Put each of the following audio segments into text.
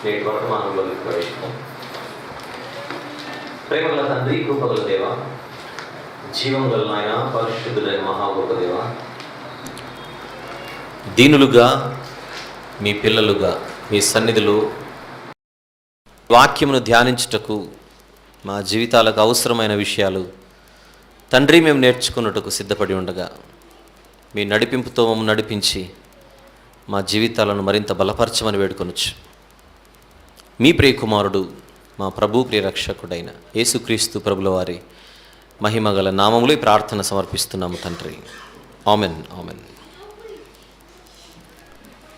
నేటి వర్తమానంలోకి ప్రవేశిస్తాం. ప్రేమగల తండ్రి, కృపగల దేవ, జీవం గల నాయన, పరిశుద్ధులైన మహాగొప్ప దేవ, దీనులుగా మీ పిల్లలుగా మీ సన్నిధిలో వాక్యమును ధ్యానించుటకు మా జీవితాలకు అవసరమైన విషయాలు తండ్రి మేము నేర్చుకున్నట్టుకు సిద్ధపడి ఉండగా మీ నడిపింపుతో మమ్మల్ని నడిపించి మా జీవితాలను మరింత బలపరచమని వేడుకొనొచ్చు. మీ ప్రియకుమారుడు మా ప్రభు ప్రియరక్షకుడైన యేసుక్రీస్తు ప్రభుల వారి మహిమగల నామములో ఈ ప్రార్థన సమర్పిస్తున్నాము తండ్రి. Amen, amen.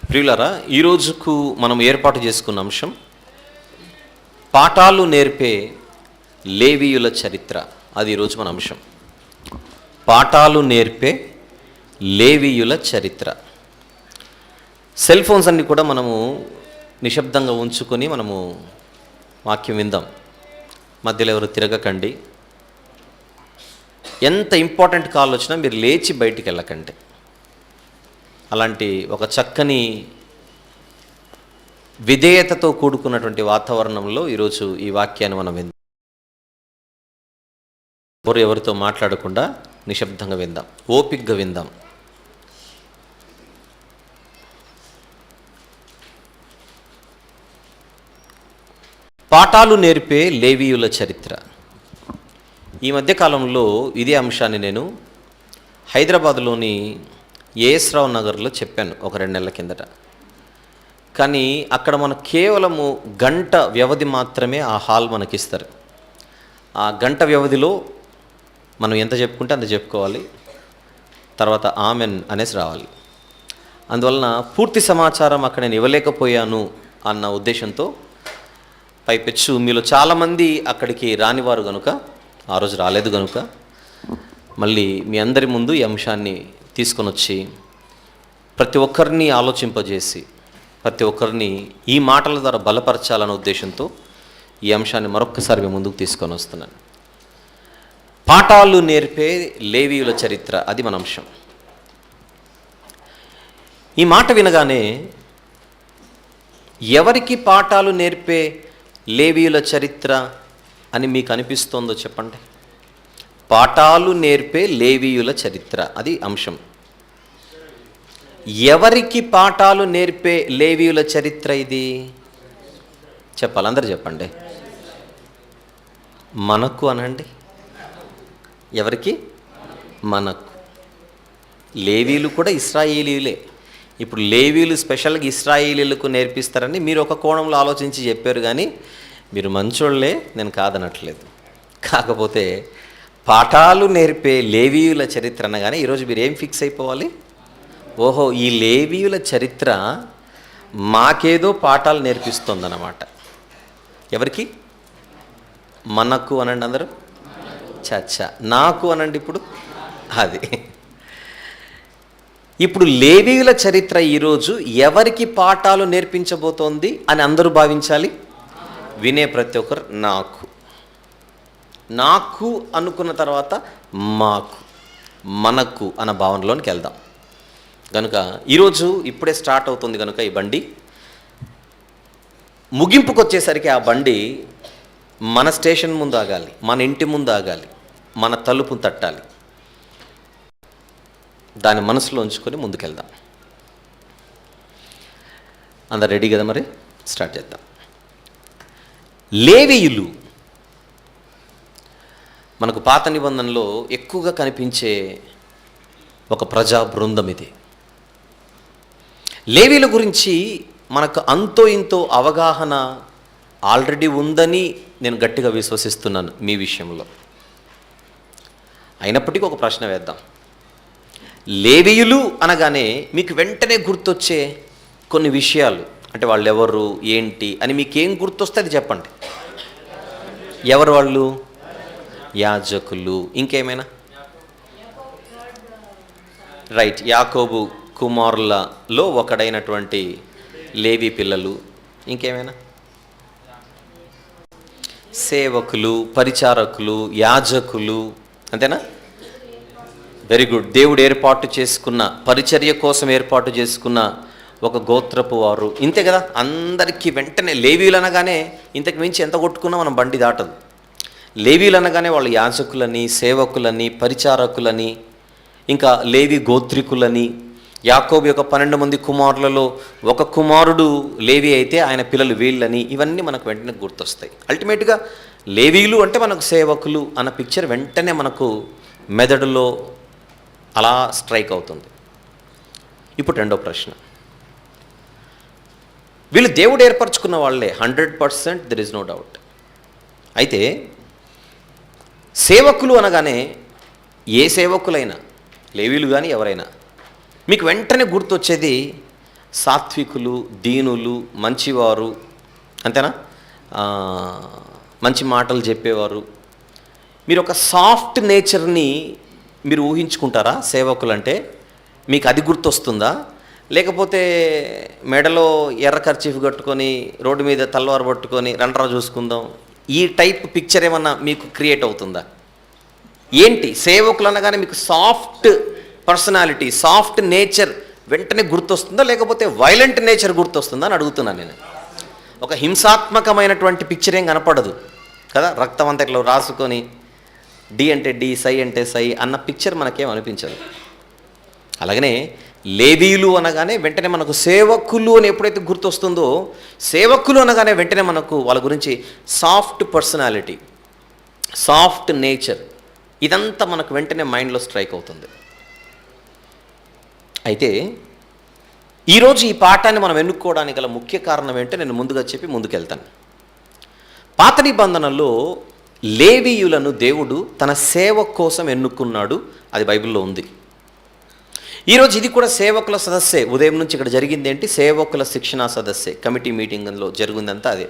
ప్రియులారా, ఈరోజుకు మనం ఏర్పాటు చేసుకున్న అంశం పాఠాలు నేర్పే లేవీయుల చరిత్ర. అది ఈరోజు మన అంశం. పాఠాలు నేర్పే లేవీయుల చరిత్ర. సెల్ ఫోన్స్ అన్నీ కూడా మనము నిశ్శబ్దంగా ఉంచుకొని మనము వాక్యం విందాం. మధ్యలో ఎవరు తిరగకండి. ఎంత ఇంపార్టెంట్ కాల్ వచ్చినా మీరు లేచి బయటికి వెళ్ళకండి. అలాంటి ఒక చక్కని విధేయతతో కూడుకున్నటువంటి వాతావరణంలో ఈరోజు ఈ వాక్యాన్ని మనం విందాం. ఎవరితో మాట్లాడకుండా నిశ్శబ్దంగా విందాం, ఓపికగా విందాం. పాఠాలు నేర్పే లేవీయుల చరిత్ర. ఈ మధ్యకాలంలో ఇదే అంశాన్ని నేను హైదరాబాద్లోని ఏఎస్ రావు నగర్లో చెప్పాను ఒక 2 నెలల కిందట. కానీ అక్కడ మనకు కేవలము గంట వ్యవధి మాత్రమే ఆ హాల్ మనకిస్తారు. ఆ గంట వ్యవధిలో మనం ఎంత చెప్పుకుంటే అంత చెప్పుకోవాలి. తర్వాత ఆమెన్ అనేసి రావాలి. అందువలన పూర్తి సమాచారం అక్కడ నేను ఇవ్వలేకపోయాను అన్న ఉద్దేశంతో, పైపెచ్చు మీలో చాలామంది అక్కడికి రానివారు కనుక, ఆ రోజు రాలేదు కనుక, మళ్ళీ మీ అందరి ముందు ఈ అంశాన్ని తీసుకొని వచ్చి ప్రతి ఒక్కరిని ఆలోచింపజేసి ప్రతి ఒక్కరిని ఈ మాటల ద్వారా బలపరచాలన్న ఉద్దేశంతో ఈ అంశాన్ని మరొక్కసారి మీ ముందుకు తీసుకొని వస్తున్నాను. పాఠాలు నేర్పే లేవీయుల చరిత్ర, అది మన అంశం. ఈ మాట వినగానే ఎవరికి పాఠాలు నేర్పే లేవీయుల చరిత్ర అని మీకు అనిపిస్తోందో చెప్పండి. పాఠాలు నేర్పే లేవీయుల చరిత్ర, అది అంశం. ఎవరికి పాఠాలు నేర్పే లేవీయుల చరిత్ర ఇది? చెప్పాలి, అందరూ చెప్పండి. మనకు అనండి. ఎవరికి? మనకు. లేవీయులు కూడా ఇశ్రాయేలీయులే. ఇప్పుడు లేవీయులు స్పెషల్గా ఇశ్రాయేలీయులకు నేర్పిస్తారని మీరు ఒక కోణంలో ఆలోచించి చెప్పారు, కానీ మీరు మంచోళ్ళే, నేను కాదనట్లేదు. కాకపోతే పాఠాలు నేర్పే లేవీయుల చరిత్ర అనగానే ఈరోజు మీరు ఏం ఫిక్స్ అయిపోవాలి? ఓహో, ఈ లేవీయుల చరిత్ర మాకేదో పాఠాలు నేర్పిస్తుందన్నమాట. ఎవరికి? మనకు అనండి అందరూ. చచ్చా, నాకు అనండి ఇప్పుడు. అది ఇప్పుడు లేవీయుల చరిత్ర ఈరోజు ఎవరికి పాఠాలు నేర్పించబోతోంది అని అందరూ భావించాలి. వినే ప్రతి ఒక్కరు నాకు, నాకు అనుకున్న తర్వాత మాకు, మనకు అన్న భావనలోనికి వెళ్దాం. కనుక ఈరోజు ఇప్పుడే స్టార్ట్ అవుతుంది కనుక ఈ బండి ముగింపుకు వచ్చేసరికి ఆ బండి మన స్టేషన్ ముందు ఆగాలి, మన ఇంటి ముందు ఆగాలి, మన తలుపు తట్టాలి. దాన్ని మనసులో ఉంచుకొని ముందుకెళ్దాం. అందరు రెడీ కదా? మరి స్టార్ట్ చేద్దాం. లేవీయులు మనకు పాత నిబంధనలో ఎక్కువగా కనిపించే ఒక ప్రజా బృందం ఇది. లేవీయుల గురించి మనకు అంతో ఇంతో అవగాహన ఆల్రెడీ ఉందని నేను గట్టిగా విశ్వసిస్తున్నాను మీ విషయంలో. అయినప్పటికీ ఒక ప్రశ్న వేద్దాం. లేవీయులు అనగానే మీకు వెంటనే గుర్తొచ్చే కొన్ని విషయాలు, అంటే వాళ్ళు ఎవరు ఏంటి అని మీకేం గుర్తొస్తే అది చెప్పండి. ఎవరు వాళ్ళు? యాజకులు. ఇంకేమైనా? రైట్, యాకోబు కుమారులలో ఒకడైనటువంటి లేవి పిల్లలు. ఇంకేమైనా? సేవకులు, పరిచారకులు, యాజకులు. అంతేనా? Very good. దేవుడు ఏర్పాటు చేసుకున్న, పరిచర్య కోసం ఏర్పాటు చేసుకున్న ఒక గోత్రపు వారు, ఇంతే కదా. అందరికీ వెంటనే లేవీయులు అనగానే ఇంతకు మించి ఎంత కొట్టుకున్నా మనం బండి దాటదు. లేవీయులు అనగానే వాళ్ళు యాజకులని, సేవకులని, పరిచారకులని, ఇంకా లేవి గోత్రికులని, యాకోబు యొక్క 12 మంది కుమారులలో ఒక కుమారుడు లేవి అయితే ఆయన పిల్లలు వీళ్ళని, ఇవన్నీ మనకు వెంటనే గుర్తొస్తాయి. అల్టిమేట్గా లేవీయులు అంటే మనకు సేవకులు అన్న పిక్చర్ వెంటనే మనకు మెదడులో అలా స్ట్రైక్ అవుతుంది. ఇప్పుడు రెండో ప్రశ్న, వీళ్ళు దేవుడు ఏర్పరచుకున్న వాళ్ళే, 100%, దెర్ ఇస్ నో డౌట్. అయితే సేవకులు అనగానే ఏ సేవకులైనా, లేవీయులు కానీ ఎవరైనా, మీకు వెంటనే గుర్తొచ్చేది సాత్వికులు, దీనులు, మంచివారు, అంతేనా? మంచి మాటలు చెప్పేవారు. మీరు ఒక సాఫ్ట్ నేచర్ని మీరు ఊహించుకుంటారా సేవకులు అంటే? మీకు అది గుర్తొస్తుందా? లేకపోతే మెడలో ఎర్ర కర్చీఫ్ కట్టుకొని రోడ్డు మీద తల్వారు పట్టుకొని రండ్రా చూసుకుందాం, ఈ టైప్ పిక్చర్ ఏమన్నా మీకు క్రియేట్ అవుతుందా? ఏంటి సేవకులు అనగానే మీకు సాఫ్ట్ పర్సనాలిటీ, సాఫ్ట్ నేచర్ వెంటనే గుర్తొస్తుందా, లేకపోతే వైలెంట్ నేచర్ గుర్తొస్తుందా అని అడుగుతున్నాను నేను. ఒక హింసాత్మకమైనటువంటి పిక్చర్ ఏం కనపడదు కదా, రక్తం అంతా ఇట్లా రాసుకొని డి అంటే డి, సై అంటే సై అన్న పిక్చర్ మనకేం అనిపించదు. అలాగనే లేవీయులు అనగానే వెంటనే మనకు సేవకులు అని ఎప్పుడైతే గుర్తొస్తుందో, సేవకులు అనగానే వెంటనే మనకు వాళ్ళ గురించి సాఫ్ట్ పర్సనాలిటీ, సాఫ్ట్ నేచర్, ఇదంతా మనకు వెంటనే మైండ్లో స్ట్రైక్ అవుతుంది. అయితే ఈరోజు ఈ పాఠాన్ని మనం ఎన్నుకోవడానికి గల ముఖ్య కారణం ఏంటో నేను ముందుగా చెప్పి ముందుకెళ్తాను. పాత నిబంధనలో లేవీయులను దేవుడు తన సేవ కోసం ఎన్నుకున్నాడు, అది బైబిల్లో ఉంది. ఈరోజు ఇది కూడా సేవకుల సదస్సే. ఉదయం నుంచి ఇక్కడ జరిగింది ఏంటి? సేవకుల శిక్షణా సదస్సే, కమిటీ మీటింగ్లో జరిగిందంతా అదే.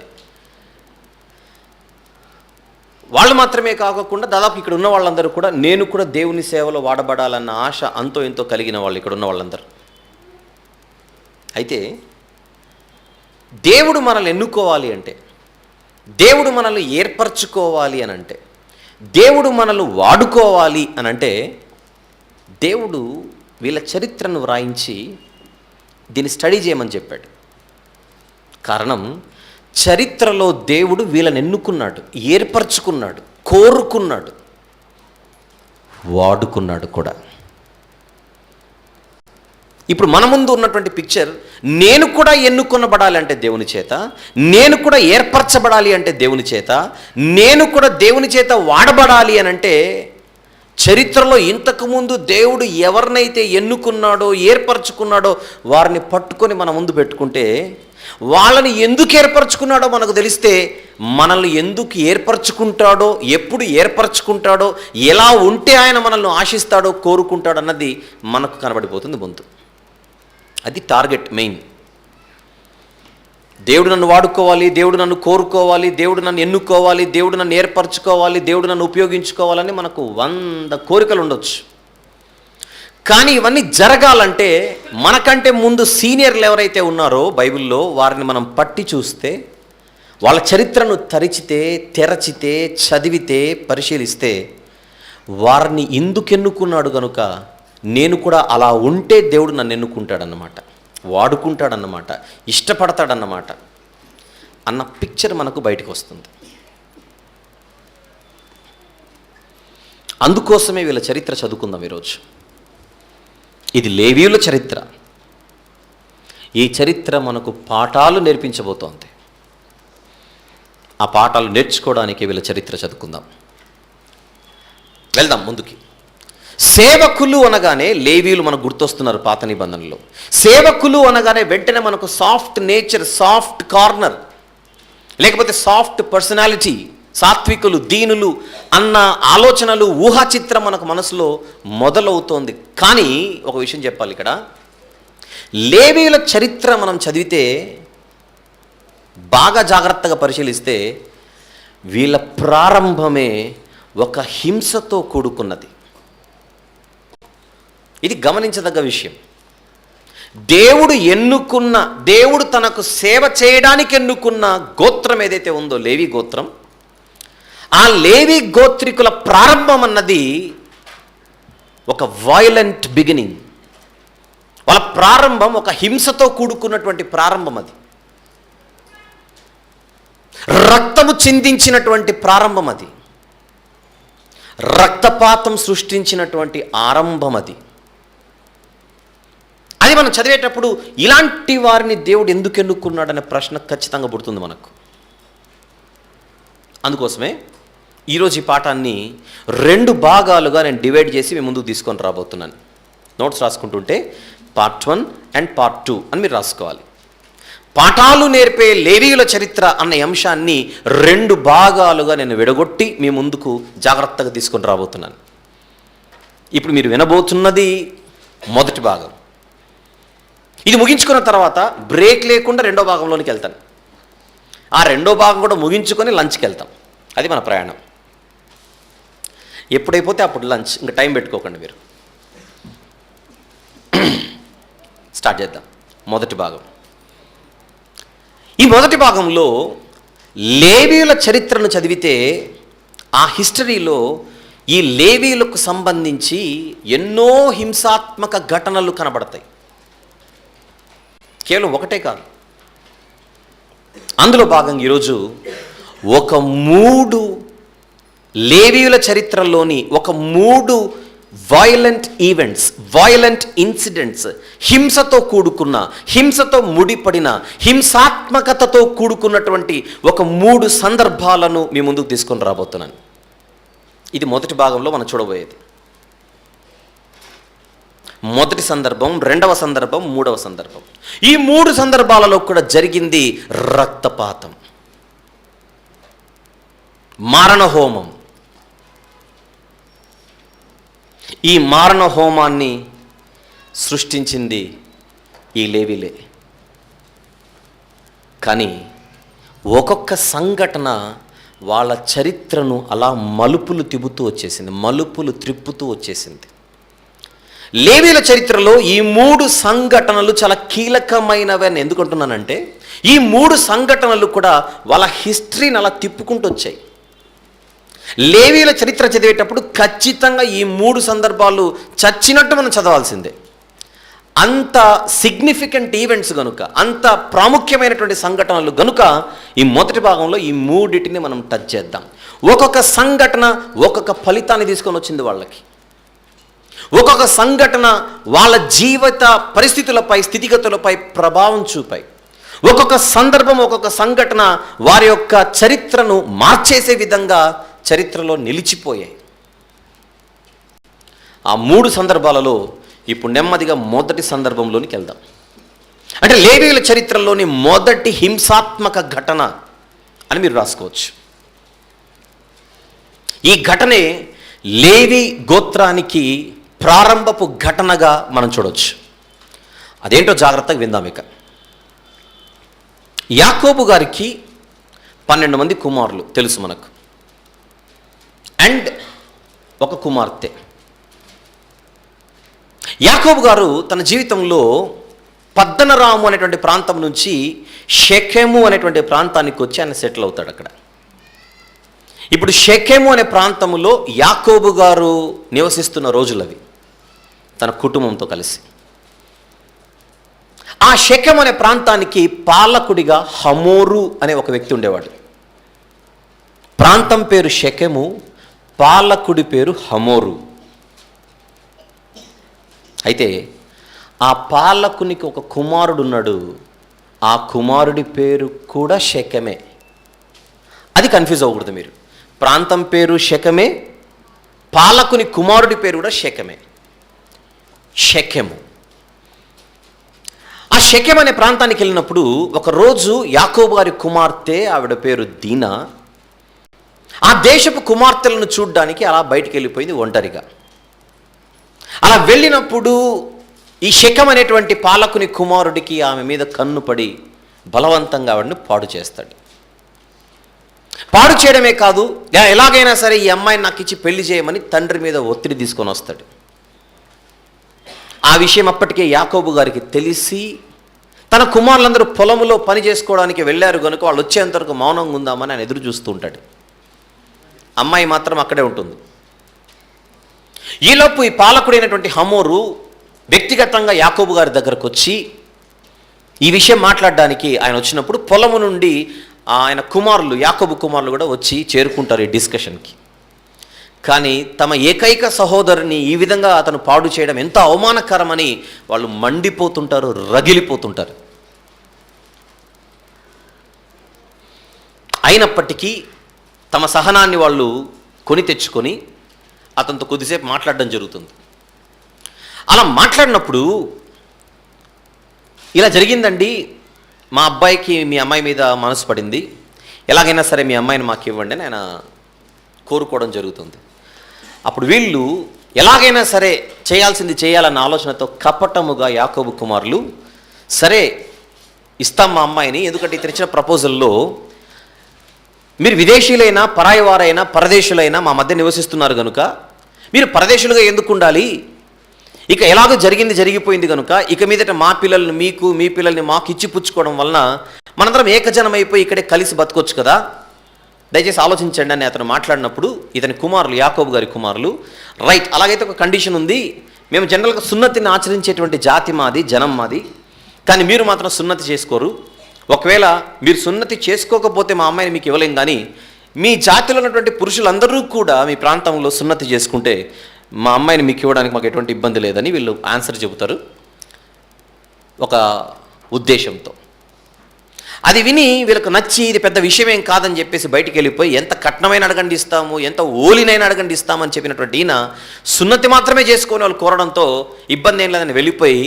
వాళ్ళు మాత్రమే కాకుండా దాదాపు ఇక్కడ ఉన్న వాళ్ళందరూ కూడా నేను కూడా దేవుని సేవలో వాడబడాలన్న ఆశ అంతో ఎంతో కలిగిన వాళ్ళు ఇక్కడ ఉన్న వాళ్ళందరూ. అయితే దేవుడు మనల్ని ఎన్నుకోవాలి అంటే, దేవుడు మనల్ని ఏర్పరచుకోవాలి అని అంటే, దేవుడు మనల్ని వాడుకోవాలి అని అంటే, దేవుడు వీళ్ళ చరిత్రను వ్రాయించి దీన్ని స్టడీ చేయమని చెప్పాడు. కారణం, చరిత్రలో దేవుడు వీళ్ళని ఎన్నుకున్నాడు, ఏర్పరచుకున్నాడు, కోరుకున్నాడు, వాడుకున్నాడు కూడా. ఇప్పుడు మన ముందు ఉన్నటువంటి పిక్చర్, నేను కూడా ఎన్నుకొనబడాలి అంటే దేవుని చేత, నేను కూడా ఏర్పరచబడాలి అంటే దేవుని చేత, నేను కూడా దేవుని చేత వాడబడాలి అని అంటే, చరిత్రలో ఇంతకుముందు దేవుడు ఎవరినైతే ఎన్నుకున్నాడో, ఏర్పరచుకున్నాడో వారిని పట్టుకొని మన ముందు పెట్టుకుంటే, వాళ్ళని ఎందుకు ఏర్పరచుకున్నాడో మనకు తెలిస్తే, మనల్ని ఎందుకు ఏర్పరచుకుంటాడో, ఎప్పుడు ఏర్పరచుకుంటాడో, ఎలా ఉంటే ఆయన మనల్ని ఆశిస్తాడో, కోరుకుంటాడో అన్నది మనకు కనబడిపోతుంది ముందు. అది టార్గెట్ మెయిన్. దేవుడు నన్ను వాడుకోవాలి, దేవుడు నన్ను కోరుకోవాలి, దేవుడు నన్ను ఎన్నుకోవాలి, దేవుడు నన్ను ఏర్పరచుకోవాలి, దేవుడు నన్ను ఉపయోగించుకోవాలని మనకు 100 కోరికలు ఉండొచ్చు. కానీ ఇవన్నీ జరగాలంటే మనకంటే ముందు సీనియర్లు ఎవరైతే ఉన్నారో బైబిల్లో, వారిని మనం పట్టి చూస్తే, వాళ్ళ చరిత్రను తెరచితే, చదివితే, పరిశీలిస్తే, వారిని ఎందుకు ఎన్నుకున్నాడు కనుక నేను కూడా అలా ఉంటే దేవుడు నన్ను ఎన్నుకుంటాడన్నమాట, వాడుకుంటాడన్నమాట, ఇష్టపడతాడన్నమాట అన్న పిక్చర్ మనకు బయటకు వస్తుంది. అందుకోసమే వీళ్ళ చరిత్ర చదువుకుందాం ఈరోజు. ఇది లేవీయుల చరిత్ర. ఈ చరిత్ర మనకు పాఠాలు నేర్పించబోతోంది. ఆ పాఠాలు నేర్చుకోవడానికి వీళ్ళ చరిత్ర చదువుకుందాం. వెళ్దాం ముందుకి. సేవకులు అనగానే లేవీయులు మనకు గుర్తొస్తున్నారు పాత నిబంధనలో. సేవకులు అనగానే వెంటనే మనకు సాఫ్ట్ నేచర్, సాఫ్ట్ కార్నర్, లేకపోతే సాఫ్ట్ పర్సనాలిటీ, సాత్వికులు, దీనులు అన్న ఆలోచనలు, ఊహాచిత్రం మనకు మనసులో మొదలవుతోంది. కానీ ఒక విషయం చెప్పాలి ఇక్కడ, లేవీయుల చరిత్ర మనం చదివితే, బాగా జాగ్రత్తగా పరిశీలిస్తే, వీళ్ళ ప్రారంభమే ఒక హింసతో కూడుకున్నది. ఇది గమనించదగ్గ విషయం. దేవుడు ఎన్నుకున్న, దేవుడు తనకు సేవ చేయడానికి ఎన్నుకున్న గోత్రం ఏదైతే ఉందో, లేవి గోత్రం, ఆ లేవి గోత్రికుల ప్రారంభం అన్నది ఒక వైలెంట్ బిగినింగ్, వాళ్ళ ప్రారంభం ఒక హింసతో కూడుకున్నటువంటి ప్రారంభం. అది రక్తము చిందించినటువంటి ప్రారంభం. అది రక్తపాతం సృష్టించినటువంటి ఆరంభం. అది మనం చదివేటప్పుడు ఇలాంటి వారిని దేవుడు ఎందుకు ఎన్నుకున్నాడనే ప్రశ్న ఖచ్చితంగా పుడుతుంది మనకు. అందుకోసమే ఈరోజు ఈ పాఠాన్ని 2 భాగాలుగా నేను డివైడ్ చేసి మీ ముందుకు తీసుకొని రాబోతున్నాను. నోట్స్ రాసుకుంటుంటే పార్ట్ 1 అండ్ పార్ట్ 2 అని మీరు రాసుకోవాలి. పాఠాలు నేర్పే లేవీయుల చరిత్ర అన్న అంశాన్ని 2 భాగాలుగా నేను విడగొట్టి మీ ముందుకు జాగ్రత్తగా తీసుకొని రాబోతున్నాను. ఇప్పుడు మీరు వినబోతున్నది మొదటి భాగం. ఇది ముగించుకున్న తర్వాత బ్రేక్ లేకుండా 2వ భాగంలోనికి వెళ్తాను. ఆ 2వ భాగం కూడా ముగించుకొని లంచ్కి వెళ్తాం. అది మన ప్రయాణం. ఎప్పుడైపోతే అప్పుడు లంచ్, ఇంకా టైం పెట్టుకోకండి మీరు. స్టార్ట్ చేద్దాం. మొదటి భాగం. ఈ మొదటి భాగంలో లేవీయుల చరిత్రను చదివితే ఆ హిస్టరీలో ఈ లేవీయులకు సంబంధించి ఎన్నో హింసాత్మక ఘటనలు కనబడతాయి. కేవలం ఒకటే కాదు. అందులో భాగంగా ఈరోజు ఒక 3 లేవీయుల చరిత్రలోని ఒక 3 వైలెంట్ ఈవెంట్స్, వైలెంట్ ఇన్సిడెంట్స్, హింసతో కూడుకున్న, హింసతో ముడిపడిన, హింసాత్మకతతో కూడుకున్నటువంటి ఒక 3 సందర్భాలను మీ ముందుకు తీసుకొని రాబోతున్నాను. ఇది మొదటి భాగంలో మనం చూడబోయేది. మొదటి సందర్భం, 2వ సందర్భం, 3వ సందర్భం. ఈ 3 సందర్భాలలో కూడా జరిగింది రక్తపాతం, మారణ హోమం. ఈ మారణ హోమాన్ని సృష్టించింది ఈ లేవీలే. కానీ ఒక్కొక్క సంఘటన వాళ్ళ చరిత్రను అలా మలుపులు తిప్పుతూ వచ్చేసింది. లేవీయుల చరిత్రలో ఈ 3 సంఘటనలు చాలా కీలకమైనవి అని ఎందుకంటున్నానంటే, ఈ 3 సంఘటనలు కూడా వాళ్ళ హిస్టరీని అలా తిప్పుకుంటూ వచ్చాయి. లేవీయుల చరిత్ర చదివేటప్పుడు ఖచ్చితంగా ఈ 3 సందర్భాలు చచ్చినట్టు మనం చదవాల్సిందే. అంత సిగ్నిఫికెంట్ ఈవెంట్స్ గనుక, అంత ప్రాముఖ్యమైనటువంటి సంఘటనలు గనుక ఈ మొదటి భాగంలో ఈ 3టిని మనం టచ్ చేద్దాం. ఒక్కొక్క సంఘటన ఒక్కొక్క ఫలితాన్ని తీసుకొని వచ్చింది వాళ్ళకి. ఒక్కొక్క సంఘటన వాళ్ళ జీవిత పరిస్థితులపై, స్థితిగతులపై ప్రభావం చూపాయి. ఒక్కొక్క సందర్భం, ఒక్కొక్క సంఘటన వారి యొక్క చరిత్రను మార్చేసే విధంగా చరిత్రలో నిలిచిపోయాయి. ఆ 3 సందర్భాలలో ఇప్పుడు నెమ్మదిగా మొదటి సందర్భంలోనికి వెళ్దాం. అంటే లేవీయుల చరిత్రలోని మొదటి హింసాత్మక ఘటన అని మీరు రాసుకోవచ్చు. ఈ ఘటనే లేవి గోత్రానికి ప్రారంభపు ఘటనగా మనం చూడవచ్చు. అదేంటో జాగ్రత్తగా విందాం. ఇక యాకోబు గారికి 12 మంది కుమారులు తెలుసు మనకు, అండ్ ఒక కుమార్తె. యాకోబు గారు తన జీవితంలో పద్దనరాము అనేటువంటి ప్రాంతం నుంచి షెకెము అనేటువంటి ప్రాంతానికి వచ్చి ఆయన సెటిల్ అవుతాడు అక్కడ. ఇప్పుడు షెకెము అనే ప్రాంతంలో యాకోబు గారు నివసిస్తున్న రోజులవి, తన కుటుంబంతో కలిసి. ఆ షెకెము అనే ప్రాంతానికి పాలకుడిగా హమోరు అనే ఒక వ్యక్తి ఉండేవాడు. ప్రాంతం పేరు షెకెము, పాలకుడి పేరు హమోరు. అయితే ఆ పాలకునికి ఒక కుమారుడు ఉన్నాడు. ఆ కుమారుడి పేరు కూడా షెకెమే. అది కన్ఫ్యూజ్ అవ్వకూడదు మీరు. ప్రాంతం పేరు షెకెమే, పాలకుని కుమారుడి పేరు కూడా షెకెమే, షెకెము. ఆ షెకెం అనే ప్రాంతానికి వెళ్ళినప్పుడు ఒకరోజు యాకోబు గారి కుమార్తె, ఆవిడ పేరు దీనా, ఆ దేశపు కుమార్తెలను చూడ్డానికి అలా బయటికి వెళ్ళిపోయింది ఒంటరిగా. అలా వెళ్ళినప్పుడు ఈ షెకెం అనేటువంటి పాలకుని కుమారుడికి ఆమె మీద కన్ను పడి బలవంతంగా ఆవిడని పాడు చేస్తాడు. పాడు చేయడమే కాదు, ఎలాగైనా సరే ఈ అమ్మాయిని నాకు ఇచ్చి పెళ్లి చేయమని తండ్రి మీద ఒత్తిడి తీసుకొని వస్తాడు. ఆ విషయం అప్పటికే యాకోబు గారికి తెలిసి తన కుమారులందరూ పొలంలో పని చేసుకోవడానికి వెళ్ళారు కనుక వాళ్ళు వచ్చేంతవరకు మౌనంగా ఉందామని ఆయన ఎదురు చూస్తూ ఉంటాడు. అమ్మాయి మాత్రం అక్కడే ఉంటుంది. ఈలోపు ఈ పాలకుడైనటువంటి హమోరు వ్యక్తిగతంగా యాకోబు గారి దగ్గరకు వచ్చి ఈ విషయం మాట్లాడడానికి ఆయన వచ్చినప్పుడు పొలము నుండి ఆయన కుమారులు, యాకోబు కుమారులు కూడా వచ్చి చేరుకుంటారు ఈ డిస్కషన్కి. కానీ తమ ఏకైక సహోదరుని ఈ విధంగా అతను పాడు చేయడం ఎంత అవమానకరమని వాళ్ళు మండిపోతుంటారు, రగిలిపోతుంటారు. అయినప్పటికీ తమ సహనాన్ని వాళ్ళు కొని తెచ్చుకొని అతనితో కొద్దిసేపు మాట్లాడడం జరుగుతుంది. అలా మాట్లాడినప్పుడు ఇలా జరిగిందండి, మా అబ్బాయికి మీ అమ్మాయి మీద మనసు పడింది, ఎలాగైనా సరే మీ అమ్మాయిని మాకు ఇవ్వండి అని ఆయన కోరుకోవడం జరుగుతుంది. అప్పుడు వీళ్ళు ఎలాగైనా సరే చేయాల్సింది చేయాలన్న ఆలోచనతో కపటముగా యాకోబు కుమారులు సరే ఇస్తాం మా అమ్మాయిని, ఎందుకంటే ఇతను ఇచ్చిన ప్రపోజల్లో మీరు విదేశీయులైనా పరాయి వారైనా పరదేశులైనా మా మధ్య నివసిస్తున్నారు కనుక మీరు పరదేశులుగా ఎందుకు ఉండాలి, ఇక ఎలాగో జరిగింది జరిగిపోయింది కనుక ఇక మీదట మా పిల్లల్ని మీకు, మీ పిల్లల్ని మాకు ఇచ్చి పుచ్చుకోవడం వలన మనందరం ఏకజనం అయిపోయి ఇక్కడే కలిసి బతకొచ్చు కదా, దయచేసి ఆలోచించండి అని అతను మాట్లాడినప్పుడు ఇతని కుమారులు, యాకోబు గారి కుమారులు, రైట్, అలాగైతే ఒక కండిషన్ ఉంది, మేము జనరల్గా సున్నతిని ఆచరించేటువంటి జాతి మాది, జనం మాది, కానీ మీరు మాత్రం సున్నతి చేసుకోరు, ఒకవేళ మీరు సున్నతి చేసుకోకపోతే మా అమ్మాయిని మీకు ఇవ్వలేం, కానీ మీ జాతిలో ఉన్నటువంటి పురుషులందరూ కూడా మీ ప్రాంతంలో సున్నతి చేసుకుంటే మా అమ్మాయిని మీకు ఇవ్వడానికి మాకు ఎటువంటి ఇబ్బంది లేదని వీళ్ళు ఆన్సర్ చెబుతారు ఒక ఉద్దేశంతో. అది విని వీళ్ళకు నచ్చి ఇది పెద్ద విషయమేం కాదని చెప్పేసి బయటికి వెళ్ళిపోయి ఎంత కట్నమైన అడగండి ఇస్తాము, ఎంత ఓలినైనా అడగండి ఇస్తామని చెప్పినటువంటి ఈయన సున్నతి మాత్రమే చేసుకొని వాళ్ళు కోరడంతో ఇబ్బంది ఏం లేదని వెళ్ళిపోయి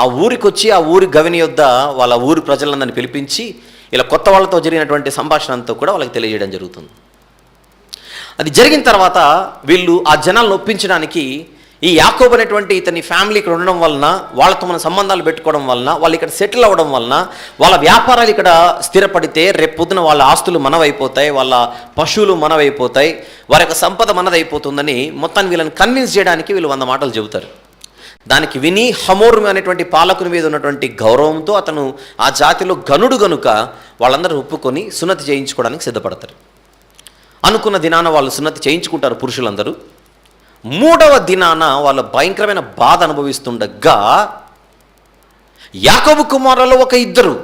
ఆ ఊరికి వచ్చి ఆ ఊరి గవిని యొద్ద వాళ్ళ ఊరి ప్రజలందరినీ పిలిపించి ఇలా కొత్త వాళ్ళతో జరిగినటువంటి సంభాషణ అంతా కూడా వాళ్ళకి తెలియజేయడం జరుగుతుంది. అది జరిగిన తర్వాత వీళ్ళు ఆ జనాలను ఒప్పించడానికి ఈ యాకోబు అనేటువంటి ఇతని ఫ్యామిలీ ఇక్కడ ఉండడం వలన, వాళ్ళతో మన సంబంధాలు పెట్టుకోవడం వలన, వాళ్ళు ఇక్కడ సెటిల్ అవ్వడం వలన, వాళ్ళ వ్యాపారాలు ఇక్కడ స్థిరపడితే రేపు పొద్దున వాళ్ళ ఆస్తులు మనవైపోతాయి, వాళ్ళ పశువులు మనవైపోతాయి, వారి యొక్క సంపద మనదైపోతుందని మొత్తాన్ని వీళ్ళని కన్విన్స్ చేయడానికి వీళ్ళు 100 మాటలు చెబుతారు. దానికి విని హమోరు అనేటువంటి పాలకుని మీద ఉన్నటువంటి గౌరవంతో అతను ఆ జాతిలో గనుడు గనుక వాళ్ళందరూ ఒప్పుకొని సున్నతి చేయించుకోవడానికి సిద్ధపడతారు. అనుకున్న దినాన వాళ్ళు సున్నతి చేయించుకుంటారు పురుషులందరూ. 3వ దినాన వాళ్ళు భయంకరమైన బాధ అనుభవిస్తుండగా యాకోబు కుమారులలో ఒక ఇద్దరు,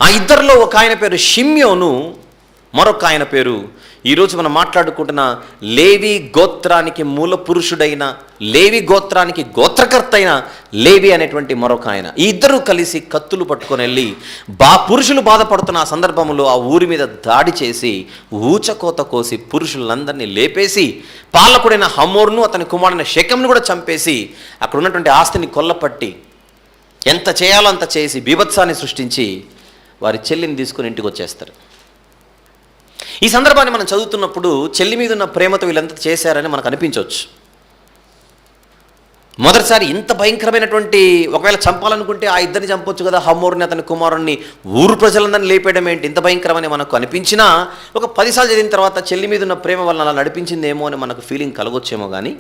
ఆ ఇద్దరిలో ఒక ఆయన పేరు షిమ్యోను, మరొక ఆయన పేరు ఈరోజు మనం మాట్లాడుకుంటున్న లేవి గోత్రానికి మూల పురుషుడైన, లేవి గోత్రానికి గోత్రకర్త అయిన లేవి అనేటువంటి మరొక ఆయన. ఈ ఇద్దరు కలిసి కత్తులు పట్టుకొని వెళ్ళి పురుషులు బాధపడుతున్న ఆ సందర్భంలో ఆ ఊరి మీద దాడి చేసి ఊచకోత కోసి పురుషులందరినీ లేపేసి పాలకుడైన హమోరును అతని కుమారుడైన షెకెంను కూడా చంపేసి అక్కడ ఉన్నటువంటి ఆస్తిని కొల్లపట్టి ఎంత చేయాలో అంత చేసి బీభత్సాన్ని సృష్టించి వారి చెల్లిని తీసుకుని ఇంటికి వచ్చేస్తారు. ఈ సందర్భాన్ని మనం చదువుతున్నప్పుడు చెల్లి మీద ఉన్న ప్రేమతో వీళ్ళంతా చేశారని మనకు అనిపించవచ్చు. మొదటిసారి ఇంత భయంకరమైనటువంటి, ఒకవేళ చంపాలనుకుంటే ఆ ఇద్దరిని చంపొచ్చు కదా, హమోరుని అతని కుమారుణ్ణి, ఊరు ప్రజలందరినీ లేపేయడం ఏంటి ఇంత భయంకరమని మనకు అనిపించినా ఒక 10 సార్లు చదివిన తర్వాత చెల్లి మీద ఉన్న ప్రేమ వలన అలా నడిపించిందేమో అని మనకు ఫీలింగ్ కలగొచ్చేమో. కానీ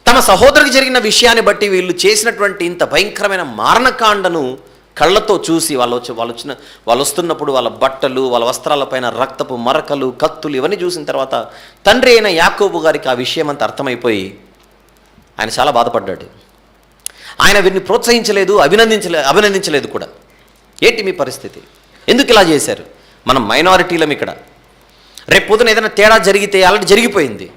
తమ సహోదరికి జరిగిన విషయాన్ని బట్టి వీళ్ళు చేసినటువంటి ఇంత భయంకరమైన మారణకాండను కళ్ళతో చూసి వాళ్ళు వస్తున్నప్పుడు వాళ్ళ బట్టలు, వాళ్ళ వస్త్రాలపైన రక్తపు మరకలు, కత్తులు ఇవన్నీ చూసిన తర్వాత తండ్రి అయిన యాకోబు గారికి ఆ విషయం అంతా అర్థమైపోయి ఆయన చాలా బాధపడ్డాడు. ఆయన వీరిని ప్రోత్సహించలేదు, అభినందించలేదు కూడా. ఏంటి మీ పరిస్థితి, ఎందుకు ఇలా చేశారు, మనం మైనారిటీలం ఇక్కడ, రేపు పొద్దున ఏదైనా తేడా జరిగితే ఆల్రెడీ జరిగిపోయింది,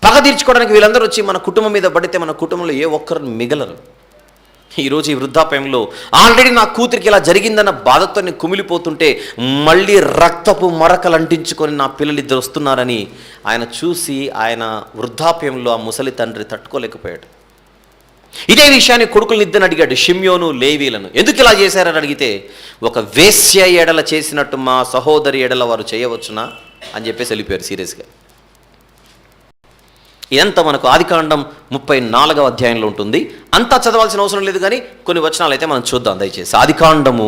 పగ తీర్చుకోవడానికి వీళ్ళందరూ వచ్చి మన కుటుంబం మీద పడితే మన కుటుంబంలో ఏ ఒక్కరు మిగలరు. ఈరోజు ఈ వృద్ధాప్యంలో ఆల్రెడీ నా కూతురికి ఇలా జరిగిందన్న బాధతో నేను కుమిలిపోతుంటే మళ్ళీ రక్తపు మరకలు అంటించుకొని నా పిల్లలు ఇద్దరు వస్తున్నారని ఆయన చూసి ఆయన వృద్ధాప్యంలో ఆ ముసలి తండ్రి తట్టుకోలేకపోయాడు. ఇదే విషయాన్ని కొడుకులను ఇద్దరిని అడిగాడు, షిమ్యోను, లేవీలను. ఎందుకు ఇలా చేశారని అడిగితే ఒక వేశ్య ఎడల చేసినట్టు మా సహోదరి ఎడల వారు చేయవచ్చునా అని చెప్పేసి వెళ్ళిపోయారు సీరియస్గా. ఇదంతా మనకు ఆదికాండం 34వ అధ్యాయంలో ఉంటుంది. అంతా చదవాల్సిన అవసరం లేదు, కానీ కొన్ని వచనాలు అయితే మనం చూద్దాం దయచేసి. ఆదికాండము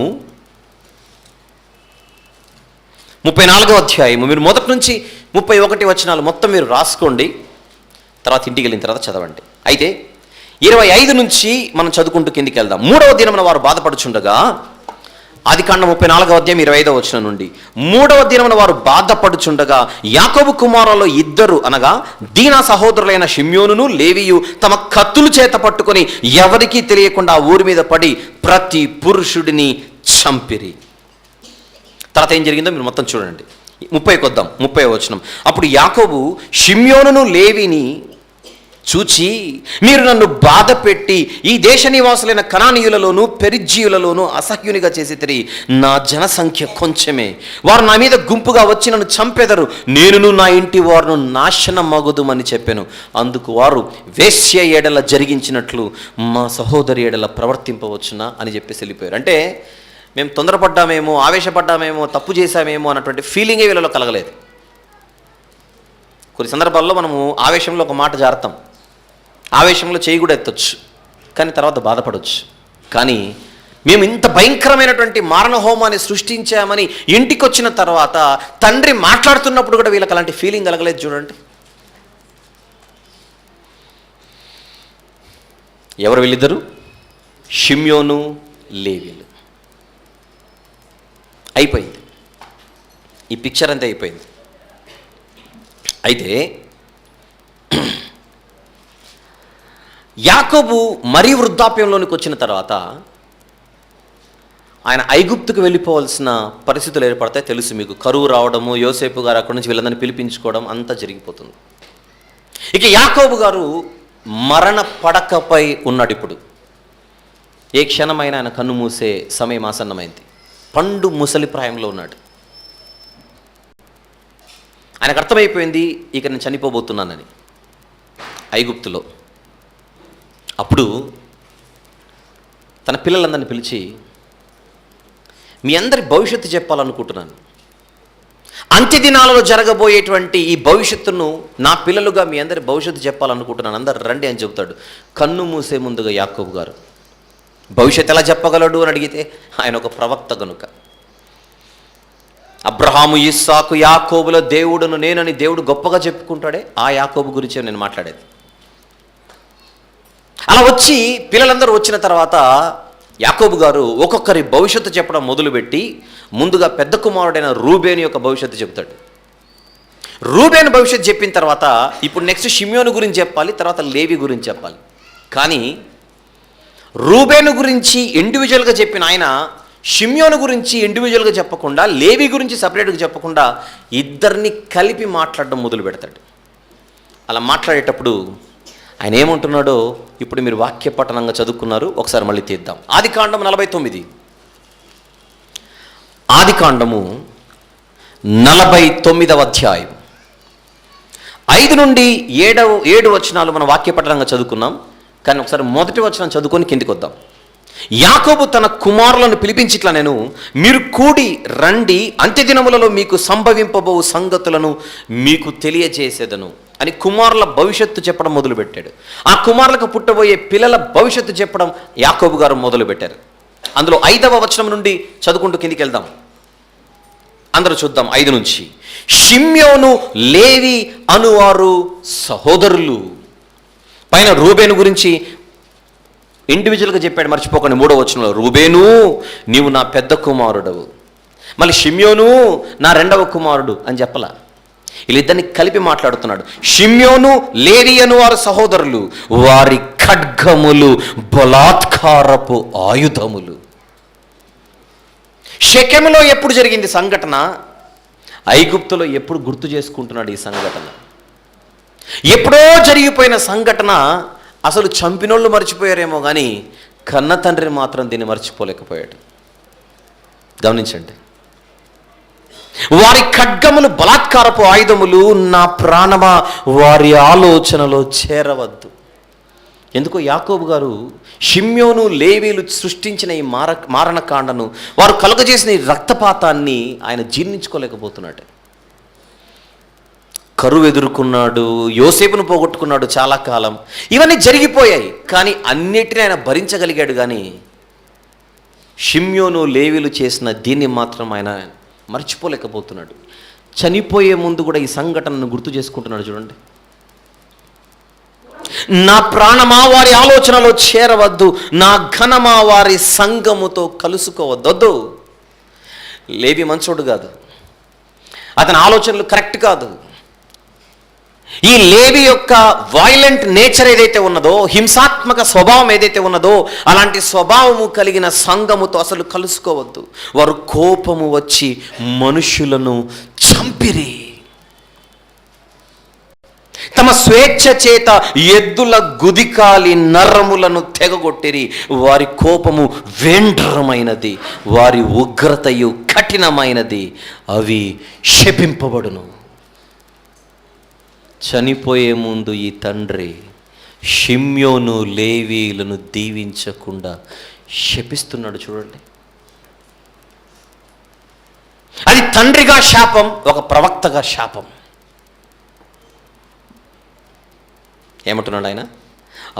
34వ అధ్యాయము మీరు మొదటి నుంచి 31 వచనాలు మొత్తం మీరు రాసుకోండి, తర్వాత ఇంటికి వెళ్ళిన తర్వాత చదవండి. అయితే 25 నుంచి మనం చదువుకుంటూ కిందికి వెళ్దాం. 3వ దినమున వారు బాధపడుచుండగా ఆదికాండం 34వ అధ్యాయం 25వ వచనం నుండి, 3వ దినమున వారు బాధపడుచుండగా యాకోబు కుమారులలో ఇద్దరు అనగా దీనా సహోదరులైన షిమ్యోనును లేవియు తమ కత్తులు చేత పట్టుకొని ఎవరికీ తెలియకుండా ఆ ఊరి మీద పడి ప్రతి పురుషుడిని చంపిరి. తర్వాత ఏం జరిగిందో మీరు మొత్తం చూడండి. 30కి వద్దాం. 30వ వచనం, అప్పుడు యాకోబు షిమ్యోనును లేవిని చూచి, మీరు నన్ను బాధ పెట్టి ఈ దేశ నివాసులైన కనానీయులలోను పెరిజ్జీయులలోను అసహ్యునిగా చేసి తిరిగి నా జనసంఖ్య కొంచెమే, వారు నా మీద గుంపుగా వచ్చి నన్ను చంపెదరు, నేనును నా ఇంటి వారును నాశనమగుదుమని చెప్పాను. అందుకు వారు వేశ్య ఎడల జరిగించినట్లు మా సహోదరి ఎడల ప్రవర్తింపవచ్చునా అని చెప్పేసి వెళ్ళిపోయారు. అంటే మేము తొందరపడ్డామేమో, ఆవేశపడ్డామేమో, తప్పు చేశామేమో అన్నటువంటి ఫీలింగే వీళ్ళలో కలగలేదు. కొన్ని సందర్భాల్లో మనము ఆవేశంలో ఒక మాట జారుతాం, ఆవేశంలో చేయి కూడా ఎత్తొచ్చు, కానీ తర్వాత బాధపడవచ్చు. కానీ మేము ఇంత భయంకరమైనటువంటి మారణ హోమాన్ని సృష్టించామని ఇంటికి వచ్చిన తర్వాత తండ్రి మాట్లాడుతున్నప్పుడు కూడా వీళ్ళకి అలాంటి ఫీలింగ్ కలగలేదు. చూడండి, ఎవరు వీళ్ళిద్దరు? షిమ్యోను లేవీలు. అయిపోయింది, ఈ పిక్చర్ అంతా అయిపోయింది. అయితే యాకోబు మరీ వృద్ధాప్యంలోనికి వచ్చిన తర్వాత ఆయన ఐగుప్తుకు వెళ్ళిపోవాల్సిన పరిస్థితులు ఏర్పడతాయి. తెలుసు మీకు, కరువు రావడము, యోసేపు గారు అక్కడి నుంచి వీళ్ళందరినీ పిలిపించుకోవడం అంతా జరిగిపోతుంది. ఇక యాకోబు గారు మరణ పడకపై ఉన్నాడు. ఇప్పుడు ఏ క్షణమైనా ఆయన కన్ను మూసే సమయం ఆసన్నమైంది. పండు ముసలి ప్రాయంలో ఉన్నాడు. ఆయనకు అర్థమైపోయింది, ఇక నేను చనిపోబోతున్నానని ఐగుప్తులో. అప్పుడు తన పిల్లలందరినీ పిలిచి, మీ అందరి భవిష్యత్తు చెప్పాలనుకుంటున్నాను. అంత్య దినాలలో జరగబోయేటువంటి ఈ భవిష్యత్తును నా పిల్లలుగా మీ అందరి భవిష్యత్తు చెప్పాలనుకుంటున్నాను, అందరు రండి అని చెబుతాడు. కన్ను మూసే ముందుగా యాకోబు గారు భవిష్యత్తు ఎలా చెప్పగలడు అని అడిగితే, ఆయన ఒక ప్రవక్త కనుక. అబ్రహాము, ఇస్సాకు, యాకోబుల దేవుడును నేనని దేవుడు గొప్పగా చెప్పుకుంటాడే, ఆ యాకోబు గురించే నేను మాట్లాడేది. అలా వచ్చి పిల్లలందరూ వచ్చిన తర్వాత యాకోబు గారు ఒక్కొక్కరి భవిష్యత్తు చెప్పడం మొదలుపెట్టి, ముందుగా పెద్ద కుమారుడైన రూబేను యొక్క భవిష్యత్తు చెప్తాడు. రూబేను భవిష్యత్తు చెప్పిన తర్వాత ఇప్పుడు నెక్స్ట్ షిమ్యోను గురించి చెప్పాలి, తర్వాత లేవి గురించి చెప్పాలి. కానీ రూబేను గురించి ఇండివిజువల్గా చెప్పిన ఆయన షిమ్యోను గురించి ఇండివిజువల్గా చెప్పకుండా, లేవి గురించి సపరేట్గా చెప్పకుండా ఇద్దరిని కలిపి మాట్లాడడం మొదలు పెడతాడు. అలా మాట్లాడేటప్పుడు ఆయన ఏమంటున్నాడో ఇప్పుడు మీరు వాక్య పఠనంగా చదువుకున్నారు, ఒకసారి మళ్ళీ తీద్దాం. ఆదికాండం 49, ఆదికాండము 49వ అధ్యాయం 5 నుండి 7 వచనాలు మనం వాక్య పఠనంగా చదువుకున్నాం. కానీ ఒకసారి మొదటి వచనం చదువుకొని కిందికి వద్దాం. యాకోబు తన కుమారులను పిలిపించి ఇట్లా, నేను మీరు కూడి రండి, అంత్యదినములలో మీకు సంభవింపబో సంగతులను మీకు తెలియజేసేదను అని కుమారుల భవిష్యత్తు చెప్పడం మొదలుపెట్టాడు. ఆ కుమారులకు పుట్టబోయే పిల్లల భవిష్యత్తు చెప్పడం యాకోబు గారు మొదలుపెట్టారు. అందులో 5వ వచనం నుండి చదువుకుంటూ కిందికి వెళ్దాం. అందరూ చూద్దాం 5 నుంచి. షిమ్యోను, లేవి అనువారు సహోదరులు. పైన రూబేను గురించి ఇండివిజువల్గా చెప్పాడు, మర్చిపోకండి. 3వ వచనంలో రూబేను నీవు నా పెద్ద కుమారుడవు, మళ్ళీ షిమ్యోను నా 2వ కుమారుడు అని చెప్పలా, వీళ్ళిద్దరిని కలిపి మాట్లాడుతున్నాడు. షిమ్యోను, లేవి అను వారు సహోదరులు, వారి ఖడ్గములు బలాత్కారపు ఆయుధములు. షెకెములో ఎప్పుడు జరిగింది సంఘటన, ఐగుప్తులో ఎప్పుడు గుర్తు చేసుకుంటున్నాడు ఈ సంఘటన. ఎప్పుడో జరిగిపోయిన సంఘటన. అసలు చంపినోళ్ళు మర్చిపోయారేమో కానీ కన్న తండ్రి మాత్రం దీన్ని మర్చిపోలేకపోయాడు. గమనించండి, వారి ఖడ్గములు బలాత్కారపు ఆయుధములు, నా ప్రాణమా వారి ఆలోచనలో చేరవద్దు. ఎందుకో యాకోబు గారు షిమ్యోను, లేవీలు సృష్టించిన ఈ మారణకాండను, వారు కలుగజేసిన ఈ రక్తపాతాన్ని ఆయన జీర్ణించుకోలేకపోతున్నాడు. కరువు ఎదుర్కొన్నాడు, యోసేపును పోగొట్టుకున్నాడు చాలా కాలం. ఇవన్నీ జరిగిపోయాయి, కానీ అన్నిటిని ఆయన భరించగలిగాడు. కానీ షిమ్యోను, లేవీలు చేసిన దీన్ని మాత్రం ఆయన మర్చిపోలేకపోతున్నాడు. చనిపోయే ముందు కూడా ఈ సంఘటనను గుర్తు చేసుకుంటున్నాడు. చూడండి, నా ప్రాణమా వారి ఆలోచనలో చేరవద్దు, నా ఘనమా వారి సంగముతో కలుసుకోవద్దు. లేవి మంచోడు కాదు, అతని ఆలోచనలు కరెక్ట్ కాదు. ఈ లేవి యొక్క వైలెంట్ నేచర్ ఏదైతే ఉన్నదో, హింసాత్మక స్వభావం ఏదైతే ఉన్నదో, అలాంటి స్వభావము కలిగిన సంఘముతో అసలు కలుసుకోవద్దు. వారు కోపము వచ్చి మనుషులను చంపిరి. తమ స్వేచ్ఛ చేత ఎద్దుల గుదికాలి నరములను తెగగొట్టిరి. వారి కోపము వేండ్రమైనది, వారి ఉగ్రతయు కఠినమైనది. అవి శపింపబడును. చనిపోయే ముందు ఈ తండ్రి షిమ్యోను లేవీలను దీవించకుండా శపిస్తున్నాడు. చూడండి, అది తండ్రిగా శాపం, ఒక ప్రవక్తగా శాపం. ఏమంటున్నాడు ఆయన?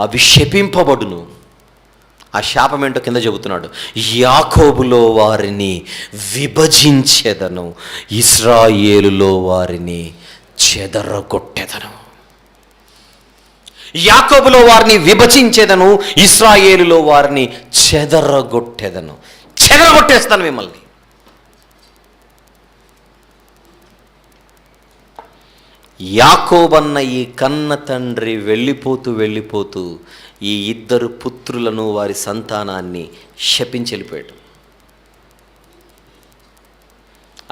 అవి శపింపబడును. ఆ శాపం ఏంటో కింద చెబుతున్నాడు. యాకోబులో వారిని విభజించెదను, ఇశ్రాయేలులో వారిని చెదరగొట్టెదను. యాకోబులో వారిని విభజించేదను, ఇశ్రాయేలులో వారిని చెదరగొట్టెదను. చెదరగొట్టేస్తాను మిమ్మల్ని. యాకోబన్న ఈ కన్న తండ్రి వెళ్ళిపోతూ ఈ ఇద్దరు పుత్రులను, వారి సంతానాన్ని శపించి వెళ్ళిపోయాడు.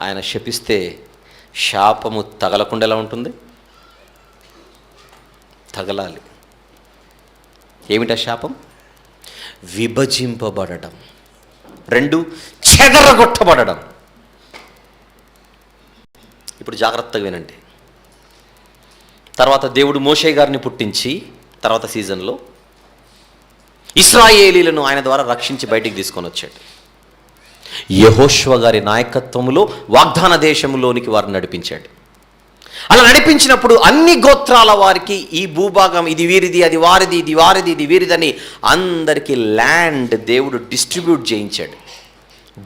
ఆయన శపిస్తే శాపము తగలకుండా ఎలా ఉంటుంది? తగలాలి. ఏమిటా శాపం? విభజింపబడడం. 2, చెదరగొట్టబడడం. ఇప్పుడు జాగ్రత్తగా వినండి. తర్వాత దేవుడు మోషే గారిని పుట్టించి తర్వాత సీజన్లో ఇశ్రాయేలీలను ఆయన ద్వారా రక్షించి బయటికి తీసుకొని వచ్చాడు. యెహోషువ గారి నాయకత్వములో వాగ్దాన దేశంలోనికి వారిని నడిపించాడు. అలా నడిపించినప్పుడు అన్ని గోత్రాల వారికి ఈ భూభాగం ఇది వీరిది, అది వారిది, ఇది వారిది, ఇది వీరిదని అందరికీ ల్యాండ్ దేవుడు డిస్ట్రిబ్యూట్ చేయించాడు.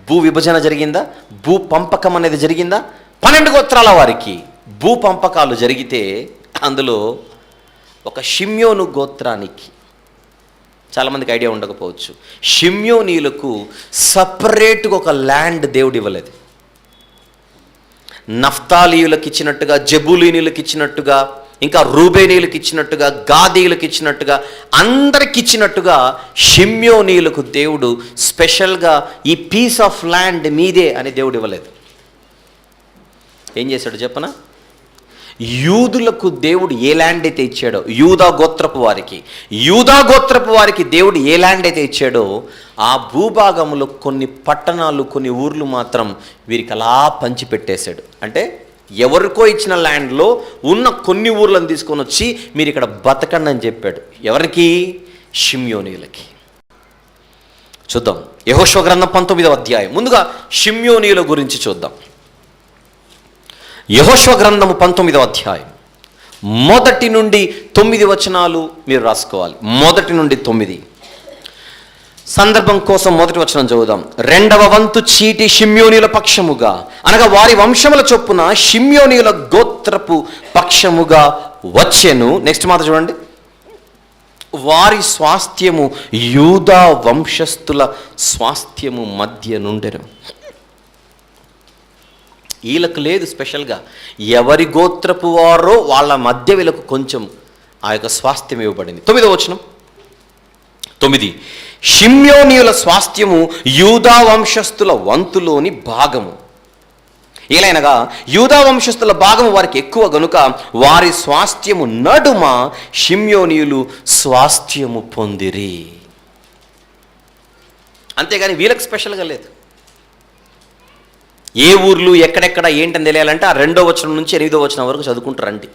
భూ విభజన జరిగిందా? భూ పంపకం అనేది జరిగిందా? 12 గోత్రాల వారికి భూ పంపకాలు జరిగితే అందులో ఒక షిమ్యోను గోత్రానికి, చాలామందికి ఐడియా ఉండకపోవచ్చు, షిమ్యోనీలకు సపరేట్గా ఒక ల్యాండ్ దేవుడు ఇవ్వలేదు. నఫ్తాలీయులకు ఇచ్చినట్టుగా, జబూలీనీలకు ఇచ్చినట్టుగా, ఇంకా రూబేనీలకు ఇచ్చినట్టుగా, గాదీయులకు ఇచ్చినట్టుగా, అందరికి ఇచ్చినట్టుగా షిమ్యోనీలకు దేవుడు స్పెషల్గా ఈ పీస్ ఆఫ్ ల్యాండ్ మీదే అని దేవుడు ఇవ్వలేదు. ఏం చేశాడు చెప్పనా? యూదులకు దేవుడు ఏ ల్యాండ్ అయితే ఇచ్చాడో, యూదా గోత్రపు వారికి దేవుడు ఏ ల్యాండ్ అయితే ఇచ్చాడో ఆ భూభాగంలో కొన్ని పట్టణాలు, కొన్ని ఊర్లు మాత్రం వీరికి అలా పంచిపెట్టేశాడు. అంటే ఎవరికో ఇచ్చిన ల్యాండ్లో ఉన్న కొన్ని ఊర్లను తీసుకొని వచ్చి మీరు ఇక్కడ బతకండి అని చెప్పాడు. ఎవరికి? షిమ్యోనీయులకి. చూద్దాం యెహోషువ గ్రంథం 19వ అధ్యాయం. ముందుగా షిమ్యోనీయుల గురించి చూద్దాం. యెహోషువ గ్రంథము 19వ అధ్యాయం 1 నుండి 9 వచనాలు మీరు రాసుకోవాలి. 1 నుండి 9. సందర్భం కోసం 1వ వచనం చదువుదాం. 2వ వంతు చీటి షిమ్యోనీయుల పక్షముగా, అనగా వారి వంశముల చొప్పున షిమ్యోనీయుల గోత్రపు పక్షముగా వచ్చెను. నెక్స్ట్ మాట చూడండి. వారి స్వాస్థ్యము యూదా వంశస్థుల స్వాస్థ్యము మధ్య నుండెను. వీళ్ళకు లేదు స్పెషల్గా, ఎవరి గోత్రపు వారో వాళ్ళ మధ్య వీళ్ళకు కొంచెం ఆ యొక్క స్వాస్థ్యం ఇవ్వబడింది. 9వ వచనం. 9 షిమ్యోనీయుల స్వాస్థ్యము యూదా వంశస్థుల వంతులోని భాగము. ఏలైనగా యూదా వంశస్థుల భాగము వారికి ఎక్కువ గనుక వారి స్వాస్థ్యము నడుమ షిమ్యోనీయులు స్వాస్థ్యము పొందిరి. అంతేగాని వీళ్ళకి స్పెషల్గా లేదు. ఏ ఊర్లు ఎక్కడెక్కడ ఏంటని తెలియాలంటే ఆ 2వ వచనం నుంచి 8వ వచనం వరకు చదువుకుంటారండి.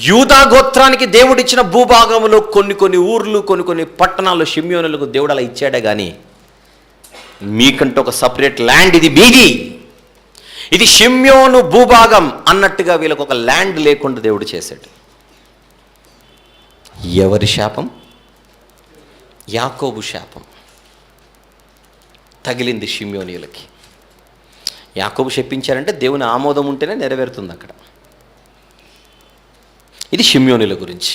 యూదా గోత్రానికి దేవుడిచ్చిన భూభాగంలో కొన్ని ఊర్లు, కొన్ని పట్టణాలు షిమ్యోనులకు దేవుడు అలా ఇచ్చాడే కానీ మీకంటే ఒక సపరేట్ ల్యాండ్ ఇది మీది, ఇది షిమ్యోను భూభాగం అన్నట్టుగా వీళ్ళకు ఒక ల్యాండ్ లేకుండా దేవుడు చేశాడు. ఎవరి శాపం? యాకోబు శాపం తగిలింది షిమ్యోనీయులకి. యాకోబు శపించారంటే దేవుని ఆమోదం ఉంటేనే నెరవేరుతుంది అక్కడ. ఇది షిమ్యోనీల గురించి.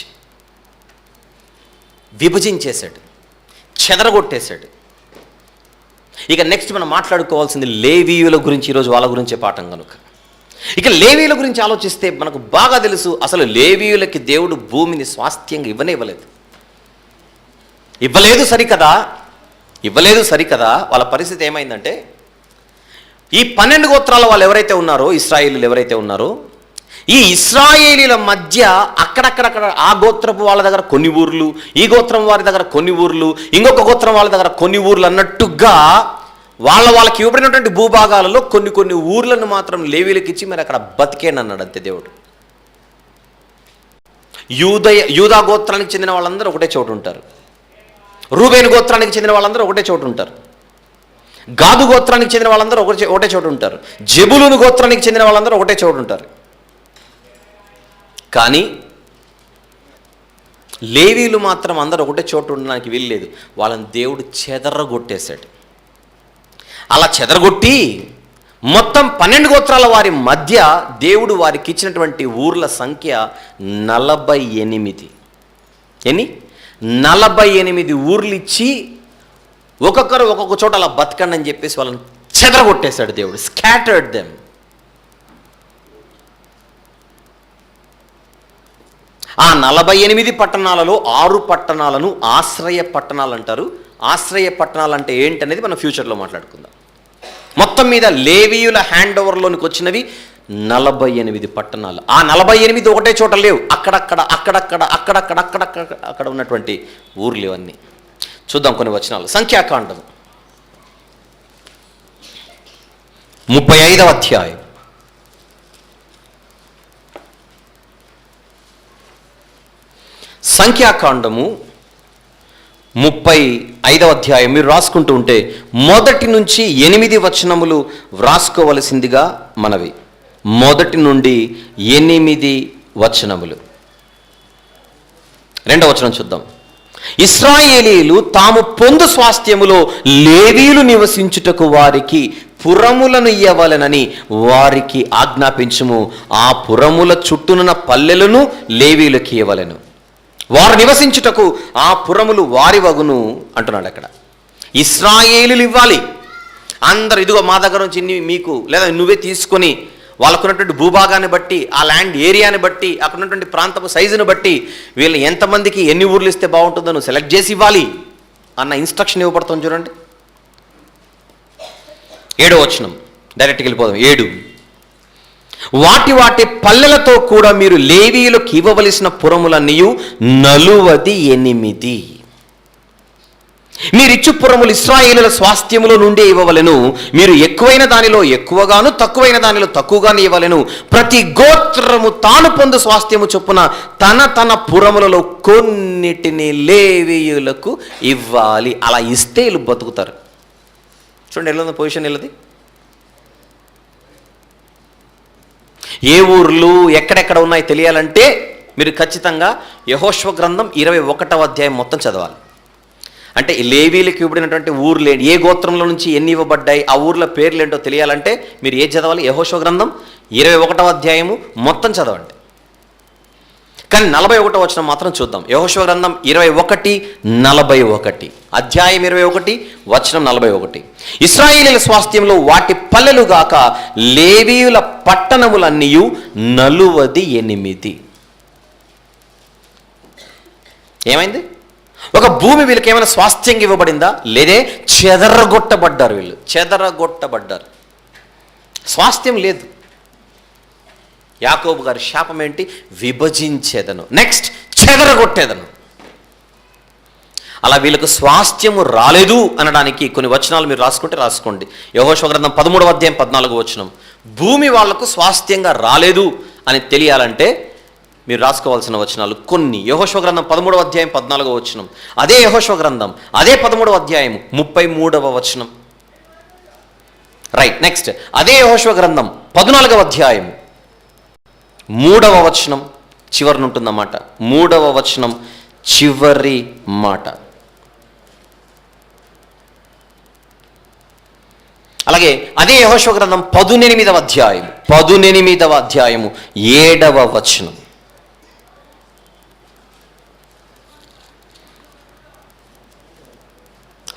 విభజించేశాడు, చెదరగొట్టేశాడు. ఇక నెక్స్ట్ మనం మాట్లాడుకోవాల్సింది లేవీయుల గురించి, ఈరోజు వాళ్ళ గురించే పాఠం కనుక. ఇక లేవీయుల గురించి ఆలోచిస్తే మనకు బాగా తెలుసు, అసలు లేవీయులకి దేవుడు భూమిని స్వాస్థ్యంగా ఇవ్వలేదు సరికదా. వాళ్ళ పరిస్థితి ఏమైందంటే, ఈ 12 గోత్రాల వాళ్ళు ఎవరైతే ఉన్నారో, ఇశ్రాయేలీలు ఎవరైతే ఉన్నారో, ఈ ఇశ్రాయేలీల మధ్య అక్కడక్కడక్కడ ఆ గోత్రపు వాళ్ళ దగ్గర కొన్ని ఊర్లు, ఈ గోత్రం వారి దగ్గర కొన్ని ఊర్లు, ఇంకొక గోత్రం వాళ్ళ దగ్గర కొన్ని ఊర్లు అన్నట్టుగా వాళ్ళకి ఇవ్వబడినటువంటి భూభాగాలలో కొన్ని ఊర్లను మాత్రం లేవీలకు ఇచ్చి మరి అక్కడ బతికేండి అన్నాడు అంతే దేవుడు. యూదా గోత్రానికి చెందిన వాళ్ళందరూ ఒకటే చోటు ఉంటారు, రూబేను గోత్రానికి చెందిన వాళ్ళందరూ ఒకటే చోటు ఉంటారు, గాదు గోత్రానికి చెందిన వాళ్ళందరూ ఒకటే చోటు ఉంటారు, జెబులూను గోత్రానికి చెందిన వాళ్ళందరూ ఒకటే చోటు ఉంటారు. కానీ లేవీలు మాత్రం అందరూ ఒకటే చోటు ఉండడానికి వీల్లేదు. వాళ్ళని దేవుడు చెదరగొట్టేశాడు. అలా చెదరగొట్టి మొత్తం 12 గోత్రాల వారి మధ్య దేవుడు వారికి ఇచ్చినటువంటి ఊర్ల సంఖ్య 48. 48 ఊర్లు ఇచ్చి ఒక్కొక్కరు ఒక్కొక్క చోట అలా బతకండి అని చెప్పేసి వాళ్ళని చెదరగొట్టేశాడు దేవుడు. Scattered them. ఆ 48 పట్టణాలలో 6 పట్టణాలను ఆశ్రయ పట్టణాలు అంటారు. ఆశ్రయ పట్టణాలు అంటే ఏంటనేది మనం ఫ్యూచర్లో మాట్లాడుకుందాం. మొత్తం మీద లేవీయుల హ్యాండ్ ఓవర్లోనికి వచ్చినవి 48 పట్టణాలు. ఆ 48 ఒకటే చోట లేవు, అక్కడక్కడ ఉన్నటువంటి ఊర్లు ఇవన్నీ. చూద్దాం కొన్ని వచనాలు. సంఖ్యాకాండం 35వ అధ్యాయం. సంఖ్యాకాండము 35వ అధ్యాయం మీరు రాసుకుంటూ ఉంటే 1 నుంచి 8 వచనములు వ్రాసుకోవలసిందిగా మనవి. 1 నుండి 8 వచనములు. 2వ వచనం చూద్దాం. ఇశ్రాయేలీలు తాము పొందు స్వాస్థ్యములో లేవీయులు నివసించుటకు వారికి పురములను ఇయ్యవలెనని వారికి ఆజ్ఞాపించుము. ఆ పురముల చుట్టూనున్న పల్లెలను లేవీయులకు ఇయ్యవలెను. వారు నివసించుటకు ఆ పురములు వారి వగును అంటున్నాడు అక్కడ. ఇశ్రాయేలీలు ఇవ్వాలి. అందరు ఇదిగో మా దగ్గర నుంచి మీకు, లేదా నువ్వే తీసుకొని వాళ్ళకున్నటువంటి భూభాగాన్ని బట్టి, ఆ ల్యాండ్ ఏరియాని బట్టి, అక్కడ ఉన్నటువంటి ప్రాంతపు సైజును బట్టి వీళ్ళు ఎంతమందికి ఎన్ని ఊర్లు ఇస్తే బాగుంటుందో నువ్వు సెలెక్ట్ చేసి ఇవ్వాలి అన్న ఇన్స్ట్రక్షన్ ఇవ్వబడుతుంది. చూడండి 7వ వచనం, డైరెక్ట్గా వెళ్ళిపోదాం. 7 వాటి పల్లెలతో కూడా మీరు లేవీయులకు ఇవ్వవలసిన పురములన్నీ 48. మీరిచ్చు పురములు ఇశ్రాయేలుల స్వాస్థ్యములో నుండి ఇవ్వవలెను. మీరు ఎక్కువైన దానిలో ఎక్కువగాను, తక్కువైన దానిలో తక్కువగాను ఇవ్వవలెను. ప్రతి గోత్రము తాను పొందు స్వాస్థ్యము చొప్పున తన పురములలో కొన్నిటిని లేవీయులకు ఇవ్వాలి. అలా ఇస్తే వీళ్ళు బతుకుతారు. చూడండి ఎలా పొజిషన్ వెళ్ళది. ఏ ఊర్లు ఎక్కడెక్కడ ఉన్నాయి తెలియాలంటే మీరు ఖచ్చితంగా యెహోషువ గ్రంథం 21వ అధ్యాయం మొత్తం చదవాలి. అంటే లేవీలకు ఇవ్వబడినటువంటి ఊర్లు ఏంటి, ఏ గోత్రంలో నుంచి ఎన్ని ఇవ్వబడ్డాయి, ఆ ఊర్ల పేర్లు ఏంటో తెలియాలంటే మీరు ఏం చదవాలి? యెహోషువ గ్రంథం 21వ అధ్యాయము మొత్తం చదవండి. కానీ 41వ వచనం మాత్రం చూద్దాం. యెహోషువ గ్రంథం 21:41, అధ్యాయం 21 వచనం 41. ఇశ్రాయేలీల స్వాస్థ్యంలో వాటి పల్లెలు గాక లేవీయుల పట్టణములన్నీ 48. ఏమైంది? ఒక భూమి వీళ్ళకి ఏమైనా స్వాస్థ్యంగా ఇవ్వబడిందా? లేదే. చెదరగొట్టబడ్డారు. వీళ్ళు చెదరగొట్టబడ్డారు. స్వాస్థ్యం లేదు. యాకోబు గారి శాపం ఏంటి? విభజించేదను, నెక్స్ట్ చెదరగొట్టేదను. అలా వీళ్ళకు స్వాస్థ్యము రాలేదు అనడానికి కొన్ని వచనాలు మీరు రాసుకోండి. యెహోషువ గ్రంథం 13వ అధ్యాయం 14వ వచనం. భూమి వాళ్లకు స్వాస్థ్యంగా రాలేదు అని తెలియాలంటే మీరు రాసుకోవాల్సిన వచనాలు కొన్ని. యెహోషువ గ్రంథం 13వ అధ్యాయం 14వ వచనం, అదే యెహోషువ గ్రంథం అదే 13వ అధ్యాయం 33వ వచనం. రైట్, నెక్స్ట్ అదే యెహోషువ గ్రంథం 14వ అధ్యాయం 3వ వచనం చివరిని ఉంటుందన్నమాట. 3వ వచనం చివరి మాట. అలాగే అదే యెహోషువ గ్రంథం 18వ అధ్యాయం 7వ వచనం.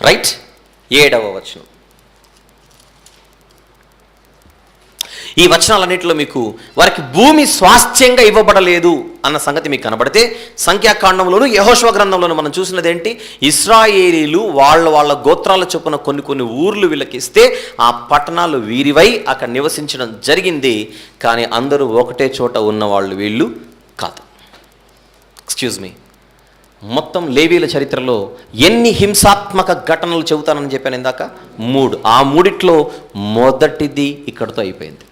రైట్, 7వ వచనం. ఈ వచనాలన్నింటిలో మీకు వారికి భూమి స్వాస్థ్యంగా ఇవ్వబడలేదు అన్న సంగతి మీకు కనబడితే, సంఖ్యాకాండంలోను యెహోషువ గ్రంథంలోను మనం చూసినది ఏంటి? ఇశ్రాయేలీలు వాళ్ళ గోత్రాల చొప్పున కొన్ని ఊర్లు వీళ్ళకి ఇస్తే ఆ పట్టణాలు వీరివై అక్కడ నివసించడం జరిగింది. కానీ అందరూ ఒకటే చోట ఉన్నవాళ్ళు వీళ్ళు కాదు. ఎక్స్క్యూజ్ మీ, మొత్తం లేవీల చరిత్రలో ఎన్ని హింసాత్మక ఘటనలు చెబుతానని చెప్పాను ఇందాక? 3. ఆ 3 మొదటిది ఇక్కడితో అయిపోయింది.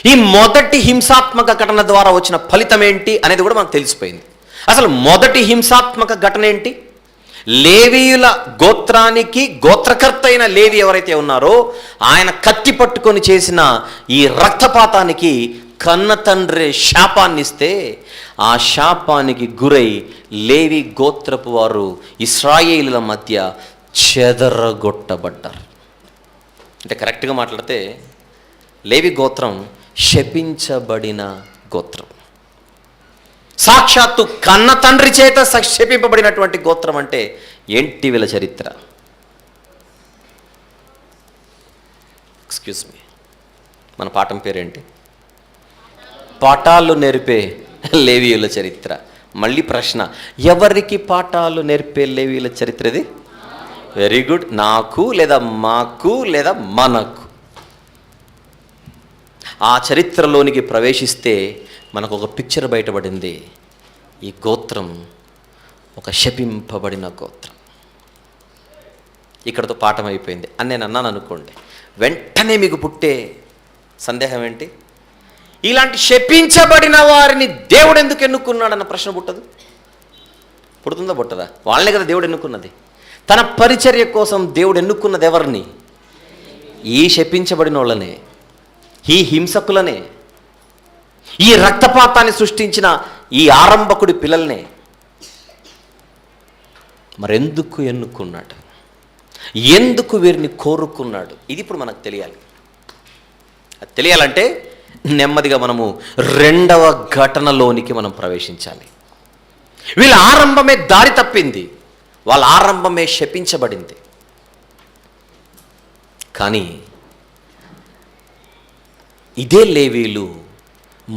ఈ మొదటి హింసాత్మక ఘటన ద్వారా వచ్చిన ఫలితం ఏంటి అనేది కూడా మనకు తెలిసిపోయింది. అసలు మొదటి హింసాత్మక ఘటన ఏంటి? లేవీయుల గోత్రానికి గోత్రకర్త అయిన లేవి ఎవరైతే ఉన్నారో ఆయన కత్తి పట్టుకొని చేసిన ఈ రక్తపాతానికి కన్న తండ్రి శాపాన్ని ఇస్తే, ఆ శాపానికి గురై లేవి గోత్రపు వారు ఇశ్రాయేలుల మధ్య చెదరగొట్టబడ్డారు. అంటే కరెక్ట్గా మాట్లాడితే లేవి గోత్రం శపించబడిన గోత్రం. సాక్షాత్తు కన్న తండ్రి చేత శపింపబడినటువంటి గోత్రం అంటే ఏంటి వీళ్ళ చరిత్ర? ఎక్స్క్యూజ్ మీ, మన పాఠం పేరేంటి? పాఠాలు నేర్పే లేవీయుల చరిత్ర. మళ్ళీ ప్రశ్న, ఎవరికి పాఠాలు నేర్పే లేవీయుల చరిత్ర ఇది? Very good. నాకు లేదా మాకు లేదా మనకు. ఆ చరిత్రలోనికి ప్రవేశిస్తే మనకు ఒక పిక్చర్ బయటపడింది. ఈ గోత్రం ఒక శపింపబడిన గోత్రం. ఇక్కడతో పాఠం అయిపోయింది అని నేను అన్నాను అనుకోండి, వెంటనే మీకు పుట్టే సందేహం ఏంటి? ఇలాంటి శపించబడిన వారిని దేవుడు ఎందుకు ఎన్నుకున్నాడన్న ప్రశ్న పుట్టదు? పుడుతుందా పుట్టదా? వాళ్ళనే కదా దేవుడు ఎన్నుకున్నది. తన పరిచర్య కోసం దేవుడు ఎన్నుకున్నది ఎవరిని? ఈ శపించబడిన వాళ్ళనే, ఈ హింసకులనే, ఈ రక్తపాతాన్ని సృష్టించిన ఈ ఆరంభకుడి పిల్లల్నే. మరెందుకు ఎన్నుకున్నాడు? ఎందుకు వీరిని కోరుకున్నాడు? ఇది ఇప్పుడు మనకు తెలియాలి. అది తెలియాలంటే నెమ్మదిగా మనము 2వ ఘటనలోనికి మనం ప్రవేశించాలి. వీళ్ళ ఆరంభమే దారి తప్పింది, వాళ్ళ ఆరంభమే శపించబడింది. కానీ ఇదే లేవీలు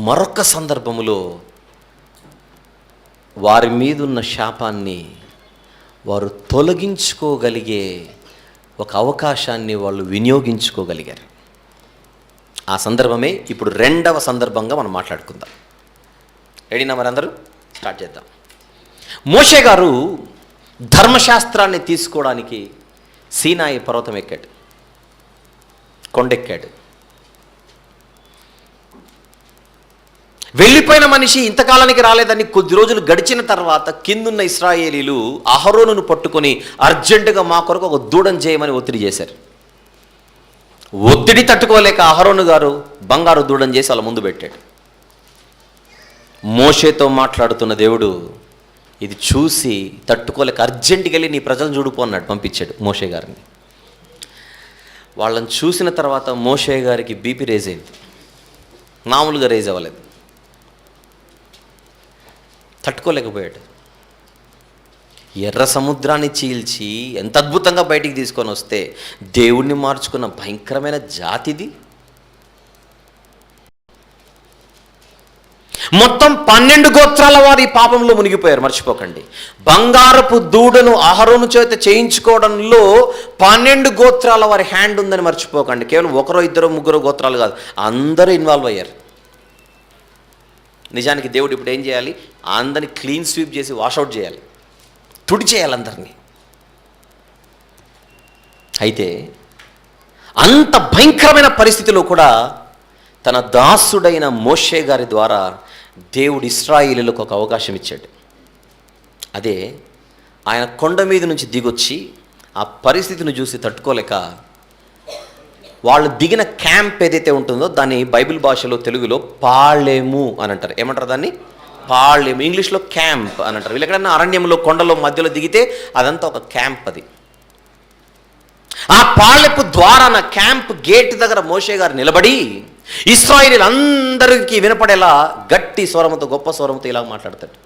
మరొక సందర్భములో వారి మీదున్న శాపాన్ని వారు తొలగించుకోగలిగే ఒక అవకాశాన్ని వాళ్ళు వినియోగించుకోగలిగారు. ఆ సందర్భమే ఇప్పుడు 2వ సందర్భంగా మనం మాట్లాడుకుందాం. రెడీనా మరి అందరూ? స్టార్ట్ చేద్దాం. మోషే గారు ధర్మశాస్త్రాన్ని తీసుకోవడానికి సీనాయి పర్వతం ఎక్కాడు, కొండెక్కాడు. వెళ్ళిపోయిన మనిషి ఇంతకాలానికి రాలేదని కొద్ది రోజులు గడిచిన తర్వాత కిందున్న ఇశ్రాయేలీలు అహరోనును పట్టుకొని అర్జెంటుగా మా కొరకు ఒక దూడం చేయమని ఒత్తిడి చేశారు. ఒత్తిడి తట్టుకోలేక అహరోను గారు బంగారు దూడం చేసి వాళ్ళ ముందు పెట్టాడు. మోషేతో మాట్లాడుతున్న దేవుడు ఇది చూసి తట్టుకోలేక అర్జెంటుగా వెళ్ళి నీ ప్రజలను చూడుపో అన్నాడు, పంపించాడు మోషే గారిని. వాళ్ళని చూసిన తర్వాత మోషే గారికి బీపీ రేజ్ అయింది. మామూలుగా రేజ్ అవ్వలేదు, తట్టుకోలేకపోయాడు. ఎర్ర సముద్రాన్ని చీల్చి ఎంత అద్భుతంగా బయటికి తీసుకొని వస్తే దేవుణ్ణి మార్చుకున్న భయంకరమైన జాతిది. మొత్తం 12 గోత్రాల వారి పాపంలో మునిగిపోయారు, మర్చిపోకండి. బంగారపు దూడను అహరోను చేత చేయించుకోవడంలో 12 గోత్రాల వారి హ్యాండ్ ఉందని మర్చిపోకండి. కేవలం 1, 2, 3 గోత్రాలు కాదు, అందరూ ఇన్వాల్వ్ అయ్యారు. నిజానికి దేవుడు ఇప్పుడు ఏం చేయాలి? అందరినీ క్లీన్ స్వీప్ చేసి వాషౌట్ చేయాలి, తుడి చేయాలి అందరినీ. అయితే అంత భయంకరమైన పరిస్థితిలో కూడా తన దాసుడైన మోషే గారి ద్వారా దేవుడు ఇశ్రాయేలీయులకు ఒక అవకాశం ఇచ్చాడు. అదే ఆయన కొండ మీద నుంచి దిగొచ్చి ఆ పరిస్థితిని చూసి తట్టుకోలేక వాళ్ళు దిగిన క్యాంప్ ఏదైతే ఉంటుందో దాన్ని బైబిల్ భాషలో తెలుగులో పాళెము అని అంటారు. ఏమంటారు దాన్ని? పాళెము. ఇంగ్లీష్లో క్యాంప్ అని అంటారు. వీళ్ళు ఎక్కడన్నా అరణ్యంలో కొండలో మధ్యలో దిగితే అదంతా ఒక క్యాంప్. అది ఆ పాళెపు ద్వారాన క్యాంప్ గేట్ దగ్గర మోషే గారు నిలబడి ఇశ్రాయేలీయులందరికీ వినపడేలా గట్టి స్వరముతో, గొప్ప స్వరముతో ఇలా మాట్లాడతాడు.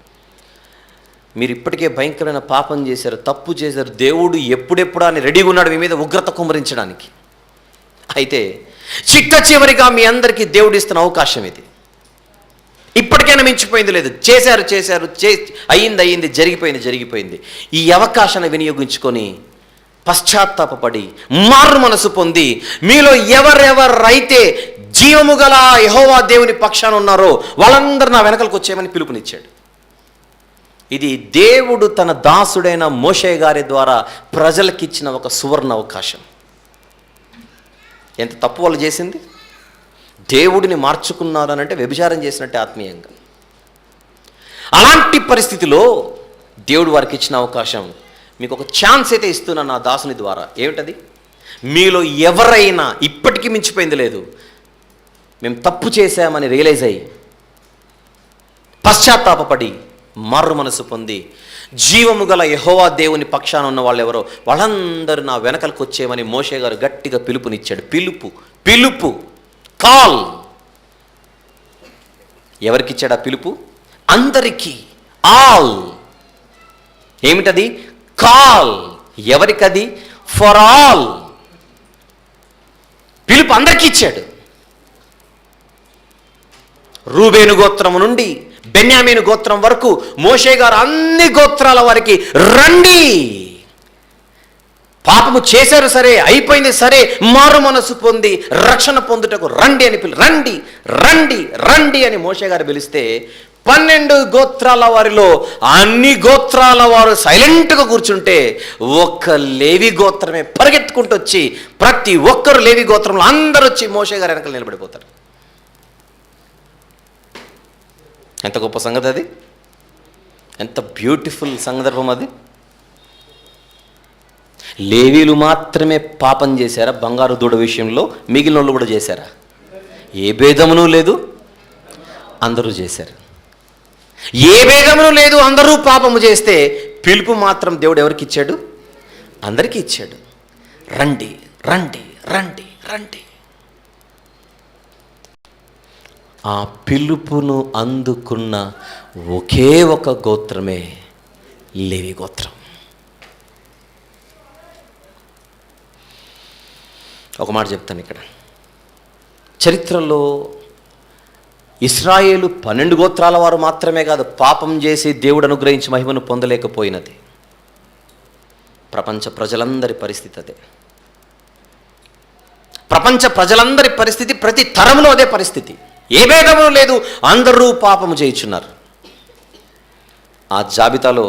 మీరు ఇప్పటికే భయంకరమైన పాపం చేశారు, తప్పు చేశారు, దేవుడు ఎప్పుడెప్పుడు అని రెడీగా ఉన్నాడు మీ మీద ఉగ్రత కుమ్మరించడానికి. అయితే చిట్ట చివరిగా మీ అందరికీ దేవుడు ఇస్తున్న అవకాశం ఇది. ఇప్పటికైనా మించిపోయింది లేదు. చేశారు అయ్యింది జరిగిపోయింది. ఈ అవకాశాన్ని వినియోగించుకొని పశ్చాత్తాపపడి మారు మనసు పొంది మీలో ఎవరెవరైతే జీవము గల యెహోవా దేవుని పక్షాన ఉన్నారో వాళ్ళందరూ నా వెనకలకు వచ్చేయమని పిలుపునిచ్చాడు. ఇది దేవుడు తన దాసుడైన మోషే గారి ద్వారా ప్రజలకిచ్చిన ఒక సువర్ణ అవకాశం. ఎంత తప్పు వాళ్ళు చేసింది? దేవుడిని మార్చుకున్నారనంటే వ్యభిచారం చేసినట్టే ఆత్మీయంగా. అలాంటి పరిస్థితిలో దేవుడు వారికి ఇచ్చిన అవకాశం, మీకు ఒక ఛాన్స్ అయితే ఇస్తున్నా నా దాసుని ద్వారా. ఏమిటది? మీలో ఎవరైనా ఇప్పటికీ మించిపోయింది లేదు, మేము తప్పు చేశామని రియలైజ్ అయ్యి పశ్చాత్తాపపడి మారు మనసు పొంది జీవము గల యెహోవా దేవుని పక్షాన ఉన్న వాళ్ళు ఎవరో వాళ్ళందరూ నా వెనకలకు వచ్చేయమని మోషే గారు గట్టిగా పిలుపునిచ్చాడు. పిలుపు కాల్. ఎవరికిచ్చాడు ఆ పిలుపు? అందరికీ. ఆల్. ఏమిటది? కాల్. ఎవరికది? For all. పిలుపు అందరికీ ఇచ్చాడు. రూబేను గోత్రము నుండి బెన్యామీను గోత్రం వరకు మోషే గారు అన్ని గోత్రాల వారికి రండి, పాపము చేశారు సరే, అయిపోయింది సరే, మారు మనసు పొంది రక్షణ పొందుటకు రండి అని రండి అని మోషే గారు పిలిస్తే 12 గోత్రాల వారిలో అన్ని గోత్రాల వారు సైలెంట్గా కూర్చుంటే ఒక్క లేవి గోత్రమే పరిగెత్తుకుంటూ వచ్చి ప్రతి ఒక్కరు లేవి గోత్రంలో అందరూ వచ్చి మోషే గారి వెనకాల నిలబడిపోతారు. ఎంత గొప్ప సంగతి అది! ఎంత బ్యూటిఫుల్ సందర్భం అది! లేవీలు మాత్రమే పాపం చేశారా బంగారు దూడ విషయంలో? మిగిలిన వాళ్ళు కూడా చేశారా? ఏ భేదమును లేదు, అందరూ చేశారు. ఏ భేదమును లేదు, అందరూ పాపము చేస్తే పిలుపు మాత్రం దేవుడు ఎవరికి ఇచ్చాడు? అందరికీ ఇచ్చాడు. రండి రండి రండి రండి. ఆ పిలుపును అందుకున్న ఒకే ఒక గోత్రమే లేవి గోత్రం. ఒక మాట చెప్తాను ఇక్కడ. చరిత్రలో ఇశ్రాయేలు 12 గోత్రాల వారు మాత్రమే కాదు పాపం చేసి దేవుడు అనుగ్రహించి మహిమను పొందలేకపోయినది. ప్రపంచ ప్రజలందరి పరిస్థితి అదే. ప్రపంచ ప్రజలందరి పరిస్థితి ప్రతి తరంలో అదే పరిస్థితి. ఏ భేదము లేదు, అందరూ పాపము చేయుచున్నారు. ఆ జాబితాలో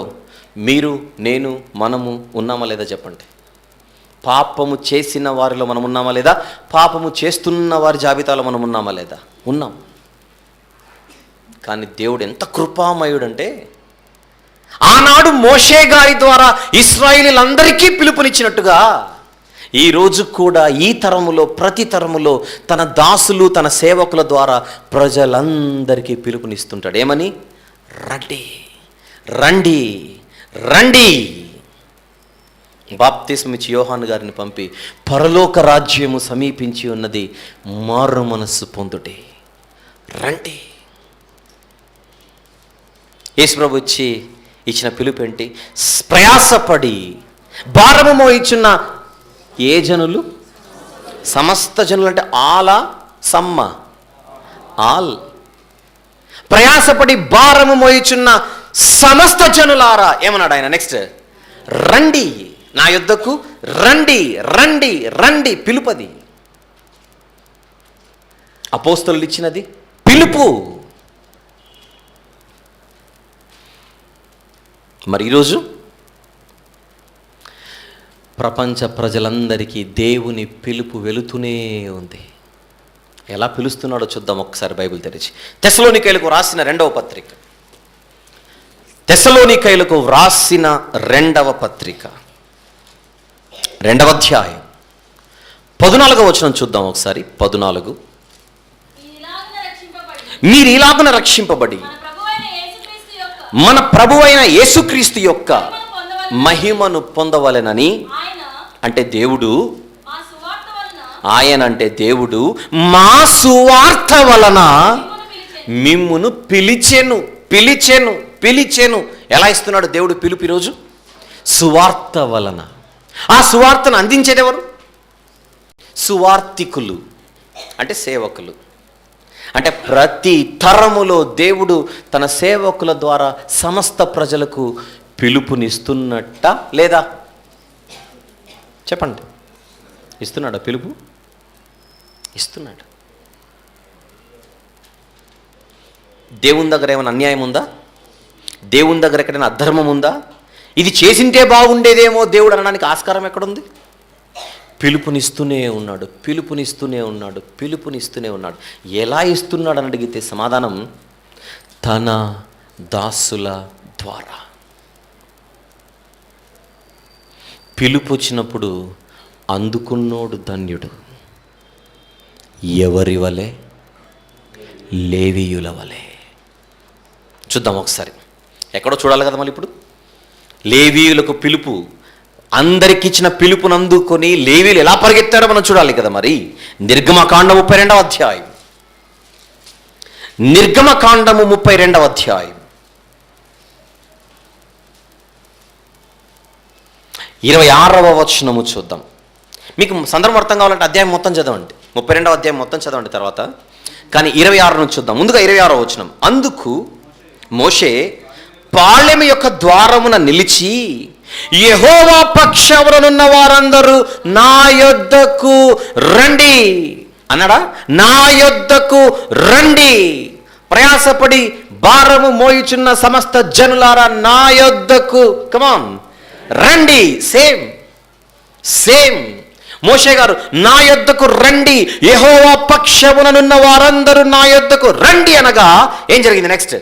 మీరు, నేను, మనము ఉన్నామా లేదా చెప్పండి. పాపము చేసిన వారిలో మనం ఉన్నామా లేదా? పాపము చేస్తున్న వారి జాబితాలో మనం ఉన్నామా లేదా? ఉన్నాం. కానీ దేవుడు ఎంత కృపామయుడంటే ఆనాడు మోషే గారి ద్వారా ఇశ్రాయేలీలందరికీ పిలుపునిచ్చినట్టుగా ఈరోజు కూడా ఈ తరములో ప్రతి తరములో తన దాసులు తన సేవకుల ద్వారా ప్రజలందరికీ పిలుపునిస్తుంటాడు. ఏమని? రండి రండి రండి. బాప్తిస్మిచ్చి యోహాను గారిని పంపి పరలోక రాజ్యము సమీపించి ఉన్నది, మారు మనస్సు పొందుటే రండి. యేసు ప్రభు ఇచ్చిన పిలుపు ఏంటి? ప్రయాసపడి భారము మోయిచున్న ఏ జనులు? సమస్త జనులు. అంటే ఆలా సమ్మ ఆల్. ప్రయాసపడి భారము మోయిచున్న సమస్త జనులారా ఏమన్నాడు ఆయన? నెక్స్ట్, రండి నా యొద్దకు రండి రండి రండి. పిలుపది. అపోస్తలులు ఇచ్చినది పిలుపు. మరి ఈరోజు ప్రపంచ ప్రజలందరికీ దేవుని పిలుపు వెళుతూనే ఉంది. ఎలా పిలుస్తున్నాడో చూద్దాం ఒకసారి బైబిల్ తెరిచి. తెస్సలోనికైలకు రాసిన 2వ పత్రిక, తెస్సలోనికైలకు వ్రాసిన 2వ పత్రిక 2వ అధ్యాయం 14వ వచనం చూద్దాం ఒకసారి. 14, మీరు ఇలాగున రక్షింపబడి మన ప్రభువైన యేసుక్రీస్తు యొక్క మహిమను పొందవలెనని. అంటే దేవుడు, ఆయన అంటే దేవుడు మా సువార్త వలన మిమ్మును పిలిచెను. ఎలా ఇస్తున్నాడు దేవుడు పిలుపు ఈరోజు? సువార్త వలన. ఆ సువార్తను అందించేది ఎవరు? సువార్తికులు. అంటే సేవకులు. అంటే ప్రతి తరములో దేవుడు తన సేవకుల ద్వారా సమస్త ప్రజలకు పిలుపునిస్తున్నట్ట లేదా? చెప్పండి. ఇస్తున్నాడా పిలుపు? ఇస్తున్నాడు. దేవుని దగ్గర ఏమైనా అన్యాయం ఉందా? దేవుని దగ్గర ఎక్కడైనా అధర్మం ఉందా? ఇది చేసింటే బాగుండేదేమో దేవుడు అనడానికి ఆస్కారం ఎక్కడుంది? పిలుపునిస్తూనే ఉన్నాడు, పిలుపునిస్తూనే ఉన్నాడు, పిలుపునిస్తూనే ఉన్నాడు. ఎలా ఇస్తున్నాడు అని అడిగితే సమాధానం తన దాసుల ద్వారా. పిలుపు వచ్చినప్పుడు అందుకున్నోడు ధన్యుడు. ఎవరి వలె? లేవీయుల వలె. చూద్దాం ఒకసారి. ఎక్కడో చూడాలి కదా మళ్ళీ. ఇప్పుడు లేవీయులకు పిలుపు, అందరికి ఇచ్చిన పిలుపును అందుకొని లేవీయులు ఎలా పరిగెత్తారో మనం చూడాలి కదా. మరి నిర్గమకాండము 32వ అధ్యాయం, నిర్గమకాండము 32వ అధ్యాయం 26వ వచనము చూద్దాం. మీకు సందర్భం అర్థం కావాలంటే అధ్యాయం మొత్తం చదవండి, 32వ అధ్యాయం మొత్తం చదవండి తర్వాత. కానీ 26 నుంచి చూద్దాం. ముందుగా 26వ వచనం. అందుకు మోషే పాళెము యొక్క ద్వారమున నిలిచి, యెహోవా పక్షముననున్న వారందరూ నా యొద్దకు రండి అన్నాడా? నా యొద్దకు రండి, ప్రయాసపడి భారము మోయుచున్న సమస్త జనులారా నా యొద్దకు కమాన్ రండి. సేమ్ సేమ్ మోషే గారు నా యొద్దకు రండి, యెహోవా పక్షముననున్న వారందరూ నా యొద్దకు రండి అనగా ఏం జరిగింది? నెక్స్ట్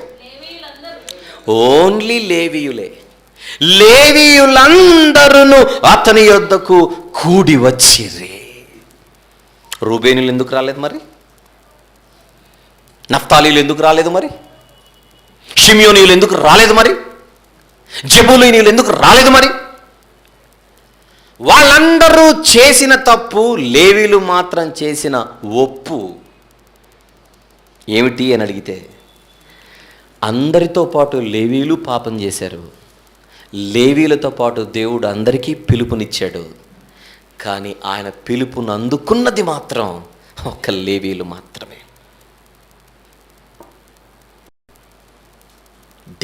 ఓన్లీ లేవీయులే, లేవీయులందరూ అతని యొద్దకు కూడి వచ్చిరి. రూబేనీలు ఎందుకు రాలేదు మరి? నఫ్తాలీలు ఎందుకు రాలేదు మరి? షిమ్యోనీయులు ఎందుకు రాలేదు మరి? జబూలూనీయులు ఎందుకు రాలేదు మరి? వాళ్ళందరూ చేసిన తప్పు, లేవీలు మాత్రం చేసిన ఒప్పు ఏమిటి అని అడిగితే, అందరితో పాటు లేవీలు పాపం చేశారు. లేవీలతో పాటు దేవుడు అందరికీ పిలుపునిచ్చాడు. కానీ ఆయన పిలుపును అందుకున్నది మాత్రం ఒక్క లేవీలు మాత్రమే.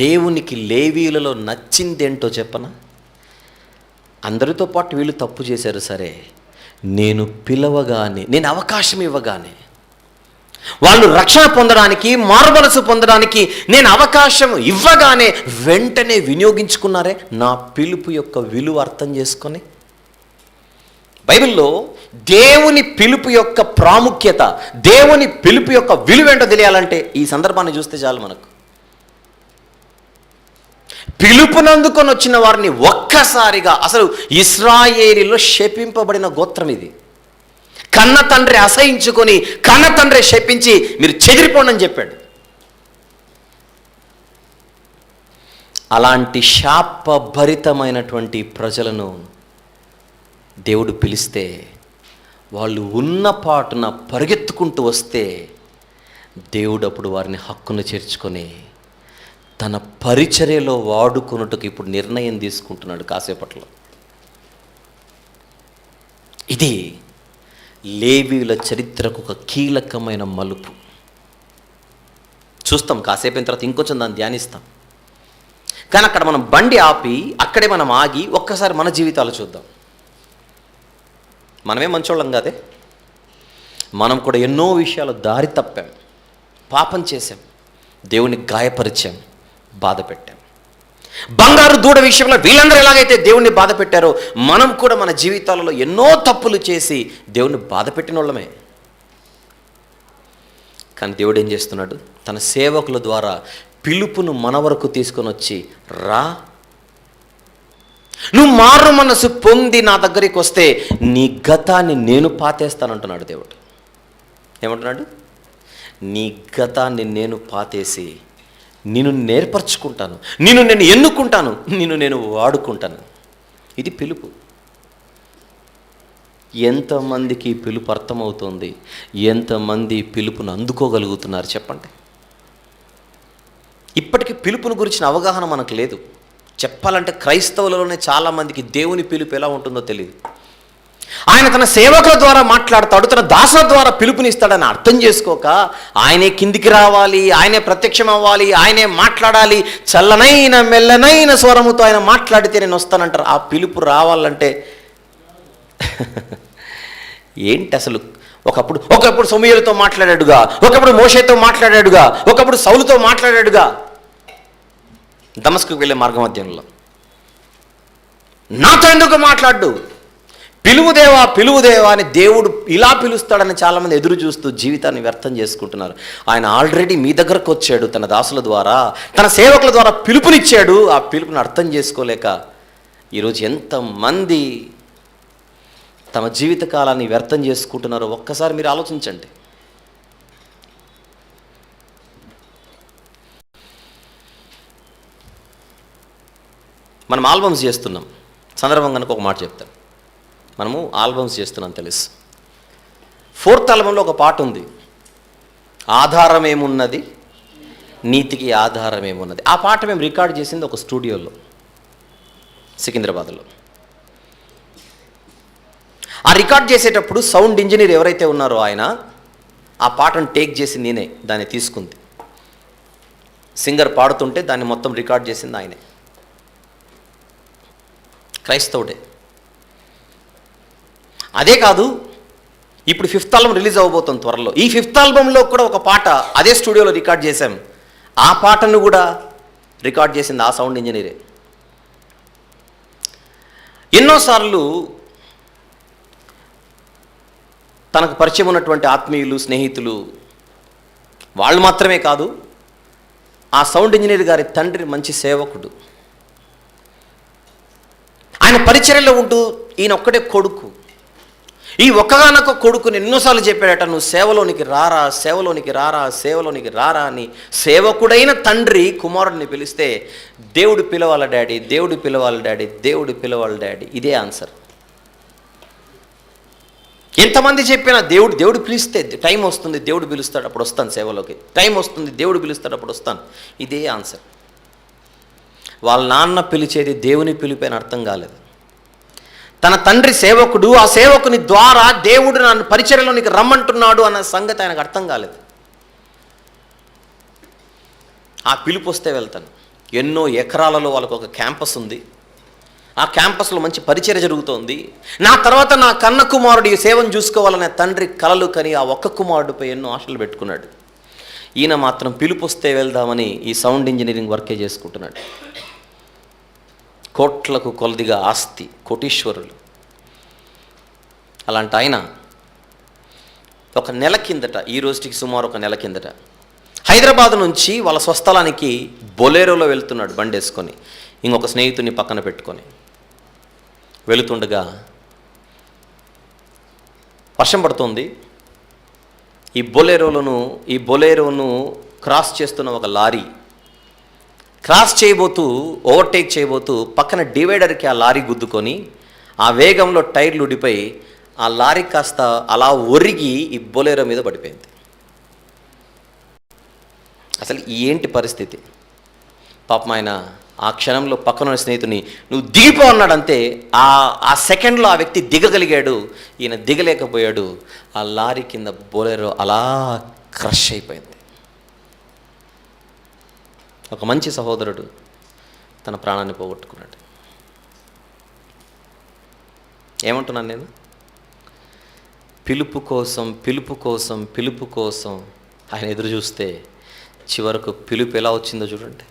దేవునికి లేవీలలో నచ్చిందేంటో చెప్పనా? అందరితో పాటు వీళ్ళు తప్పు చేశారు సరే, నేను పిలవగానే, నేను అవకాశం ఇవ్వగానే, వాళ్ళు రక్షణ పొందడానికి, మారుమనసు పొందడానికి నేను అవకాశం ఇవ్వగానే వెంటనే వినియోగించుకున్నారే. నా పిలుపు యొక్క విలువ అర్థం చేసుకొని, బైబిల్లో దేవుని పిలుపు యొక్క ప్రాముఖ్యత, దేవుని పిలుపు యొక్క విలువ ఏంటో తెలియాలంటే ఈ సందర్భాన్ని చూస్తే చాలు మనకు. పిలుపునందుకొని వచ్చిన వారిని ఒక్కసారిగా, అసలు ఇశ్రాయేలీలో శపింపబడిన గోత్రం ఇది. కన్న తండ్రి అసహించుకొని, కన్న తండ్రి శపించి మీరు చెదిరిపోండి అని చెప్పాడు. అలాంటి శాపభరితమైనటువంటి ప్రజలను దేవుడు పిలిస్తే, వాళ్ళు ఉన్న పాటున పరిగెత్తుకుంటూ వస్తే, దేవుడు అప్పుడు వారిని హక్కును చేర్చుకొని తన పరిచర్యలో వాడుకున్నట్టుకు ఇప్పుడు నిర్ణయం తీసుకుంటున్నాడు కాసేపట్లో. ఇది లేవీయుల చరిత్రకు ఒక కీలకమైన మలుపు. చూస్తాం కాసేపు తర్వాత, ఇంకొంచెం దాన్ని ధ్యానిస్తాం. కానీ అక్కడ మనం బండి ఆపి అక్కడే మనం ఆగి ఒక్కసారి మన జీవితాలు చూద్దాం. మనమే మంచోళ్ళం కాదే, మనం కూడా ఎన్నో విషయాలు దారి తప్పాం, పాపం చేశాం, దేవుని గాయపరిచాం, బాధ పెట్టాం. బంగారు దూడ విషయంలో వీళ్ళందరూ ఎలాగైతే దేవుణ్ణి బాధ పెట్టారో, మనం కూడా మన జీవితాలలో ఎన్నో తప్పులు చేసి దేవుణ్ణి బాధ పెట్టిన వాళ్ళమే. కానీ దేవుడు ఏం చేస్తున్నాడు? తన సేవకుల ద్వారా పిలుపును మన వరకు తీసుకొని వచ్చి, రా, నువ్వు మారు మనసు పొంది నా దగ్గరికి వస్తే నీ గతాన్ని నేను పాతేస్తానంటున్నాడు దేవుడు. ఏమంటున్నాడు? నీ గతాన్ని నేను పాతేసి నిన్ను నేర్పరచుకుంటాను, నిన్ను నేను ఎన్నుకుంటాను, నిన్ను నేను వాడుకుంటాను. ఇది పిలుపు. ఎంతమందికి పిలుపు అర్థమవుతుంది? ఎంతమంది పిలుపును అందుకోగలుగుతున్నారు చెప్పండి? ఇప్పటికీ పిలుపును గురించిన అవగాహన మనకు లేదు. చెప్పాలంటే క్రైస్తవులలోనే చాలామందికి దేవుని పిలుపు ఎలా ఉంటుందో తెలియదు. ఆయన తన సేవకుల ద్వారా మాట్లాడతాడు, తన దాసుల ద్వారా పిలుపునిస్తాడని అర్థం చేసుకోక ఆయనే కిందికి రావాలి, ఆయనే ప్రత్యక్షం అవ్వాలి, ఆయనే మాట్లాడాలి, చల్లనైన మెల్లనైన స్వరముతో ఆయన మాట్లాడితే నేను వస్తానంటారు. ఆ పిలుపు రావాలంటే ఏంటి అసలు? ఒకప్పుడు సమూయేలుతో మాట్లాడాడుగా, ఒకప్పుడు మోషేతో మాట్లాడాడుగా, ఒకప్పుడు సౌలుతో మాట్లాడాడుగా. దమస్కుకు వెళ్ళే మార్గ మధ్యంలో నాతో ఎందుకు మాట్లాడు? పిలువుదేవా పిలువుదేవా అని దేవుడు ఇలా పిలుస్తాడని చాలామంది ఎదురు చూస్తూ జీవితాన్ని వ్యర్థం చేసుకుంటున్నారు. ఆయన ఆల్రెడీ మీ దగ్గరకు వచ్చాడు, తన దాసుల ద్వారా, తన సేవకుల ద్వారా పిలుపునిచ్చాడు. ఆ పిలుపుని అర్థం చేసుకోలేక ఈరోజు ఎంతమంది తమ జీవితకాలాన్ని వ్యర్థం చేసుకుంటున్నారో ఒక్కసారి మీరు ఆలోచించండి. మనం ఆల్బమ్స్ చేస్తున్నాం. సందర్భం కనుక ఒక మాట చెప్తాను. మనము ఆల్బమ్స్ చేస్తున్నాం తెలుసు. 4th ఆల్బంలో ఒక పాట ఉంది, ఆధారం ఏమున్నది నీతికి ఆధారం ఏమున్నది. ఆ పాట మేము రికార్డ్ చేసింది ఒక స్టూడియోలో సికింద్రాబాద్లో. ఆ రికార్డ్ చేసేటప్పుడు సౌండ్ ఇంజనీర్ ఎవరైతే ఉన్నారో ఆయన ఆ పాటను టేక్ చేసి నేనే దాన్ని తీసుకుంది. సింగర్ పాడుతుంటే దాన్ని మొత్తం రికార్డ్ చేసింది ఆయనే, క్రైస్తవుడే. అదే కాదు, ఇప్పుడు 5th ఆల్బమ్ రిలీజ్ అవ్వబోతుంది త్వరలో. ఈ 5th ఆల్బంలో కూడా ఒక పాట అదే స్టూడియోలో రికార్డ్ చేశాం. ఆ పాటను కూడా రికార్డ్ చేసింది ఆ సౌండ్ ఇంజనీరే. ఎన్నోసార్లు తనకు పరిచయం ఉన్నటువంటి ఆత్మీయులు, స్నేహితులు, వాళ్ళు మాత్రమే కాదు, ఆ సౌండ్ ఇంజనీర్ గారి తండ్రి మంచి సేవకుడు, ఆయన పరిచర్యలో ఉంటూ ఈయన ఒక్కడే కొడుకు. ఈ ఒక్కగానొక్క కొడుకుని ఎన్నోసార్లు చెప్పాడట, నువ్వు సేవలోనికి రారా, సేవలోనికి రారా, సేవలోనికి రారా అని. సేవకుడైన తండ్రి కుమారుడిని పిలిస్తే దేవుడు పిలవాలి డాడీ, దేవుడు పిలవాలి డాడీ, దేవుడు పిలవాలి డాడీ, ఇదే ఆన్సర్. ఎంతమంది చెప్పినా దేవుడు పిలిస్తే టైం వస్తుంది, దేవుడు పిలుస్తాడు అప్పుడు వస్తాను సేవలోకి, టైం వస్తుంది దేవుడు పిలుస్తాడు అప్పుడు వస్తాను, ఇదే ఆన్సర్. వాళ్ళ నాన్న పిలిచేది దేవుని పిలిపైన అర్థం కాలేదు. తన తండ్రి సేవకుడు, ఆ సేవకుని ద్వారా దేవుడు నన్ను పరిచర్యలోనికి రమ్మంటున్నాడు అన్న సంగతి ఆయనకు అర్థం కాలేదు. ఆ పిలుపు వస్తే వెళ్తాను. ఎన్నో ఎకరాలలో వాళ్ళకు ఒక క్యాంపస్ ఉంది, ఆ క్యాంపస్లో మంచి పరిచర్య జరుగుతోంది. నా తర్వాత నా కన్న కుమారుడు ఈ సేవను చూసుకోవాలనే తండ్రి కలలు కని ఆ ఒక్క కుమారుడిపై ఎన్నో ఆశలు పెట్టుకున్నాడు. ఈయన మాత్రం పిలుపు వస్తే వెళ్దామని ఈ సౌండ్ ఇంజనీరింగ్ వర్కే చేసుకుంటున్నాడు. కోట్లకు కొలదిగా ఆస్తి, కోటీశ్వరులు. అలాంటి ఆయన ఒక నెల కిందట, ఈ రోజుకి సుమారు ఒక నెల కిందట హైదరాబాద్ నుంచి వాళ్ళ స్వస్థలానికి బొలేరోలో వెళ్తున్నాడు బండి వేసుకొని, ఇంకొక స్నేహితుడిని పక్కన పెట్టుకొని. వెళుతుండగా వర్షం పడుతుంది. ఈ బొలేరోను క్రాస్ చేస్తున్న ఒక లారీ క్రాస్ చేయబోతూ, ఓవర్టేక్ చేయబోతూ పక్కన డివైడర్కి ఆ లారీ గుద్దుకొని ఆ వేగంలో టైర్లు ఉడిపోయి ఆ లారీ కాస్త అలా ఒరిగి ఈ బొలేరో మీద పడిపోయింది. అసలు ఏంటి పరిస్థితి? పాపం ఆయన ఆ క్షణంలో పక్కన స్నేహితుని నువ్వు దిగిపో అన్నాడంతే. ఆ సెకండ్లో ఆ వ్యక్తి దిగగలిగాడు, ఈయన దిగలేకపోయాడు. ఆ లారీ కింద బొలేరో అలా క్రష్ అయిపోయింది. ఒక మంచి సహోదరుడు తన ప్రాణాన్ని పోగొట్టుకున్నాడు. ఏమంటున్నాను నేను? పిలుపు కోసం ఆయన ఎదురు చూస్తే చివరకు పిలుపు ఎలా వచ్చిందో చూడండి.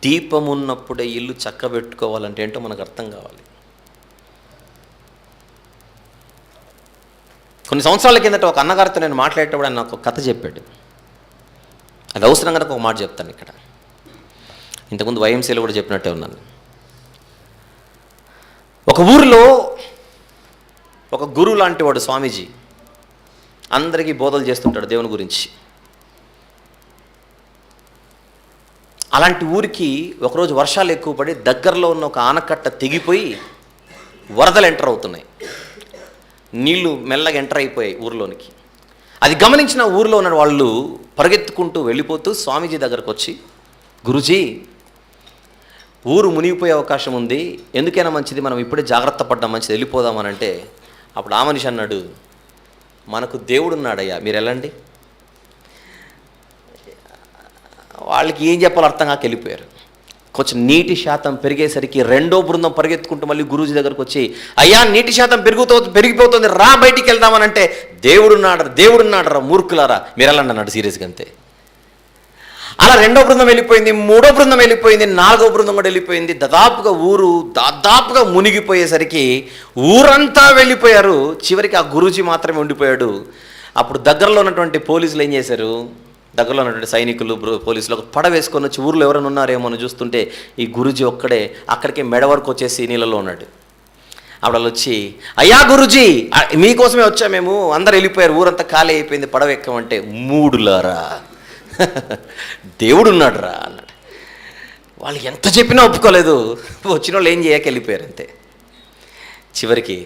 దీపం ఉన్నప్పుడే ఇల్లు చక్కబెట్టుకోవాలంటే ఏంటో మనకు అర్థం కావాలి. కొన్ని సంవత్సరాల కిందట ఒక అన్నగారితో నేను మాట్లాడేటప్పుడు ఆయన నాకు ఒక కథ చెప్పాడు. అది అవసరం కనుక ఒక మాట చెప్తాను ఇక్కడ. ఇంతకుముందు వైఎంసీలో కూడా చెప్పినట్టే ఉన్నాను. ఒక ఊరిలో ఒక గురువు లాంటి వాడు స్వామీజీ అందరికీ బోధలు చేస్తుంటాడు దేవుని గురించి. అలాంటి ఊరికి ఒకరోజు వర్షాలు ఎక్కువ పడి దగ్గరలో ఉన్న ఒక ఆనకట్ట తెగిపోయి వరదలు ఎంటర్ అవుతున్నాయి. నీళ్లు మెల్లగా ఎంటర్ అయిపోయాయి ఊరిలోనికి. అది గమనించిన ఊరిలో ఉన్న వాళ్ళు పరిగెత్తుకుంటూ వెళ్ళిపోతూ స్వామీజీ దగ్గరకు వచ్చి, గురూజీ ఊరు మునిగిపోయే అవకాశం ఉంది, ఎందుకైనా మంచిది మనం ఇప్పుడే జాగ్రత్త పడ్డాం, మంచిది వెళ్ళిపోదామని అంటే అప్పుడు ఆ మనిషి అన్నాడు, మనకు దేవుడు ఉన్నాడయ్యా, మీరు వెళ్ళండి. వాళ్ళకి ఏం చెప్పాలో అర్థం కాక వెళ్ళిపోయారు. కొంచెం నీటి శాతం పెరిగేసరికి రెండో బృందం పరిగెత్తుకుంటూ మళ్ళీ గురూజీ దగ్గరకు వచ్చి, అయ్యా నీటి శాతం పెరిగిపోతుంది, రా బయటికి వెళ్దామని అంటే, దేవుడున్నాడు రా మూర్ఖులారా, మీరు వెళ్ళండి అన్నాడు సీరియస్గా. అంతే. అలా రెండో బృందం వెళ్ళిపోయింది, మూడో బృందం వెళ్ళిపోయింది, నాలుగో బృందం కూడా వెళ్ళిపోయింది. దాదాపుగా మునిగిపోయేసరికి ఊరంతా వెళ్ళిపోయారు. చివరికి ఆ గురూజీ మాత్రమే ఉండిపోయాడు. అప్పుడు దగ్గరలో ఉన్నటువంటి పోలీసులు ఏం చేశారు, దగ్గరలో ఉన్నటువంటి సైనికులు పోలీసులు ఒక పడ వేసుకొని వచ్చి ఊర్లో ఎవరైనా ఉన్నారేమో అని చూస్తుంటే ఈ గురూజీ ఒక్కడే అక్కడికి మెడ వరకు వచ్చేసి నీళ్ళలో ఉన్నాడు. అప్పుడు వాళ్ళు వచ్చి, అయ్యా గురూజీ మీకోసమే వచ్చా మేము, అందరు వెళ్ళిపోయారు, ఊరంతా ఖాళీ అయిపోయింది, పడవ ఎక్కమంటే, మూడులారా దేవుడున్నాడు రా అన్నాడు. వాళ్ళు ఎంత చెప్పినా ఒప్పుకోలేదు. వచ్చిన వాళ్ళు ఏం చేయక వెళ్ళిపోయారు అంతే. చివరికి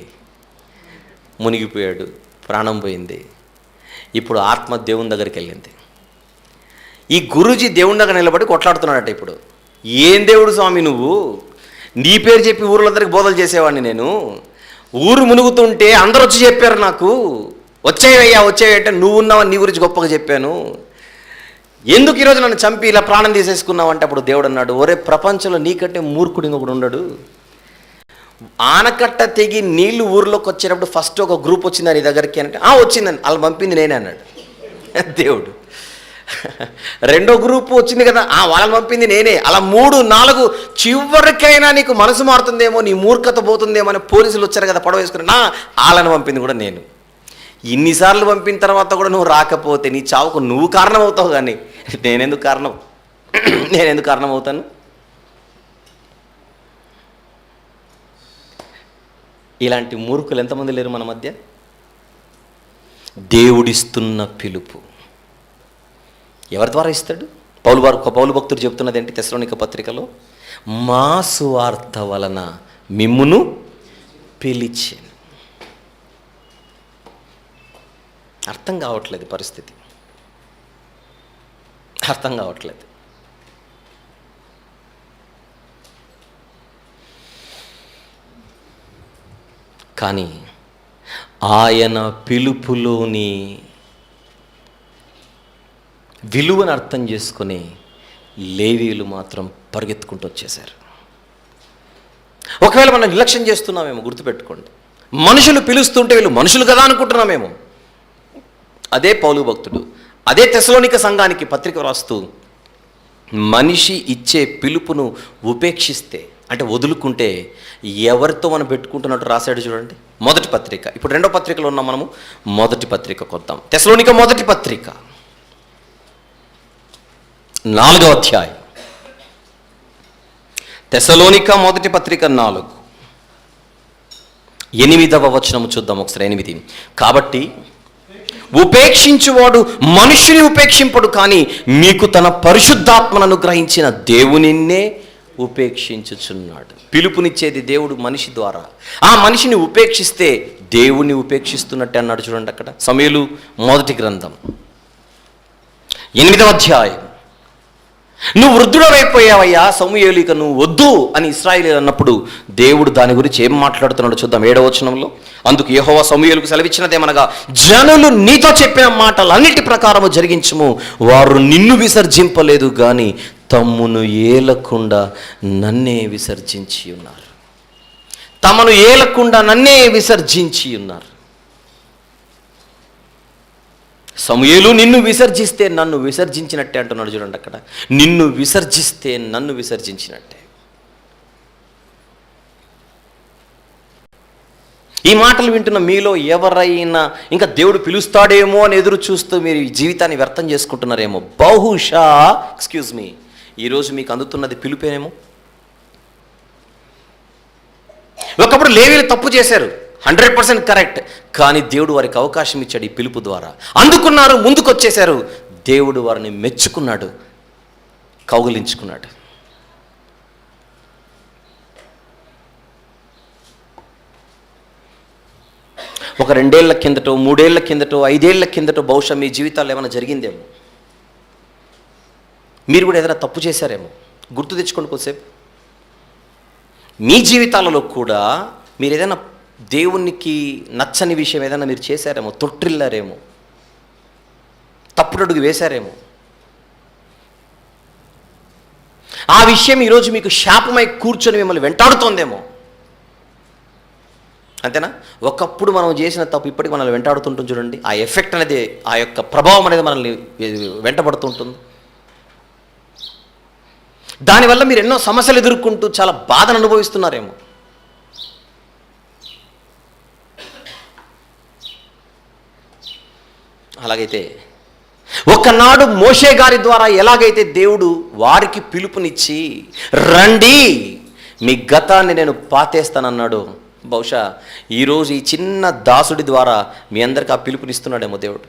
మునిగిపోయాడు, ప్రాణం పోయింది. ఇప్పుడు ఆత్మ దేవుని దగ్గరికి వెళ్ళింది. ఈ గురూజీ దేవుని దగ్గర నిలబడి కొట్లాడుతున్నాడట. ఇప్పుడు ఏం దేవుడు స్వామి నువ్వు, నీ పేరు చెప్పి ఊర్లందరికీ బోధలు చేసేవాడిని నేను, ఊరు మునుగుతుంటే అందరూ వచ్చి చెప్పారు నాకు, వచ్చేవయ్యా అంటే నువ్వు ఉన్నావని నీ గురించి గొప్పగా చెప్పాను, ఎందుకు ఈరోజు నన్ను చంపి ఇలా ప్రాణం తీసేసుకున్నావు అంటే అప్పుడు దేవుడు అన్నాడు, ఒరే ప్రపంచంలో నీకంటే మూర్ఖుడు ఇంకొకడు ఉండడు. ఆనకట్ట తెగి నీళ్లు ఊరిలోకి వచ్చేటప్పుడు ఫస్ట్ ఒక గ్రూప్ వచ్చిందా నీ దగ్గరికి అంటే, వచ్చిందని, అలా పంపింది నేనే అన్నాడు దేవుడు. రెండో గ్రూప్ వచ్చింది కదా, వాళ్ళని పంపింది నేనే. అలా 3, 4 చివరికైనా నీకు మనసు మారుతుందేమో, నీ మూర్ఖత పోతుందేమో అని పోలీసులు వచ్చారు కదా పడవ వేసుకుని, వాళ్ళని పంపింది కూడా నేను. ఇన్నిసార్లు పంపిన తర్వాత కూడా నువ్వు రాకపోతే నీ చావుకు నువ్వు కారణం అవుతావు, కానీ నేనెందుకు కారణం అవుతాను? ఇలాంటి మూర్ఖులు ఎంతమంది లేరు మన మధ్య? దేవుడిస్తున్న పిలుపు ఎవరి ద్వారా ఇస్తాడు? పౌలు భక్తుడు చెప్తున్నది ఏంటి తెస్సలోనిక పత్రికలో, మా సువార్త వలన మిమ్మును పిలిచాను. అర్థం కావట్లేదు పరిస్థితి, అర్థం కావట్లేదు. కానీ ఆయన పిలుపులోని విలువను అర్థం చేసుకుని లేవీయులు మాత్రం పరిగెత్తుకుంటూ వచ్చేశారు. ఒకవేళ మనం నిర్లక్ష్యం చేస్తున్నామేమో గుర్తుపెట్టుకోండి. మనుషులు పిలుస్తుంటే వీళ్ళు మనుషులు కదా అనుకుంటున్నామేమో. అదే పౌలు భక్తుడు అదే తెస్సలోనిక సంఘానికి పత్రిక రాస్తూ, మనిషి ఇచ్చే పిలుపును ఉపేక్షిస్తే అంటే వదులుకుంటే ఎవరితో మనం పెట్టుకుంటున్నట్టు రాశాడు చూడండి. మొదటి పత్రిక, ఇప్పుడు రెండో పత్రికలో ఉన్నాం మనము, మొదటి పత్రిక కొద్దాం. తెస్సలోనిక మొదటి పత్రిక 4వ అధ్యాయం. తెస్సలోనిక మొదటి పత్రిక 4, 8వ వచనము చూద్దాం ఒకసారి. 8, కాబట్టి ఉపేక్షించువాడు మనుష్యుని ఉపేక్షింపడు, కానీ మీకు తన పరిశుద్ధాత్మను అనుగ్రహించిన దేవునిన్నే ఉపేక్షించుచున్నాడు. పిలుపునిచ్చేది దేవుడు మనిషి ద్వారా. ఆ మనిషిని ఉపేక్షిస్తే దేవుణ్ణి ఉపేక్షిస్తున్నట్టే అన్నాడు చూడండి అక్కడ. సమూయేలు మొదటి గ్రంథం 8వ అధ్యాయం. నువ్వు వృద్ధుడవైపోయావయ్యా సమూయేలు, ఇక నువ్వు వద్దు అని ఇశ్రాయేలీయులు అన్నప్పుడు దేవుడు దాని గురించి ఏం మాట్లాడుతున్నాడో చూద్దాం. 7వ వచనంలో, అందుకు యెహోవా సమూయేలుకు సెలవిచ్చినదేమనగా, జనులు నీతో చెప్పిన మాటలన్నిటి ప్రకారము జరిగించుము, వారు నిన్ను విసర్జింపలేదు గాని తమ్మును ఏలకుండా నన్నే విసర్జించి ఉన్నారు. తమను ఏలకుండా నన్నే విసర్జించి ఉన్నారు. సమూయేలు నిన్ను విసర్జిస్తే నన్ను విసర్జించినట్టే అంటున్నాడు చూడండి అక్కడ. నిన్ను విసర్జిస్తే నన్ను విసర్జించినట్టే. ఈ మాటలు వింటున్న మీలో ఎవరైనా ఇంకా దేవుడు పిలుస్తాడేమో అని ఎదురు చూస్తూ మీరు ఈ జీవితాన్ని వ్యర్థం చేసుకుంటున్నారేమో. బహుశా ఈరోజు మీకు అందుతున్నది పిలుపేనేమో. ఒకప్పుడు లేవీయులు తప్పు చేశారు, 100% కరెక్ట్. కానీ దేవుడు వారికి అవకాశం ఇచ్చాడు ఈ పిలుపు ద్వారా. అందుకున్నారు, ముందుకు వచ్చేశారు. దేవుడు వారిని మెచ్చుకున్నాడు, కౌగిలించుకున్నాడు. ఒక 2 ఏళ్ల కిందటో, 3 ఏళ్ల కిందటో, 5 ఏళ్ల కిందటో బహుశా మీ జీవితాల్లో ఏమైనా జరిగిందేమో. మీరు కూడా ఏదైనా తప్పు చేశారేమో. గుర్తు తెచ్చుకోండి కొద్దిసేపు. మీ జీవితాలలో కూడా మీరు ఏదైనా దేవునికి నచ్చని విషయం ఏదైనా మీరు చేశారేమో, తొట్టిల్లారేమో, తప్పుడడుగు వేశారేమో. ఆ విషయం ఈరోజు మీకు శాపమై కూర్చొని మిమ్మల్ని వెంటాడుతోందేమో. అంతేనా? ఒకప్పుడు మనం చేసిన తప్పు ఇప్పటికి మనల్ని వెంటాడుతుంటుంది చూడండి. ఆ ఎఫెక్ట్ అనేది, ఆ యొక్క ప్రభావం అనేది మనల్ని వెంటబడుతుంటుంది. దానివల్ల మీరు ఎన్నో సమస్యలు ఎదుర్కొంటూ చాలా బాధను అనుభవిస్తున్నారేమో. అలాగైతే ఒకనాడు మోషే గారి ద్వారా ఎలాగైతే దేవుడు వారికి పిలుపునిచ్చి రండి మీ గతాన్ని నేను పాతేస్తానన్నాడు, బహుశా ఈరోజు ఈ చిన్న దాసుడి ద్వారా మీ అందరికీ ఆ పిలుపునిస్తున్నాడేమో దేవుడు.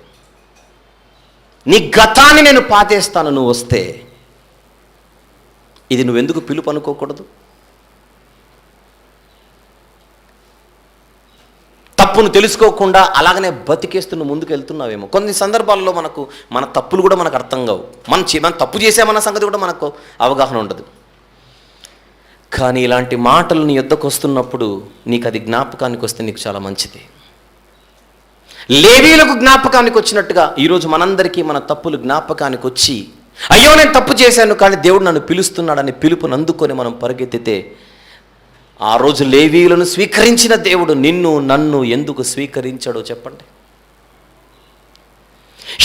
నీ గతాన్ని నేను పాతేస్తాను, నువ్వు వస్తే. ఇది నువ్వెందుకు పిలుపు అనుకోకూడదు? తప్పును తెలుసుకోకుండా అలాగనే బతికేస్తూ నువ్వు ముందుకు వెళ్తున్నావేమో. కొన్ని సందర్భాల్లో మన తప్పులు కూడా మనకు అర్థం కావు. మనం తప్పు చేసామన్న సంగతి కూడా మనకు అవగాహన ఉండదు. కానీ ఇలాంటి మాటలు నీ యొద్దకు వస్తున్నప్పుడు నీకు అది జ్ఞాపకానికి వస్తే నీకు చాలా మంచిది. లేవీయులకు జ్ఞాపకానికి వచ్చినట్టుగా ఈరోజు మనందరికీ మన తప్పులు జ్ఞాపకానికి వచ్చి, అయ్యో నేను తప్పు చేశాను కానీ దేవుడు నన్ను పిలుస్తున్నాడని పిలుపుని అందుకొని మనం పరిగెత్తితే, ఆ రోజు లేవీయులను స్వీకరించిన దేవుడు నిన్ను నన్ను ఎందుకు స్వీకరించాడో చెప్పండి.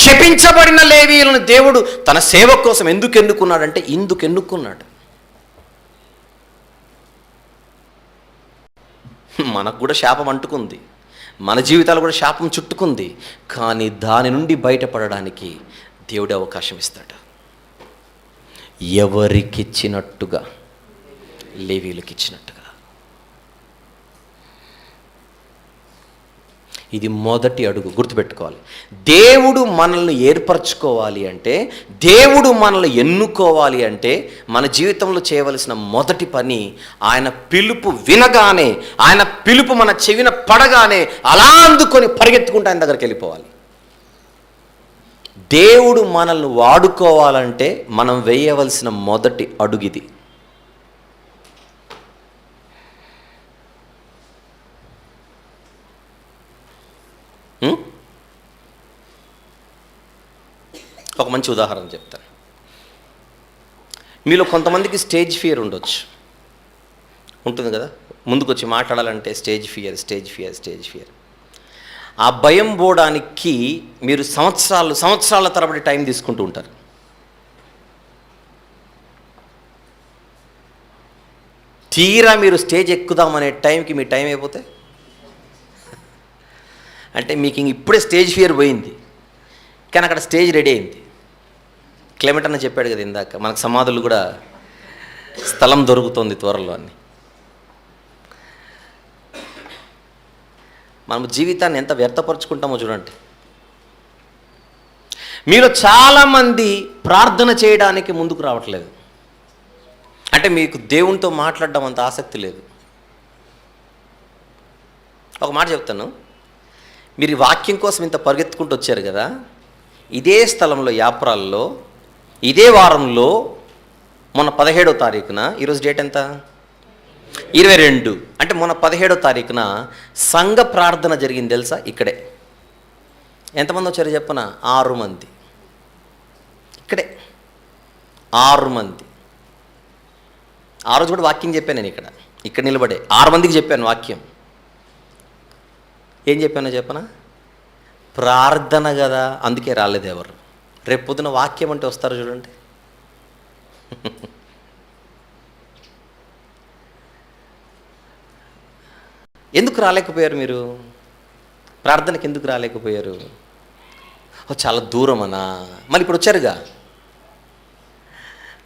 శపించబడిన లేవీయులను దేవుడు తన సేవ కోసం ఎందుకు ఎన్నుకున్నాడంటే ఇందుకు ఎన్నుకున్నాడు. మనకు కూడా శాపం అంటుకుంది, మన జీవితాలు కూడా శాపం చుట్టుకుంది. కానీ దాని నుండి బయటపడడానికి దేవుడే అవకాశం ఇస్తాడు. ఎవరికిచ్చినట్టుగా, లేవీయులకు ఇచ్చినట్టుగా. ఇది మొదటి అడుగు, గుర్తుపెట్టుకోవాలి. దేవుడు మనల్ని ఏర్పరచుకోవాలి అంటే, దేవుడు మనల్ని ఎన్నుకోవాలి అంటే, మన జీవితంలో చేయవలసిన మొదటి పని ఆయన పిలుపు వినగానే, ఆయన పిలుపు మన చెవిన పడగానే అలా అందుకొని పరిగెత్తుకుంటూ ఆయన దగ్గరికి వెళ్ళిపోవాలి. దేవుడు మనల్ని వాడుకోవాలంటే మనం వేయవలసిన మొదటి అడుగిది. ఒక మంచి ఉదాహరణ చెప్తాను. మీలో కొంతమందికి స్టేజ్ ఫియర్ ఉండొచ్చు, ఉంటుంది కదా. ముందుకు వచ్చి మాట్లాడాలంటే స్టేజ్ ఫియర్. ఆ భయం పోవడానికి మీరు సంవత్సరాల తరబడి టైం తీసుకుంటూ ఉంటారు. తీరా మీరు స్టేజ్ ఎక్కుదామనే టైంకి మీ టైం అయిపోతే, అంటే మీకు ఇప్పుడే స్టేజ్ ఫియర్ పోయింది, కానీ అక్కడ స్టేజ్ రెడీ అయింది. క్లెమెంట్ అన్న చెప్పాడు కదా ఇందాక, మనకు సమాధులు కూడా స్థలం దొరుకుతుంది త్వరలో అని. మనం జీవితాన్ని ఎంత వ్యర్థపరుచుకుంటామో చూడండి. మీరు చాలామంది ప్రార్థన చేయడానికి ముందుకు రావట్లేదు. అంటే మీకు దేవునితో మాట్లాడడం అంత ఆసక్తి లేదు. ఒక మాట చెప్తాను, మీరు ఈ వాక్యం కోసం ఇంత పరిగెత్తుకుంటూ వచ్చారు కదా, ఇదే స్థలంలో యాప్రాల్లో ఇదే వారంలో మొన్న 17వ తారీఖున, ఈరోజు డేట్ ఎంత, 22, అంటే మొన్న 17వ తారీఖున సంఘ ప్రార్థన జరిగింది తెలుసా? ఇక్కడే ఎంతమంది వచ్చారో చెప్పనా? 6 మంది. ఇక్కడే 6 మంది. ఆ రోజు కూడా వాక్యం చెప్పాను నేను ఇక్కడ నిలబడే 6 మందికి చెప్పాను వాక్యం. ఏం చెప్పానో చెప్పనా? ప్రార్థన కదా, అందుకే రాలేదు ఎవరు. రేపు పొద్దున వాక్యం అంటే వస్తారు చూడండి. ఎందుకు రాలేకపోయారు మీరు? ప్రార్థనకి ఎందుకు రాలేకపోయారు? చాలా దూరమనా? మళ్ళీ ఇప్పుడు వచ్చారుగా.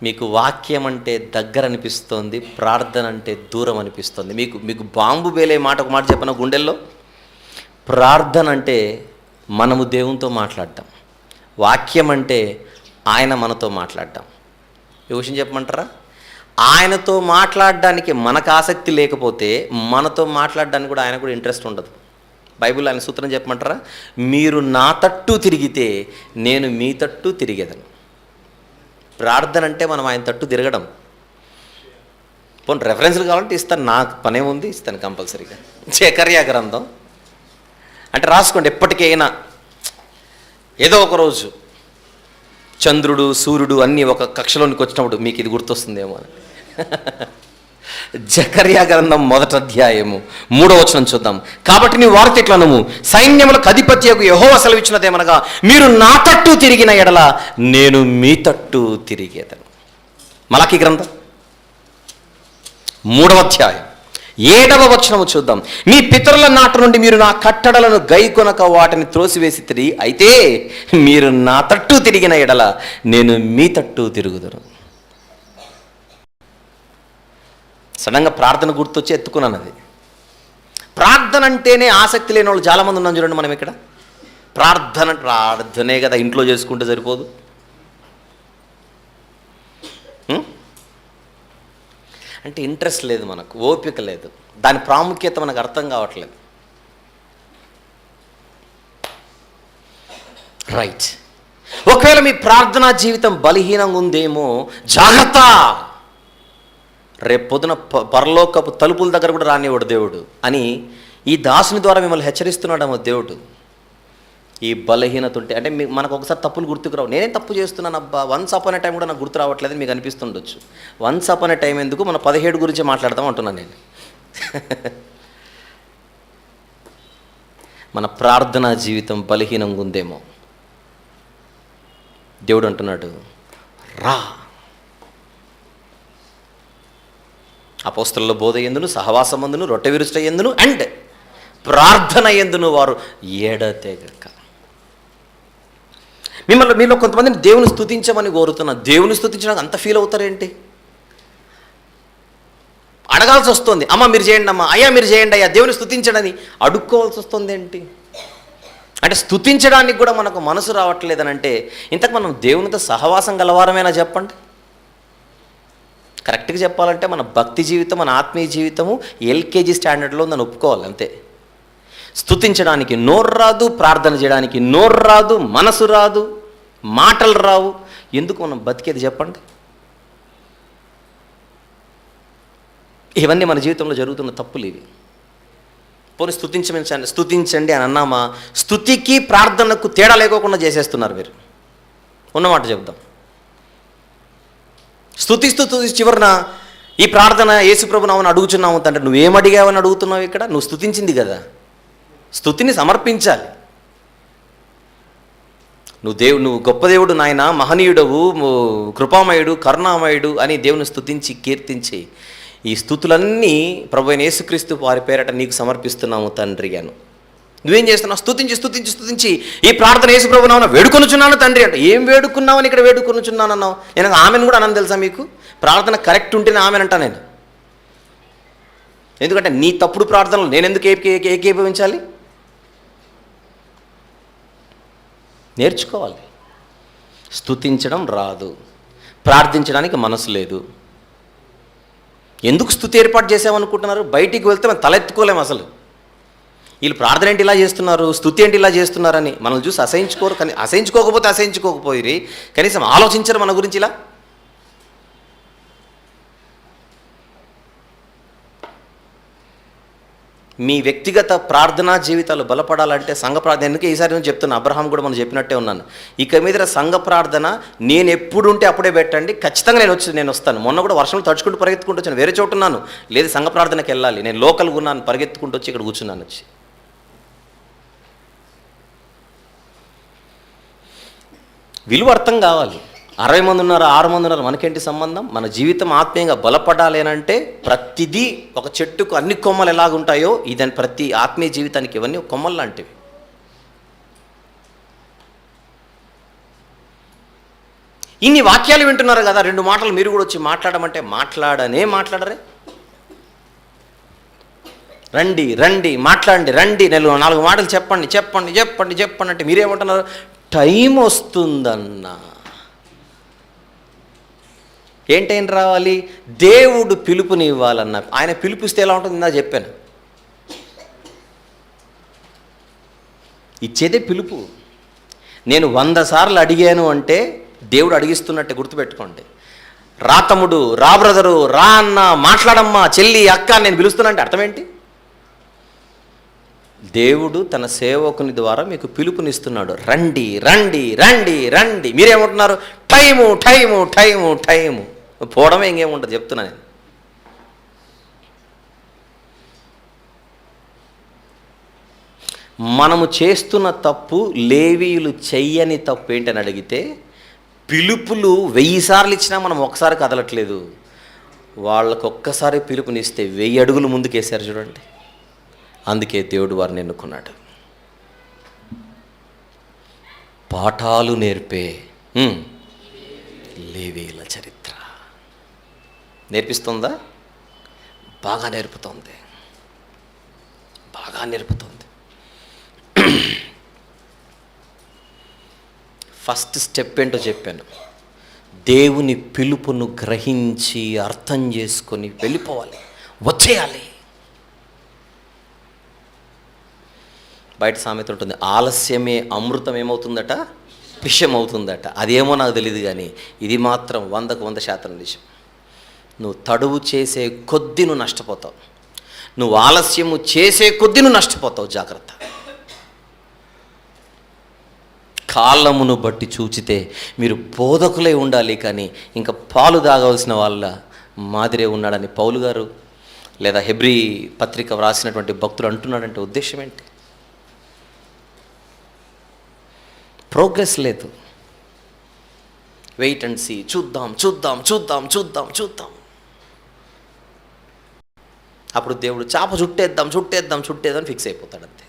మీకు వాక్యం అంటే దగ్గర అనిపిస్తోంది, ప్రార్థన అంటే దూరం అనిపిస్తుంది. మీకు బాంబు వేలే మాట, ఒక మాట చెప్పిన గుండెల్లో, ప్రార్థన అంటే మనము దేవునితో మాట్లాడటం, వాక్యం అంటే ఆయన మనతో మాట్లాడటం. ఈ విషయం చెప్పమంటారా? ఆయనతో మాట్లాడడానికి మనకు ఆసక్తి లేకపోతే మనతో మాట్లాడడానికి కూడా ఆయన కూడా ఇంట్రెస్ట్ ఉండదు. బైబిల్ ఆయన సూత్రం చెప్పమంటారా? మీరు నా తట్టు తిరిగితే నేను మీ తట్టు తిరిగేదను. ప్రార్థన అంటే మనం ఆయన తట్టు తిరగడం. పోనీ రెఫరెన్స్లు కావాలంటే ఇస్తాను, నాకు పనే ఉంది, ఇస్తాను కంపల్సరీగా. జకర్యా గ్రంథం అంటే రాసుకోండి, ఎప్పటికైనా ఏదో ఒక రోజు చంద్రుడు సూర్యుడు అన్నీ ఒక కక్షలోనికి వచ్చినప్పుడు మీకు ఇది గుర్తొస్తుందేమో అని. జకర్యా గ్రంథం 1వ అధ్యాయము 3వ వచనం చూద్దాం. కాబట్టి నీ వార్త ఇట్లనము, సైన్యములకు అధిపత్యకు యెహోవా సెలవిచ్చినదేమనగా, మీరు నా తట్టు తిరిగిన ఎడల నేను మీ తట్టు తిరిగేదను. మలాకీ గ్రంథం 3వ అధ్యాయం 7వ వచనము చూద్దాం. మీ పితరుల నాట నుండి మీరు నా కట్టడలను గైకొనక వాటిని త్రోసివేసితిరి, అయితే మీరు నా తట్టు తిరిగిన ఎడల నేను మీ తట్టు తిరుగుదును. సడన్గా ప్రార్థన గుర్తొచ్చి ఎత్తుకున్నాను. అది ప్రార్థన అంటేనే ఆసక్తి లేని వాళ్ళు చాలామంది ఉన్నాం చూడండి. మనం ఇక్కడ ప్రార్థనే కదా, ఇంట్లో చేసుకుంటే సరిపోదు. అంటే ఇంట్రెస్ట్ లేదు, మనకు ఓపిక లేదు, దాని ప్రాముఖ్యత మనకు అర్థం కావట్లేదు. రైట్. ఒకవేళ మీ ప్రార్థనా జీవితం బలహీనంగా ఉందేమో జాగ్రత్త. రేపు పొద్దున పరలోకపు తలుపుల దగ్గర కూడా రానివాడు దేవుడు అని ఈ దాసుని ద్వారా మిమ్మల్ని హెచ్చరిస్తున్నాడేమో దేవుడు. ఈ బలహీనత ఉంటే అంటే మనకు ఒకసారి తప్పులు గుర్తుకు రావు. నేనేం తప్పు చేస్తున్నాను అబ్బా, వన్స్ అపాన్ ఏ టైం కూడా నాకు గుర్తు రావట్లేదని మీకు అనిపిస్తుండొచ్చు. వన్స్ అపాన్ ఏ టైం ఎందుకు, మన 17 గురించి మాట్లాడదాం అంటున్నాను నేను. మన ప్రార్థనా జీవితం బలహీనంగా ఉందేమో. దేవుడు అంటున్నాడు, రా. అపోస్తలుల బోధ యందును, సహవాసమందును, రొట్టె విరుచుట యందును అండ్ ప్రార్థన యందును వారు ఎడతెగక. మీలో కొంతమందిని దేవుని స్తుతించమని కోరుతున్నా. దేవుని స్తుతించడానికి అంత ఫీల్ అవుతారేంటి? అడగాల్సి వస్తుంది, అమ్మ మీరు చేయండి, అమ్మ అయ్యా మీరు చేయండి, అయ్యా దేవుని స్తుతించడని అడుక్కోవాల్సి వస్తుంది ఏంటి? అంటే స్తుతించడానికి కూడా మనకు మనసు రావట్లేదని అంటే ఇంతకు మనం దేవునితో సహవాసం గలవారమేనా చెప్పండి? కరెక్ట్గా చెప్పాలంటే మన భక్తి జీవితం, మన ఆత్మీయ జీవితము ఎల్కేజీ స్టాండర్డ్లో ఉందని ఒప్పుకోవాలి అంతే. స్తుతించడానికి నోరు రాదు, ప్రార్థన చేయడానికి నోరు రాదు, మనసు రాదు, మాటలు రావు. ఎందుకు మనం బతికేది చెప్పండి? ఇవన్నీ మన జీవితంలో జరుగుతున్న తప్పులు ఇవి. పోనీ స్తుతించండి అని అన్నామా, స్తుతికి ప్రార్థనకు తేడా లేకోకుండా చేసేస్తున్నారు మీరు. ఉన్నమాట చెప్దాం. స్తుతిస్తూ చివరిన ఈ ప్రార్థన యేసుప్రభు నామమున అడుగుచున్నాము తండ్రి. నువ్వేమడిగావని అడుగుతున్నావు ఇక్కడ? నువ్వు స్తుతించింది కదా, స్తుతిని సమర్పించాలి. నువ్వు గొప్ప దేవుడు నాయన, మహనీయుడవు, కృపామయుడు, కరుణామయుడు అని దేవుని స్తుతించి కీర్తించి ఈ స్తుతులన్నీ ప్రభు అయిన యేసుక్రీస్తు వారి పేరట నీకు సమర్పిస్తున్నాము తండ్రి అను. నువ్వేం చేస్తున్నావు? స్తుతించి ఈ ప్రార్థన యేసుప్రభు నామమున వేడుకొనుచున్నాను తండ్రి అంటే. ఏం వేడుకున్నావని ఇక్కడ వేడుకొనుచున్నాను అన్నావు? నేను ఆమెను కూడా అన్నాను తెలుసా మీకు? ప్రార్థన కరెక్ట్ ఉంటేనే ఆమెనంటా నేను. ఎందుకంటే నీ తప్పుడు ప్రార్థనలు నేను ఎందుకు ఏకీభవించాలి? నేర్చుకోవాలి. స్తుతించడం రాదు, ప్రార్థించడానికి మనసు లేదు. ఎందుకు స్తుతి ఏర్పాటు చేసామనుకుంటున్నారు? బయటికి వెళ్తే మనం తలెత్తుకోలేము అసలు. వీళ్ళు ప్రార్థన ఏంటి ఇలా చేస్తున్నారు, స్తుతి ఏంటి ఇలా చేస్తున్నారని మనల్ని చూసి అసహించుకోరు. కానీ అసహించుకోకపోయి కనీసం ఆలోచించరు మన గురించి. ఇలా మీ వ్యక్తిగత ప్రార్థనా జీవితాలు బలపడాలంటే సంఘ ప్రార్థన, ఎందుకు ఈసారి నేను చెప్తున్నా, అబ్రహాం కూడా మనం చెప్పినట్టే ఉన్నాను. ఇక మీద సంఘ ప్రార్థన నేను ఎప్పుడుంటే అప్పుడే పెట్టండి, ఖచ్చితంగా నేను వస్తాను. మొన్న కూడా వర్షంలో తడుచుకుంటూ పరిగెత్తుకుంటూ వచ్చాను, వేరే చోటు ఉన్నాను, లేదు సంఘ ప్రార్థనకి వెళ్ళాలి, నేను లోకల్గా ఉన్నాను, పరిగెత్తుకుంటూ వచ్చి ఇక్కడ కూర్చున్నాను వచ్చి. విలువ అర్థం కావాలి. 60 మంది ఉన్నారు, 6 మంది ఉన్నారు, మనకేంటి సంబంధం? మన జీవితం ఆత్మీయంగా బలపడాలి అని అంటే ప్రతిదీ ఒక చెట్టుకు అన్ని కొమ్మలు ఎలాగుంటాయో ఇదని ప్రతి ఆత్మీయ జీవితానికి ఇవన్నీ కొమ్మలు లాంటివి. ఇన్ని వాక్యాలు వింటున్నారు కదా, 2 మాటలు మీరు కూడా వచ్చి మాట్లాడమంటే మాట్లాడరే. రండి మాట్లాడండి, రండి 4 మాటలు చెప్పండి అంటే మీరేమంటున్నారు? టైం వస్తుందన్నా. ఏంటైనా రావాలి? దేవుడు పిలుపునివ్వాలన్న. ఆయన పిలుపుస్తే ఎలా ఉంటుంది? ఇందా చెప్పాను, ఇచ్చేదే పిలుపు. నేను 100 సార్లు అడిగాను అంటే దేవుడు అడిగిస్తున్నట్టే గుర్తుపెట్టుకోండి. రా తమ్ముడు, రా బ్రదరు, రా అన్న, మాట్లాడమ్మా, చెల్లి, అక్క నేను పిలుస్తున్నా అంటే అర్థం ఏంటి? దేవుడు తన సేవకుని ద్వారా మీకు పిలుపునిస్తున్నాడు, రండి రండి రండి రండి. మీరేమంటున్నారు? Time time time time. పోవడమే ఇంకేముంటుంది చెప్తున్నా నేను. మనము చేస్తున్న తప్పు, లేవీయులు చెయ్యని తప్పు ఏంటని అడిగితే, పిలుపులు 1000 సార్లు ఇచ్చినా మనం ఒకసారి కదలట్లేదు. వాళ్ళకు ఒక్కసారి పిలుపునిస్తే 1000 అడుగులు ముందుకేసారు చూడండి. అందుకే దేవుడు వారిని ఎన్నుకున్నాడు. పాఠాలు నేర్పే లేవీయుల చరిత్ర నేర్పిస్తుందా? బాగా నేర్పుతుంది, బాగా నేర్పుతుంది. ఫస్ట్ స్టెప్ ఏంటో చెప్పాను. దేవుని పిలుపును గ్రహించి అర్థం చేసుకొని వెళ్ళిపోవాలి, వచ్చేయాలి. బయట సామెత ఉంటుంది, ఆలస్యమే అమృతం ఏమవుతుందట, విషయం అవుతుందట. అదేమో నాకు తెలియదు, కానీ ఇది మాత్రం 100కు 100% విషయం. నువ్వు తడువు చేసే కొద్దీ నువ్వు నష్టపోతావు, నువ్వు ఆలస్యము చేసే కొద్దీ నువ్వు నష్టపోతావు. జాగ్రత్త. కాలమును బట్టి చూచితే మీరు బోధకులై ఉండాలి, కానీ ఇంకా పాలు తాగవలసిన వాళ్ళ మాదిరే ఉన్నాడని పౌలు గారు లేదా హెబ్రీ పత్రిక వ్రాసినటువంటి భక్తులు అంటున్నాడంటే ఉద్దేశం ఏంటి? ప్రోగ్రెస్ లేదు. వెయిట్ అండ్ సీ, చూద్దాం చూద్దాం చూద్దాం చూద్దాం చూద్దాం. అప్పుడు దేవుడు చాప చుట్టేద్దాం చుట్టేద్దాం చుట్టేద్దాం ఫిక్స్ అయిపోతాడు అంతే.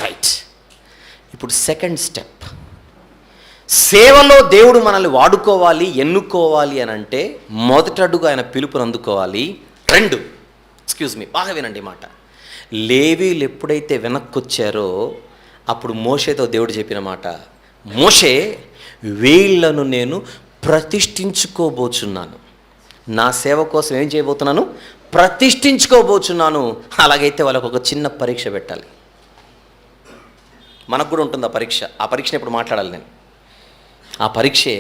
రైట్. ఇప్పుడు సెకండ్ స్టెప్, సేవలో దేవుడు మనల్ని వాడుకోవాలి, ఎన్నుకోవాలి అని అంటే మొదటి అడుగు ఆయన పిలుపుని అందుకోవాలి. 2, బాగా వినండి మాట. లేవీయులు ఎప్పుడైతే వెనక్కొచ్చారో అప్పుడు మోషేతో దేవుడు చెప్పిన మాట, మోషే, వీళ్లను నేను ప్రతిష్ఠించుకోబోచున్నాను, నా సేవ కోసం ఏం చేయబోతున్నాను, ప్రతిష్ఠించుకోబోచున్నాను. అలాగైతే వాళ్ళకు ఒక చిన్న పరీక్ష పెట్టాలి. మనకు కూడా ఉంటుంది ఆ పరీక్ష. ఆ పరీక్షను ఇప్పుడు మాట్లాడాలి నేను. ఆ పరీక్షే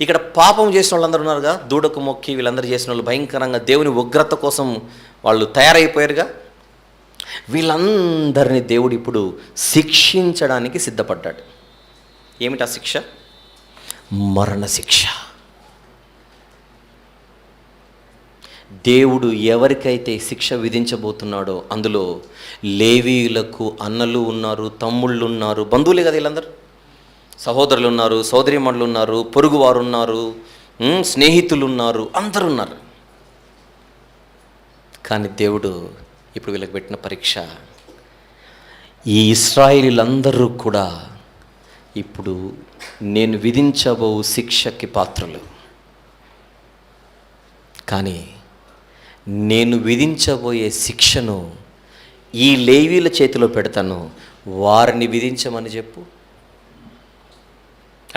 ఇక్కడ పాపం చేసిన వాళ్ళందరూ ఉన్నారుగా, దూడకు మొక్కి వీళ్ళందరూ చేసిన వాళ్ళు భయంకరంగా దేవుని ఉగ్రత కోసం వాళ్ళు తయారైపోయారుగా. వీళ్ళందరినీ దేవుడు ఇప్పుడు శిక్షించడానికి సిద్ధపడ్డాడు. ఏమిటా శిక్ష? మరణ శిక్ష. దేవుడు ఎవరికైతే శిక్ష విధించబోతున్నాడో అందులో లేవీయులకు అన్నలు ఉన్నారు, తమ్ముళ్ళు ఉన్నారు, బంధువులే కదా వీళ్ళందరూ, సహోదరులు ఉన్నారు, సోదరీమణులు ఉన్నారు, పొరుగువారు ఉన్నారు, స్నేహితులు ఉన్నారు, అందరూ ఉన్నారు. కానీ దేవుడు ఇప్పుడు వీళ్ళకి పెట్టిన పరీక్ష, ఈ ఇశ్రాయేలీలందరూ కూడా ఇప్పుడు నేను విధించబో శిక్షకి పాత్రలు. కానీ నేను విధించబోయే శిక్షను ఈ లేవీల చేతిలో పెడతాను, వారిని విధించమని చెప్పు.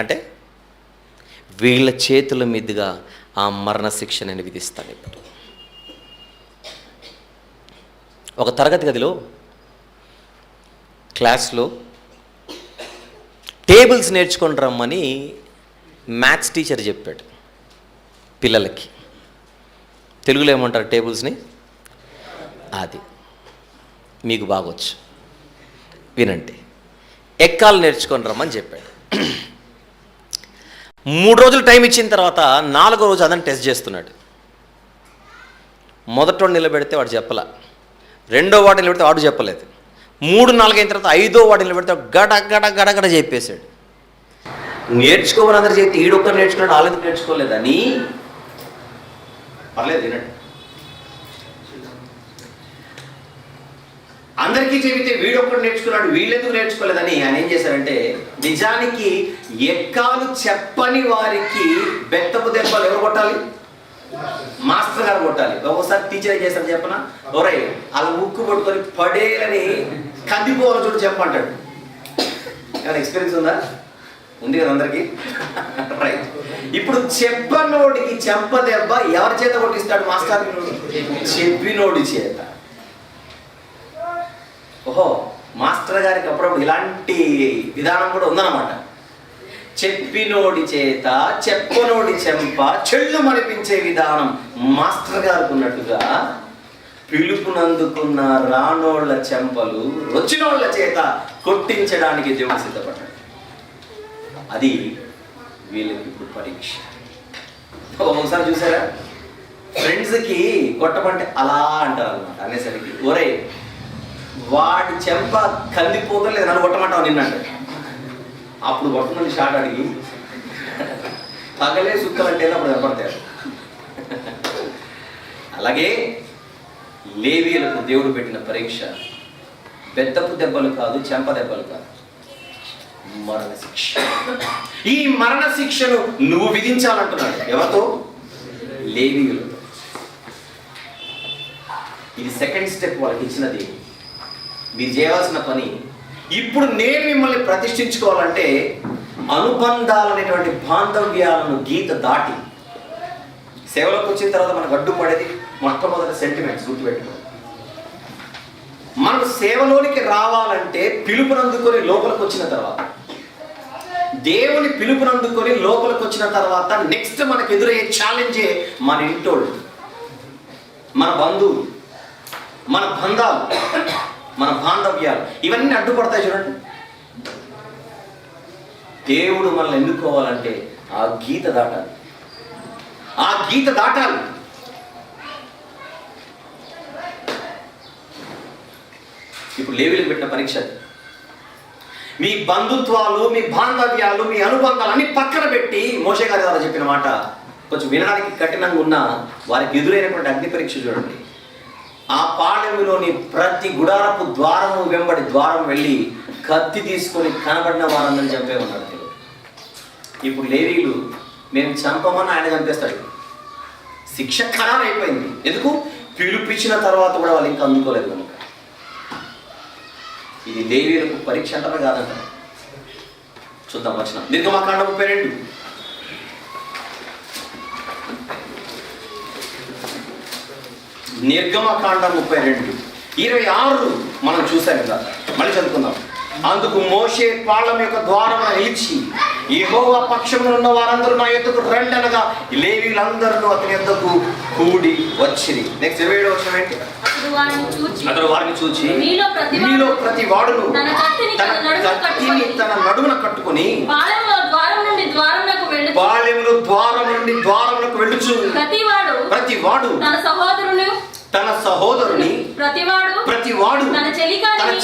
అంటే వీళ్ళ చేతుల మీదుగా ఆ మరణ శిక్ష నేను విధిస్తాను. ఇప్పుడు ఒక తరగతి గదిలో క్లాస్లో టేబుల్స్ నేర్చుకొని రమ్మని మ్యాథ్స్ టీచర్ చెప్పాడు పిల్లలకి. తెలుగులో ఏమంటారు టేబుల్స్ని? అది మీకు బాగొచ్చు, వినండి. ఎక్కాలు నేర్చుకొని రమ్మని చెప్పాడు. 3 రోజులు టైం ఇచ్చిన తర్వాత 4వ రోజు అదని టెస్ట్ చేస్తున్నాడు. మొదటి నిలబెడితే వాడు చెప్పలా, 2వ వాడు నిలబెడితే వాడు చెప్పలేదు, 3, 4 అయిన తర్వాత 5వ వాడు నిలబెడితే గడ గడ గడగడ చెప్పేశాడు. నేర్చుకోమని అందరు చెప్తే ఈడొక్కరు నేర్చుకున్నాడు, వాళ్ళెందుకు నేర్చుకోలేదని. పర్లేదు వినండి. అందరికీ చెబితే వీడొక్కడు నేర్చుకున్నాడు, వీళ్ళెందుకు నేర్చుకోలేదని ఆయన ఏం చేశారంటే, నిజానికి ఎక్కాలు చెప్పని వారికి బెత్తపు దెబ్బలు ఎవరు కొట్టాలి? మాస్టర్ గారు కొట్టాలి. ఒకసారి టీచర్ ఏం చేస్తారు చెప్పనా, ఒరై అలా ముక్కు పట్టుకొని పడేలని కందిపోవాలి చూడు చెప్పంటాడు. ఏమైనా ఎక్స్పీరియన్స్ ఉందా? ఉంది కదా అందరికీ. రైట్. ఇప్పుడు చెప్పనోడికి చెంప దెబ్బ ఎవరి చేత కొట్టిస్తాడు మాస్టర్? చెప్పినోడి చేత. ఓహో, మాస్టర్ మాస్టర్ గారికి అప్పుడప్పుడు ఇలాంటి విధానం కూడా ఉందన్నమాట. చెప్పినోడి చేత చెప్పనోడి చెంప చెళ్ళు మరిపించే విధానం మాస్టర్ గారికి ఉన్నట్టుగా పిలుపునందుకున్న రానోళ్ల చెంపలు వచ్చినోళ్ల చేత కొట్టించడానికి దేవుడు సిద్ధపడ్డాడు. అది వీళ్ళకి ఇప్పుడు పరీక్ష. ఒకసారి చూసారా, ఫ్రెండ్స్కి కొట్టమంటే అలా అంటారు అనమాట. అనేసరికి ఒరే వాడి చెంప కందిపోతలేదు, నన్ను కొట్టమంటావు నిన్నంటే అప్పుడు కొట్టమని షాట్ అడిగి పగలే సుక్కలంటే అప్పుడు కనపడతారు. అలాగే లేవీయులకు దేవుడు పెట్టిన పరీక్ష బెత్తపు దెబ్బలు కాదు, చెంప దెబ్బలు కాదు, మరణ శిక్ష. ఈ మరణ శిక్షను నువ్వు విధించాలంటున్నాడు. ఎవరితో? లేవీయులతో. ఇది సెకండ్ స్టెప్ వాళ్ళకి ఇచ్చినది. మీరు చేయవలసిన పని, ఇప్పుడు నేను మిమ్మల్ని ప్రతిష్ఠించుకోవాలంటే అనుబంధాలనేటువంటి బాంధవ్యాలను గీత దాటి సేవలోకి వచ్చిన తర్వాత మనకు అడ్డుపడేది మొట్టమొదటి సెంటిమెంట్స్. గుర్తుపెట్టుకో, మనం సేవలోనికి రావాలంటే పిలుపునందుకొని లోపలికి వచ్చిన తర్వాత, దేవుని పిలుపునందుకొని లోపలికి వచ్చిన తర్వాత నెక్స్ట్ మనకు ఎదురయ్యే ఛాలెంజే మన ఇంటోళ్ళు, మన బంధువులు, మన బంధాలు, మన బాంధవ్యాలు. ఇవన్నీ అడ్డుపడతాయి. చూడండి, దేవుడు మనల్ని ఎన్నుకోవాలంటే ఆ గీత దాటాలి. ఆ గీత దాటాలి. ఇప్పుడు లేవీయులకు పెట్టిన పరీక్ష. మీ బంధుత్వాలు, మీ బాంధవ్యాలు, మీ అనుబంధాలు అన్ని పక్కన పెట్టి, మోషే గారి ద్వారా చెప్పిన మాట కొంచెం వినడానికి కఠినంగా ఉన్న వారికి ఎదురైనటువంటి అగ్ని పరీక్ష చూడండి. ఆ పాళెములోని ప్రతి గుడారపు ద్వారము వెంబడి ద్వారం వెళ్ళి కత్తి తీసుకొని కనబడిన వారందరినీ చంపే ఉన్నాడు దేవుడు. ఇప్పుడు లేవీయులు మేము చంపమని ఆయన చంపేస్తాడు. శిక్ష ఖరారు అయిపోయింది. ఎందుకు? పిలిపించిన తర్వాత కూడా వాళ్ళు ఇంకా అందుకోలేదు కనుక. ఇది లేవీయులకు పరీక్ష అంటారా కాదంటారా? చూద్దాం వచనం. నిర్గమకాండం 32. నిర్గమకాండం 32 26 మనం చూసాం కదా, మళ్ళీ చదువుకుందాం. అందుకు మోషే పాళెం యొక్క ద్వారమున నిలిచి, యెహోవా పక్షమున ఉన్న వారందరూ నా యొద్దకు రండి అనగా లేవీయులందరూ అతని యొద్దకు కూడి వచ్చిరి. నెక్స్ట్ 27వ వచనం ఏంటి? అతడు వారిని చూచి, మీలో ప్రతి వాడును తన కత్తిని తన నడుమున కట్టుకొని పాళెంలో ద్వారం నుండి ద్వారమునకు వెళ్ళుచు ప్రతి వాడు తన సహోదరుని ప్రతివాడు తన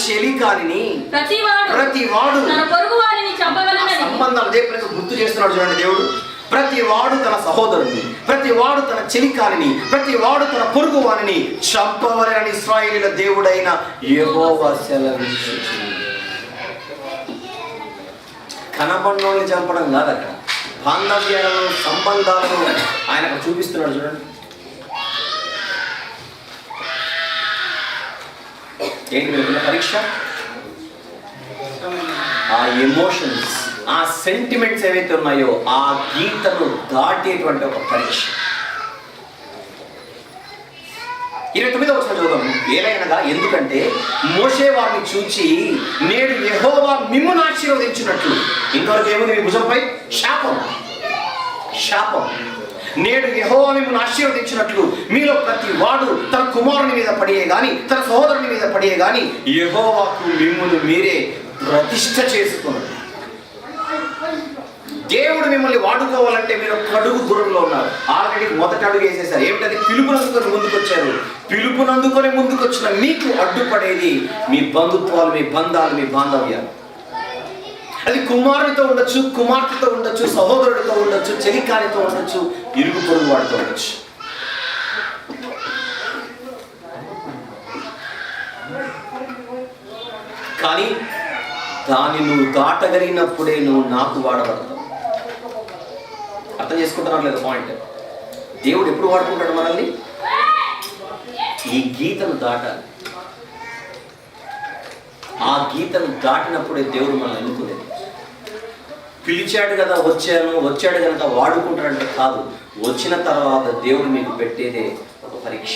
చెలికానిని ప్రతివాడు తన పొరుగువారిని చంపవలెనని. సంబంధాలు దేవునికి గుర్తు చేస్తున్నాడు చూడండి దేవుడు. ప్రతివాడు తన సహోదరుని, ప్రతివాడు తన చెలికానిని, ప్రతివాడు తన పొరుగువారిని చంపవలెనని ఇశ్రాయేలీయుల దేవుడైన యెహోవా సెలవిచ్చుచున్నాడు. కనబడినోళ్ళని చంపడం కాదు, అక్కడ బాంధవ్యాలను, సంబంధాలను ఆయన అక్కడ చూపిస్తున్నాడు చూడండి. ఏంటి మీరు పరీక్ష? ఆ ఎమోషన్స్, ఆ సెంటిమెంట్స్ ఏవైతే ఉన్నాయో ఆ గీతను దాటేటువంటి ఒక పరీక్ష. 29వ వచనం చదువుదాం. ఏలైనగా ఎందుకంటే మోషే వారిని చూచి, నేడు యెహోవా మిమ్మును ఆశీర్వదించినట్లు. ఇంతవరకు ఏముంది మీ భుజంపై? శాపం. నేడు యెహోవా మిమ్మును ఆశీర్వదించినట్లు మీలో ప్రతి వాడు తన కుమారుని మీద పడియే గాని, తన సహోదరుని మీద పడియే గాని యెహోవాకు మిమ్మును మీరే ప్రతిష్ఠ చేసుకున్నారు. దేవుడు మిమ్మల్ని వాడుకోవాలంటే మీరు ఒక అడుగు దూరంలో ఉన్నారు. ఆల్రెడీ మొదటి అడుగు వేసేసారు. ఏమిటది? పిలుపునందుకొని ముందుకొచ్చారు. పిలుపునందుకొని ముందుకొచ్చిన మీకు అడ్డుపడేది మీ బంధుత్వాలు, మీ బంధాలు, మీ బాంధవ్యాలు. అది కుమారుడితో ఉండొచ్చు, కుమార్తెతో ఉండొచ్చు, సహోదరుడితో ఉండొచ్చు, చెలికానితో ఉండొచ్చు, ఇరుగు పొరుగు వాడితో ఉండొచ్చు. కానీ దాన్ని నువ్వు దాటగలిగినప్పుడే నువ్వు నాకు వాడబడతావు. అర్థం చేసుకుంటున్నారు లేదా పాయింట్? దేవుడు ఎప్పుడు వాడుకుంటాడు మనల్ని? ఈ గీతను దాటాలి. ఆ గీతను దాటినప్పుడే దేవుడు మనల్ని ఎన్నుకునేది. పిలిచాడు కదా వచ్చాడు కనుక వాడుకుంటాడంటే కాదు. వచ్చిన తర్వాత దేవుడు మీకు పెట్టేదే ఒక పరీక్ష.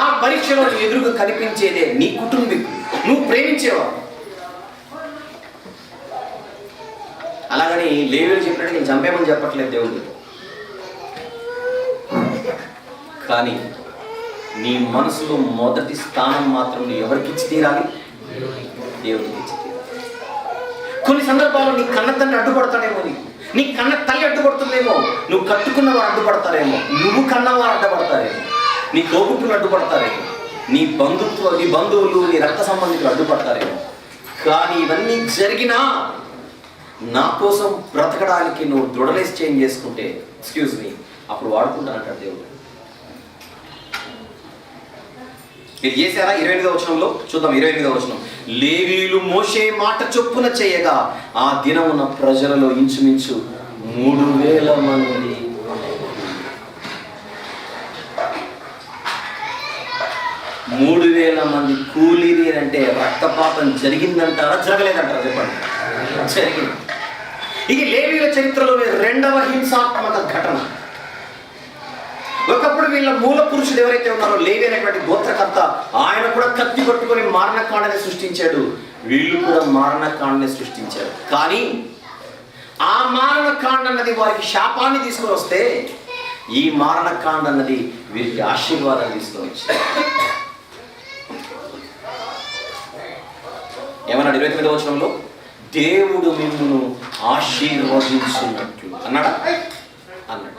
ఆ పరీక్షలో ఎదురుగా కనిపించేదే నీ కుటుంబీకులు, నువ్వు ప్రేమించేవాడు. అలాగని లేవీయులు చెప్పినట్టు నేను చంపేమని చెప్పట్లేదు దేవుడు, కానీ నీ మనసులో మొదటి స్థానం మాత్రం నువ్వు ఎవరికి ఇచ్చి తీరాలి? దేవుడికి ఇచ్చి తీరాలి. కొన్ని సందర్భాల్లో నీ కన్న తండ్రి అడ్డుపడతాడేమో, నీ కన్న తల్లి అడ్డుపడుతుందేమో, నువ్వు కట్టుకున్న వారు అడ్డుపడతారేమో, నువ్వు కన్నవారు అడ్డుపడతారేమో, నీ తోబుట్టులు అడ్డుపడతారేమో, నీ బంధువులు నీ రక్త సంబంధికులు అడ్డుపడతారేమో. కానీ ఇవన్నీ జరిగినా నా కోసం బ్రతకడానికి నువ్వు దృఢలేసి చేంజ్ చేసుకుంటే అప్పుడు వాడుకుంటానంటాడు దేవుడు. ఇది చేశారా? 28వ వచనంలో చూద్దాం. 28వ వచనం, లేవీయులు మోషే మాట చొప్పున చేయగా ఆ దినమున ప్రజలలో ఇంచుమించు 3,000 మంది. 3,000 మంది కూలీలు అంటే రక్తపాతం జరిగిందంటారా జరగలేదంటారా? చెప్పండి. జరిగింది. ఇది లేవీయుల చరిత్రలోని 2వ హింసాత్మక ఘటన. ఒకప్పుడు వీళ్ళ మూల పురుషుడు ఎవరైతే ఉన్నారో లేవి అనేటువంటి గోత్రకర్త, ఆయన కూడా కత్తి పట్టుకొని మారణకాండని సృష్టించాడు. వీళ్ళు కూడా మారణకాండని సృష్టించారు. కానీ ఆ మారణకాండ అన్నది వారికి శాపాన్ని తీసుకొని వస్తే, ఈ మారణకాండ అన్నది వీరికి ఆశీర్వాదాన్ని తీసుకొని వచ్చింది. ఏమన్నాడు 29వ వచనంలో? దేవుడు మిమ్మును ఆశీర్వదించున్నట్లు అన్నాడా? అన్నాడు.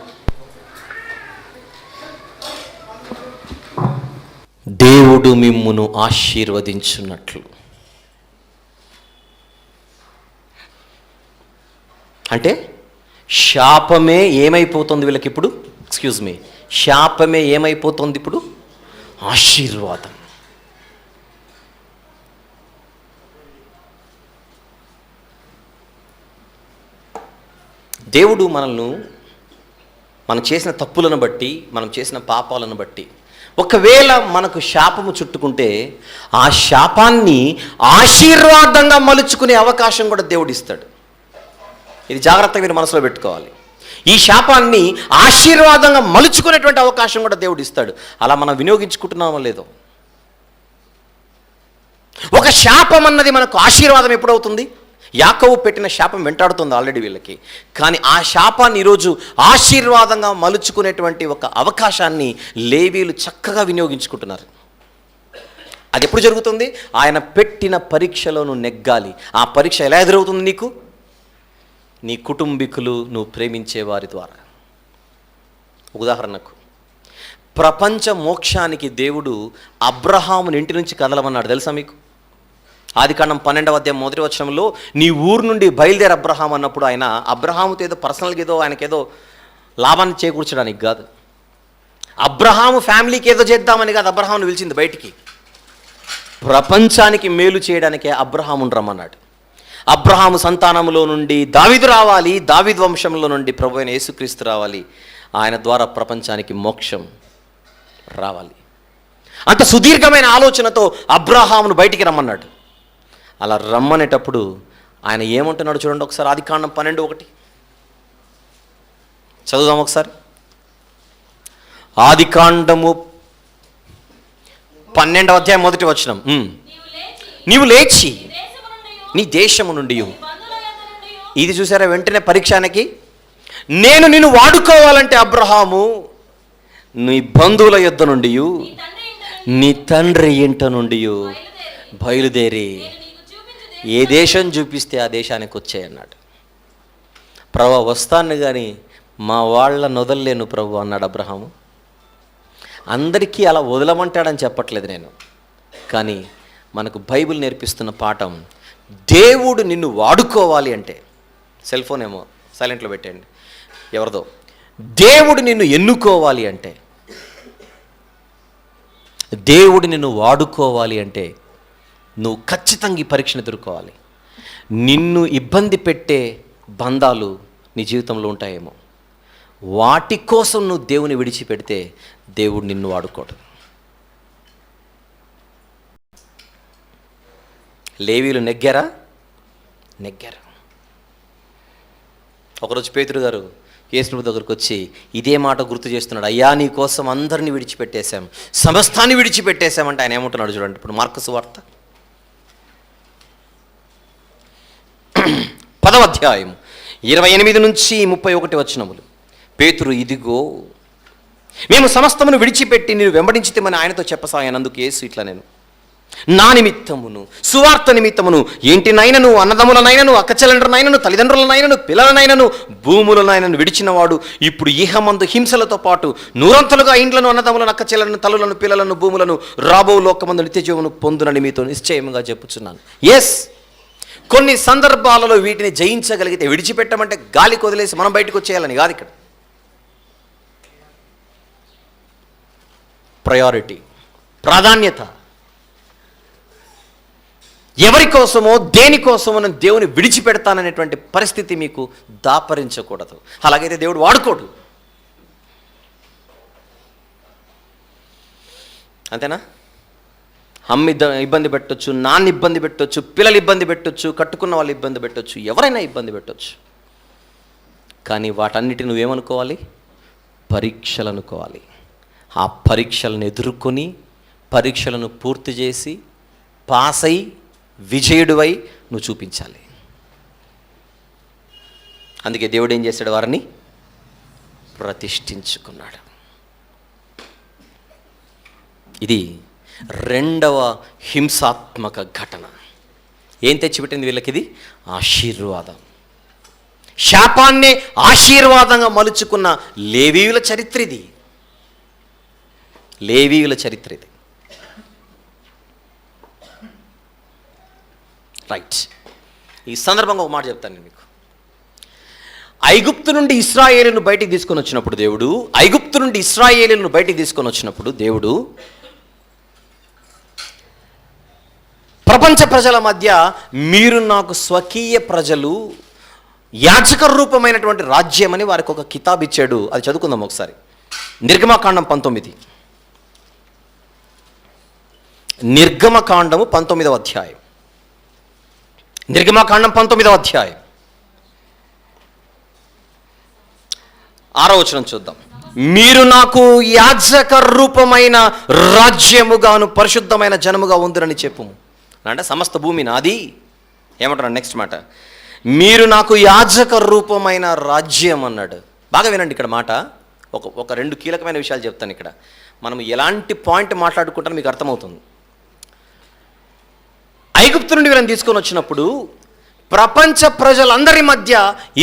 దేవుడు మిమ్మును ఆశీర్వదించున్నట్లు అంటే శాపమే ఏమైపోతుంది వీళ్ళకి ఇప్పుడు? శాపమే ఏమైపోతుంది ఇప్పుడు? ఆశీర్వాదం. దేవుడు మనల్ని మనం చేసిన తప్పులను బట్టి, మనం చేసిన పాపాలను బట్టి ఒకవేళ మనకు శాపము చుట్టుకుంటే ఆ శాపాన్ని ఆశీర్వాదంగా మలుచుకునే అవకాశం కూడా దేవుడు ఇస్తాడు. ఇది జాగ్రత్తగా మీరు మనసులో పెట్టుకోవాలి. ఈ శాపాన్ని ఆశీర్వాదంగా మలుచుకునేటువంటి అవకాశం కూడా దేవుడు ఇస్తాడు. అలా మనం వినియోగించుకుంటున్నామో లేదో. ఒక శాపం అన్నది మనకు ఆశీర్వాదం ఎప్పుడవుతుంది? యాకోబు పెట్టిన శాపం వెంటాడుతుంది ఆల్రెడీ వీళ్ళకి. కానీ ఆ శాపాన్ని ఈరోజు ఆశీర్వాదంగా మలుచుకునేటువంటి ఒక అవకాశాన్ని లేవీయులు చక్కగా వినియోగించుకుంటున్నారు. అది ఎప్పుడు జరుగుతుంది? ఆయన పెట్టిన పరీక్షలో నువ్వు నెగ్గాలి. ఆ పరీక్ష ఎలా ఎదురవుతుంది నీకు? నీ కుటుంబీకులు, నువ్వు ప్రేమించే వారి ద్వారా. ఉదాహరణకు ప్రపంచ మోక్షానికి దేవుడు అబ్రహాముని ఇంటి నుంచి కదలమన్నాడు. తెలుసా మీకు? ఆదికాండం 12వ అధ్యాయం 1వ వచనంలో నీ ఊరు నుండి బయలుదేరి అబ్రహాం అన్నప్పుడు ఆయన అబ్రహాముతో ఏదో పర్సనల్గా ఏదో ఆయనకేదో లాభాన్ని చేకూర్చడానికి కాదు, అబ్రహాము ఫ్యామిలీకి ఏదో చేద్దామని కాదు అబ్రహామును పిలిచింది బయటికి. ప్రపంచానికి మేలు చేయడానికే అబ్రహామును రమ్మన్నాడు. అబ్రహాము సంతానంలో నుండి దావీదు రావాలి, దావీదు వంశంలో నుండి ప్రభు అయిన యేసుక్రీస్తు రావాలి, ఆయన ద్వారా ప్రపంచానికి మోక్షం రావాలి. అంత సుదీర్ఘమైన ఆలోచనతో అబ్రహామును బయటికి రమ్మన్నాడు. అలా రమ్మనేటప్పుడు ఆయన ఏమంటున్నాడు చూడండి ఒకసారి. ఆదికాండం 12:1 చదువుదాం ఒకసారి. ఆదికాండము 12వ అధ్యాయం 1వ వచనం, నీవు లేచి నీ దేశము నుండి. ఇది చూసారా? వెంటనే పరీక్షానికి నేను నిన్ను వాడుకోవాలంటే అబ్రహాము నీ బంధువుల యొద్ద నుండి, నీ తండ్రి ఇంట నుండి బయలుదేరి ఏ దేశం చూపిస్తే ఆ దేశానికి వచ్చాయన్నాడు. ప్రభు వస్తాను కానీ మా వాళ్ళ వదలలేను ప్రభు అన్నాడు అబ్రహాము. అందరికీ అలా వదలమంటాడని చెప్పట్లేదు నేను, కానీ మనకు బైబిల్ నేర్పిస్తున్న పాఠం, దేవుడు నిన్ను వాడుకోవాలి అంటే, సెల్ ఫోన్ ఏమో సైలెంట్లో పెట్టండి ఎవరిదో, దేవుడు నిన్ను ఎన్నుకోవాలి అంటే, దేవుడు నిన్ను వాడుకోవాలి అంటే నువ్వు ఖచ్చితంగా ఈ పరీక్షను ఎదుర్కోవాలి. నిన్ను ఇబ్బంది పెట్టే బంధాలు నీ జీవితంలో ఉంటాయేమో, వాటి కోసం నువ్వు దేవుని విడిచిపెడితే దేవుడు నిన్ను వాడుకోడు. లేవీయులు నెగ్గారా? నెగ్గారు. ఒకరోజు పేతురు గారు యేసు దగ్గరకు వచ్చి ఇదే మాట గుర్తు చేస్తున్నాడు. అయ్యా నీ కోసం అందరినీ విడిచిపెట్టేశాం, సమస్తాన్ని విడిచిపెట్టేశామంటే ఆయన ఏమంటున్నాడు చూడండి. ఇప్పుడు మార్కు సువార్త 10వ అధ్యాయం 28 నుంచి 31 వచనములు. పేతురు, ఇదిగో మేము సమస్తమును విడిచిపెట్టి నేను వెంబడించితేమని ఆయనతో చెప్పసాయనందుకు యేసు ఇట్లా, నేను నా నిమిత్తమును సువార్త నిమిత్తమును ఏంటినైనను, అన్నదమ్ములనైనను, అక్కచెల్లెండ్రనైనను, తల్లిదండ్రులనైనను, పిల్లలనైనను, భూములనైనను విడిచినవాడు ఇప్పుడు ఇహమందు హింసలతో పాటు నూరంతలుగా ఇండ్లను, అన్నదమ్ములను, అక్కచెల్లెలను, తల్లులను, పిల్లలను, భూములను రాబో లోకమందు నిత్యజీవను పొందునని మీతో నిశ్చయముగా చెప్పుచున్నాను. ఎస్, కొన్ని సందర్భాలలో వీటిని జయించగలిగితే, విడిచిపెట్టమంటే గాలికి వదిలేసి మనం బయటకు వచ్చేయాలని కాదు. ఇక్కడ ప్రయారిటీ, ప్రాధాన్యత, ఎవరి కోసమో దేనికోసమో నేను దేవుని విడిచిపెడతాననేటువంటి పరిస్థితి మీకు దాపరించకూడదు. అలాగైతే దేవుడు వాడుకోడు. అంతేనా? అమ్మ ఇబ్బంది పెట్టొచ్చు, నాన్న ఇబ్బంది పెట్టొచ్చు, పిల్లలు ఇబ్బంది పెట్టొచ్చు, కట్టుకున్న వాళ్ళు ఇబ్బంది పెట్టొచ్చు, ఎవరైనా ఇబ్బంది పెట్టొచ్చు. కానీ వాటన్నిటిని నువ్వేమనుకోవాలి? పరీక్షలు అనుకోవాలి. ఆ పరీక్షలను ఎదుర్కొని, పరీక్షలను పూర్తి చేసి, పాస్ అయి, విజయుడివై నువ్వు చూపించాలి. అందుకే దేవుడు ఏం చేశాడు? వారిని ప్రతిష్ఠించుకున్నాడు. ఇది రెండవ హింసాత్మక ఘటన. ఏం తెచ్చిపెట్టింది వీళ్ళకి? ఇది ఆశీర్వాదం. శాపాన్నే ఆశీర్వాదంగా మలుచుకున్న లేవీయుల చరిత్ర ఇది. లేవీయుల చరిత్ర ఇది. రైట్. ఈ సందర్భంగా ఒక మాట చెప్తాను నేను మీకు. ఐగుప్తు నుండి ఇశ్రాయేలును బయటికి తీసుకొని వచ్చినప్పుడు దేవుడు, ఐగుప్తు నుండి ఇశ్రాయేలును బయటికి తీసుకొని వచ్చినప్పుడు దేవుడు ప్రపంచ ప్రజల మధ్య మీరు నాకు స్వకీయ ప్రజలు, యాజక రూపమైనటువంటి రాజ్యం అని వారికి ఒక కితాబ్ ఇచ్చాడు. అది చదువుకుందాం ఒకసారి. నిర్గమకాండం 19. నిర్గమకాండము 19వ అధ్యాయం. నిర్గమకాండం 19వ అధ్యాయం 6వ వచనం చూద్దాం. మీరు నాకు యాజక రూపమైన రాజ్యముగాను పరిశుద్ధమైన జనముగా ఉందిరని చెప్పుము. అంటే సమస్త భూమి నాది. ఏమంటున్నాడు నెక్స్ట్ మాట? మీరు నాకు యాజక రూపమైన రాజ్యం అన్నాడు. బాగా వినండి ఇక్కడ మాట. ఒక 2 కీలకమైన విషయాలు చెప్తాను ఇక్కడ. మనం ఎలాంటి పాయింట్ మాట్లాడుకుంటారో మీకు అర్థమవుతుంది. ఐగుప్తు నుండి వీళ్ళని తీసుకొని వచ్చినప్పుడు ప్రపంచ ప్రజలందరి మధ్య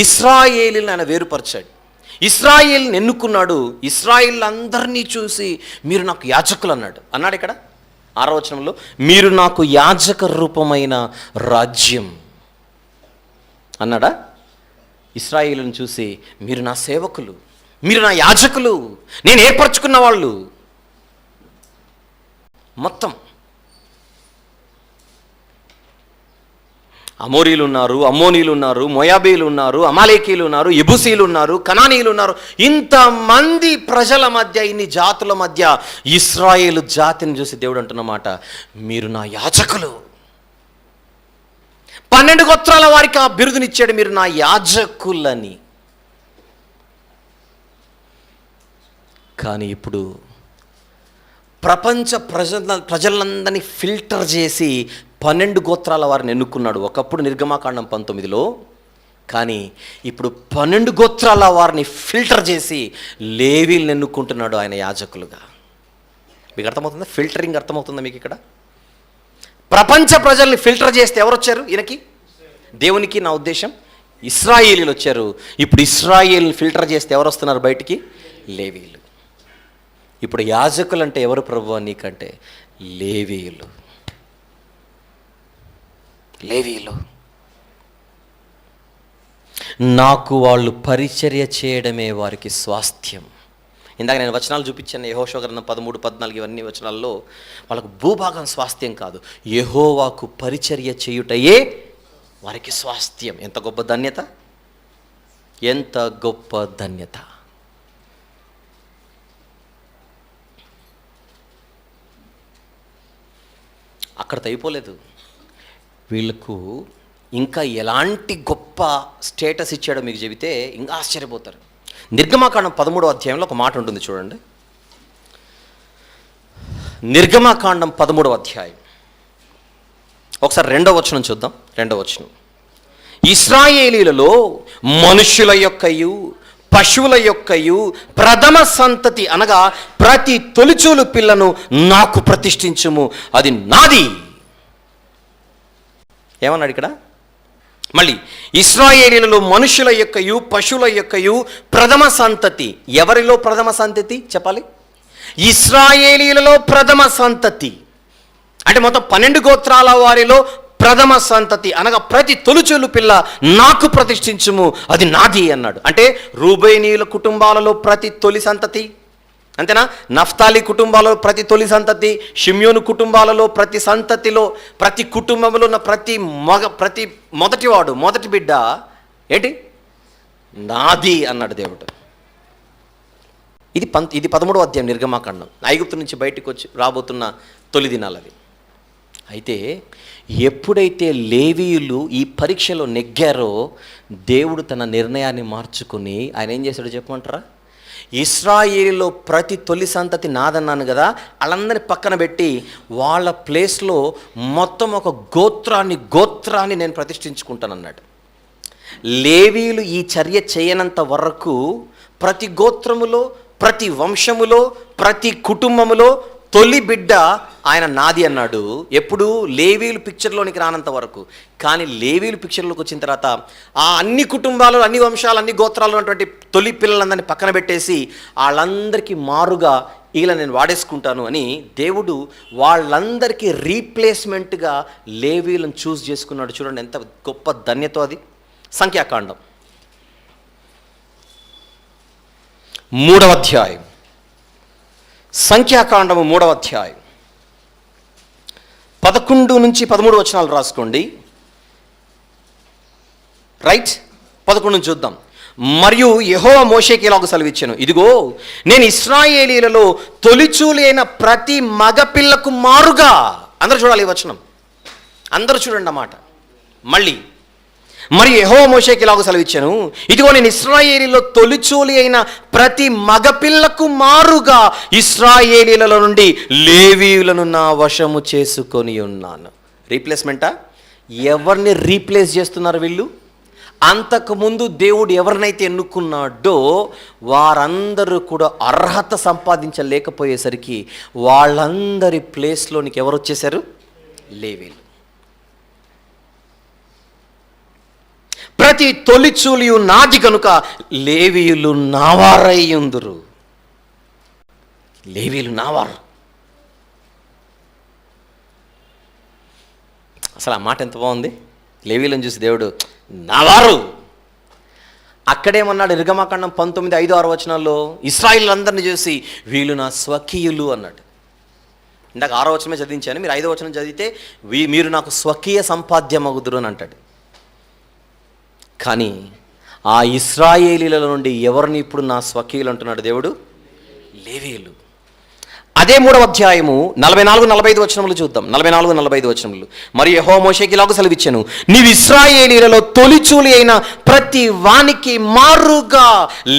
ఇశ్రాయేలుని ఆయన వేరుపరిచాడు. ఇశ్రాయేలుని ఎన్నుకున్నాడు. ఇశ్రాయేలు అందరినీ చూసి మీరు నాకు యాజకులు అన్నాడు ఇక్కడ 6వ వచనంలో. మీరు నాకు యాజక రూపమైన రాజ్యం అన్నాడా? ఇశ్రాయేలుని చూసి మీరు నా సేవకులు, మీరు నా యాజకులు, నేను ఏర్పరచుకున్న వాళ్ళు. మొత్తం అమోరీలు ఉన్నారు, అమ్మోనీలు ఉన్నారు, మోయాబీలు ఉన్నారు, అమాలేకీలు ఉన్నారు, యెబూసీలు ఉన్నారు, కనానీయులు ఉన్నారు. ఇంతమంది ప్రజల మధ్య, ఇన్ని జాతుల మధ్య ఇశ్రాయేలు జాతిని చూసి దేవుడు అంటున్నమాట, మీరు నా యాజకులు. 12 గోత్రాల వారికి ఆ బిరుదునిచ్చాడు, మీరు నా యాజకులని. కానీ ఇప్పుడు ప్రపంచ ప్రజలందరినీ ఫిల్టర్ చేసి 12 గోత్రాల వారిని ఎన్నుకున్నాడు. ఒకప్పుడు నిర్గమకాండం 19లో. కానీ ఇప్పుడు 12 గోత్రాల వారిని ఫిల్టర్ చేసి లేవీలను ఎన్నుకుంటున్నాడు ఆయన యాజకులుగా. మీకు అర్థమవుతుందా? ఫిల్టరింగ్ అర్థమవుతుందా మీకు ఇక్కడ? ప్రపంచ ప్రజల్ని ఫిల్టర్ చేస్తే ఎవరు వచ్చారు ఈయనకి? దేవునికి. నా ఉద్దేశం ఇశ్రాయేలీలు వచ్చారు. ఇప్పుడు ఇశ్రాయేల్ని ఫిల్టర్ చేస్తే ఎవరు వస్తున్నారు బయటికి? లేవీలు. ఇప్పుడు యాజకులు అంటే ఎవరు ప్రభువా నీకంటే? లేవీయులు. లేవీయులు. నాకు వాళ్ళు పరిచర్య చేయడమే వారికి స్వాస్థ్యం. ఇందాక నేను వచనాలు చూపించాను. యెహోషువ గ్రంథం 13, 14 ఇవన్నీ వచనాల్లో వాళ్ళకు భూభాగం స్వాస్థ్యం కాదు, యెహోవాకు పరిచర్య చేయుటయే వారికి స్వాస్థ్యం. ఎంత గొప్ప ధన్యత! ఎంత గొప్ప ధన్యత! అక్కడితో అయిపోలేదు. వీళ్ళకు ఇంకా ఎలాంటి గొప్ప స్టేటస్ ఇచ్చాడో మీకు చెబితే ఇంకా ఆశ్చర్యపోతారు. నిర్గమకాండం 13వ అధ్యాయంలో ఒక మాట ఉంటుంది చూడండి. నిర్గమకాండం 13వ అధ్యాయం ఒకసారి 2వ వచనం చూద్దాం. 2వ వచనం, ఇశ్రాయేలీలలో మనుషుల యొక్కయు పశువుల యొక్కయు ప్రథమ సంతతి అనగా ప్రతి తొలిచూలు పిల్లను నాకు ప్రతిష్ఠించుము, అది నాది. ఏమన్నాడు ఇక్కడ? మళ్ళీ ఇశ్రాయేలీలలో మనుషుల యొక్కయు పశువుల యొక్కయు ప్రథమ సంతతి. ఎవరిలో ప్రథమ సంతతి చెప్పాలి? ఇశ్రాయేలీలలో ప్రథమ సంతతి అంటే మొత్తం 12 గోత్రాల వారిలో ప్రథమ సంతతి అనగా ప్రతి తొలిచూలు పిల్ల నాకు ప్రతిష్ఠించుము, అది నాది అన్నాడు. అంటే రూబేనీయుల కుటుంబాలలో ప్రతి తొలి సంతతి, అంతేనా? నఫ్తాలి కుటుంబాలలో ప్రతి తొలి సంతతి, షిమ్యోను కుటుంబాలలో ప్రతి సంతతిలో ప్రతి కుటుంబంలో ఉన్న ప్రతి మొదటివాడు, మొదటి బిడ్డ ఏంటి? నాది అన్నాడు దేవుడు. ఇది 13వ అధ్యాయం నిర్గమాకాండం. ఐగుప్తు నుంచి బయటకు వచ్చి రాబోతున్న తొలి దినాలు అవి. అయితే ఎప్పుడైతే లేవీయులు ఈ పరీక్షలో నెగ్గారో దేవుడు తన నిర్ణయాన్ని మార్చుకుని ఆయన ఏం చేశాడో చెప్పమంటారా? ఇశ్రాయేలులో ప్రతి తొలి సంతతి నాదన్నాను కదా, వాళ్ళందరినీ పక్కన పెట్టి వాళ్ళ ప్లేస్లో మొత్తం ఒక గోత్రాన్ని నేను ప్రతిష్ఠించుకుంటానన్నాడు. లేవీయులు ఈ చర్య చేయనంత వరకు ప్రతి గోత్రములో, ప్రతి వంశములో, ప్రతి కుటుంబములో తొలి బిడ్డ ఆయన నాది అన్నాడు. ఎప్పుడు? లేవీయులు పిక్చర్లోనికి రానంత వరకు. కానీ లేవీయులు పిక్చర్లోకి వచ్చిన తర్వాత ఆ అన్ని కుటుంబాలు, అన్ని వంశాలు, అన్ని గోత్రాలు ఉన్నటువంటి తొలి పిల్లలందరినీ పక్కన పెట్టేసి వాళ్ళందరికీ మారుగా ఇలా నేను వాడేసుకుంటాను అని దేవుడు వాళ్ళందరికీ రీప్లేస్మెంట్గా లేవీయులను చూస్ చేసుకున్నాడు. చూడండి ఎంత గొప్ప ధన్యతో అది. సంఖ్యాకాండం 3వ అధ్యాయం, సంఖ్యాకాండము 3వ అధ్యాయం 11 నుంచి 13 వచనాలు రాసుకోండి. రైట్, 11 నుంచి చూద్దాం. మరియు యెహోవా మోషేకి ఇలాగ సెలవిచ్చెను, ఇదిగో నేను ఇశ్రాయేలీలలో తొలిచూలి అయిన ప్రతి మగపిల్లకు మారుగా. అందరూ చూడాలి ఈ వచనం, అందరూ చూడండి అన్నమాట. మళ్ళీ మరియు యెహోవా మోషేకి ఇలాగ సెలవిచ్చెను, ఇదిగో నేను ఇశ్రాయేలీలో తొలిచూలి అయిన ప్రతి మగపిల్లకు మారుగా ఇశ్రాయేలీల నుండి లేవీయులను నా వశము చేసుకొని ఉన్నాను. రీప్లేస్మెంటా? ఎవరిని రీప్లేస్ చేస్తున్నారు వీళ్ళు? అంతకుముందు దేవుడు ఎవరినైతే ఎన్నుకున్నాడో వారందరూ కూడా అర్హత సంపాదించలేకపోయేసరికి వాళ్ళందరి ప్లేస్లోనికి ఎవరు వచ్చేసారు? లేవీయులు. ప్రతి తొలిచూలియు నాది కనుక లేవీయులు నావారయ్యుందురు. లేవీయులు నావారు. అసలు ఆ మాట ఎంత బాగుంది. లేవీయులను చూసి దేవుడు నావారు. అక్కడేమన్నాడు? నిర్గమాకాండం 19:5-6 వచనాల్లో ఇశ్రాయేలులందరినీ చూసి వీళ్ళు నా స్వకీయులు అన్నాడు. ఇందాక 6వ వచనమే చదివించాను, మీరు 5వ వచనం చదివితే మీరు నాకు స్వకీయ సంపాద్యమగుదురు అని అంటాడు. కానీ ఆ ఇశ్రాయేలీల నుండి ఎవరిని ఇప్పుడు నా స్వకీయులు అంటున్నాడు దేవుడు? లేవీయులు. అదే 3వ అధ్యాయము 44-45 వచనములు చూద్దాం. 44-45 వచనములు. మరియు యెహోవా మోషేకి ఇలాగ సెలవిచ్చెను, నీవు ఇశ్రాయేలీలలో తొలిచూలి అయిన ప్రతి వానికి మారుగా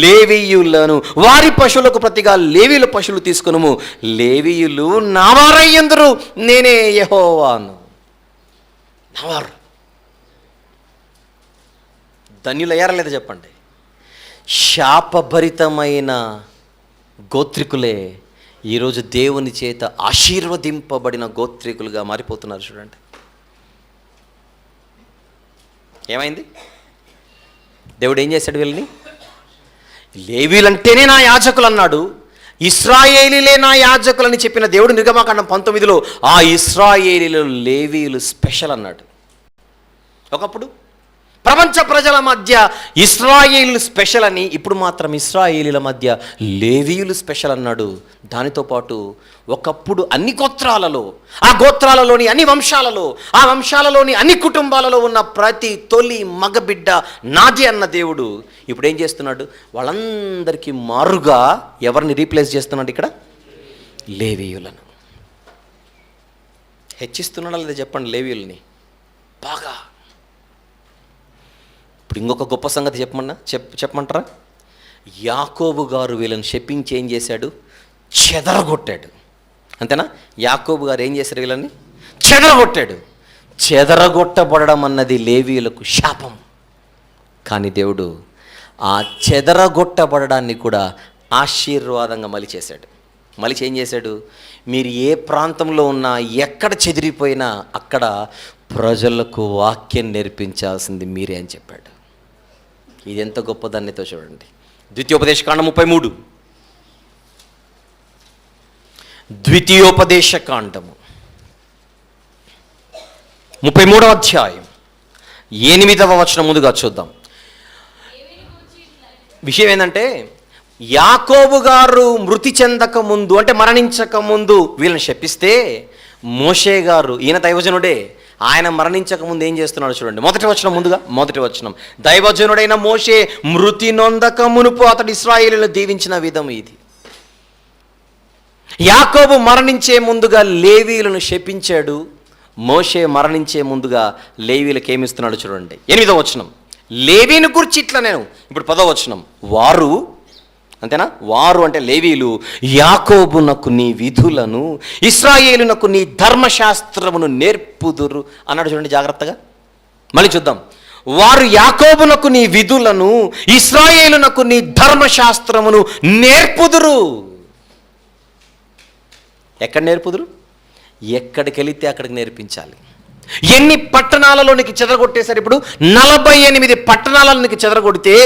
లేవీయులను వారి పశువులకు ప్రతిగా లేవీయుల పశువులు తీసుకొనుము, లేవీయులు నావారయ్యందురు, నేనే యెహోవాను. నావారు. ధన్యులయ్యారా లేదా చెప్పండి? శాపభరితమైన గోత్రికులే ఈరోజు దేవుని చేత ఆశీర్వదింపబడిన గోత్రికులుగా మారిపోతున్నారు. చూడండి ఏమైంది? దేవుడు ఏం చేశాడు? వీళ్ళని లేవీలంటేనే నా యాజకులు అన్నాడు. ఇశ్రాయేలీలే నా యాజకులని చెప్పిన దేవుడు నిర్గమాకాండం 19లో ఆ ఇశ్రాయేలీలు లేవీయులు స్పెషల్ అన్నాడు. ఒకప్పుడు ప్రపంచ ప్రజల మధ్య ఇశ్రాయేలు స్పెషల్ అని, ఇప్పుడు మాత్రం ఇశ్రాయేలీల మధ్య లేవీయులు స్పెషల్ అన్నాడు. దానితో పాటు ఒకప్పుడు అన్ని గోత్రాలలో, ఆ గోత్రాలలోని అన్ని వంశాలలో, ఆ వంశాలలోని అన్ని కుటుంబాలలో ఉన్న ప్రతి తొలి మగబిడ్డ నాది అన్న దేవుడు ఇప్పుడు ఏం చేస్తున్నాడు? వాళ్ళందరికీ మారుగా ఎవరిని రీప్లేస్ చేస్తున్నాడు? ఇక్కడ లేవీయులను. హెచ్చిస్తున్నాడా లేదా చెప్పండి లేవీయుల్ని? బాగా. ఇప్పుడు ఇంకొక గొప్ప సంగతి చెప్పమంటారా? యాకోబు గారు వీళ్ళని శపించి ఏం చేశాడు? చెదరగొట్టాడు. అంతేనా? యాకోబు గారు ఏం చేశారు? వీళ్ళని చెదరగొట్టాడు. చెదరగొట్టబడడం అన్నది లేవీయులకు శాపం. కానీ దేవుడు ఆ చెదరగొట్టబడడాన్ని కూడా ఆశీర్వాదంగా మలిచేశాడు. మలిచి ఏం చేశాడు? మీరు ఏ ప్రాంతంలో ఉన్నా, ఎక్కడ చెదిరిపోయినా అక్కడ ప్రజలకు వాక్యం నేర్పించాల్సింది మీరే అని చెప్పాడు. ఇది ఎంత గొప్పదాన్నితో చూడండి. ద్వితీయోపదేశకాండం 33, ద్వితీయోపదేశకాండము 33వ అధ్యాయం 8వ వచనం ముందుగా చూద్దాం. విషయం ఏంటంటే, యాకోబు గారు మృతి చెందక ముందు, అంటే మరణించక ముందు వీళ్ళని శపిస్తే, మోషే గారు, ఈయన దైవజనుడే, ఆయన మరణించక ముందు ఏం చేస్తున్నాడు చూడండి. మొదటి వచనం, దైవజనుడైన మోషే మృతి నొందక మునుపు అతడు ఇశ్రాయేలును దీవించిన విధం ఇది. యాకోబు మరణించే ముందుగా లేవీయులను శపించాడు. మోషే మరణించే ముందుగా లేవీయులకు ఏమిస్తున్నాడు చూడండి. 8వ వచనం, లేవీని గురించి ఇట్లా నేను ఇప్పుడు 10వ వచనం, వారు, అంతేనా, వారు అంటే లేవీయులు, యాకోబునకు నీ విధులను, ఇశ్రాయేలునకు నీ ధర్మశాస్త్రమును నేర్పుదురు అన్నాడు చూడండి జాగ్రత్తగా. మళ్ళీ చూద్దాం. వారు యాకోబునకు నీ విధులను, ఇశ్రాయేలునకు నీ ధర్మశాస్త్రమును నేర్పుదురు. ఎక్కడ నేర్పుదురు? ఎక్కడికి వెళితే అక్కడికి నేర్పించాలి. ఎన్ని పట్టణాలలోనికి చెదరగొట్టేశారు? ఇప్పుడు 48 పట్టణాలలోనికి చెదరగొడితే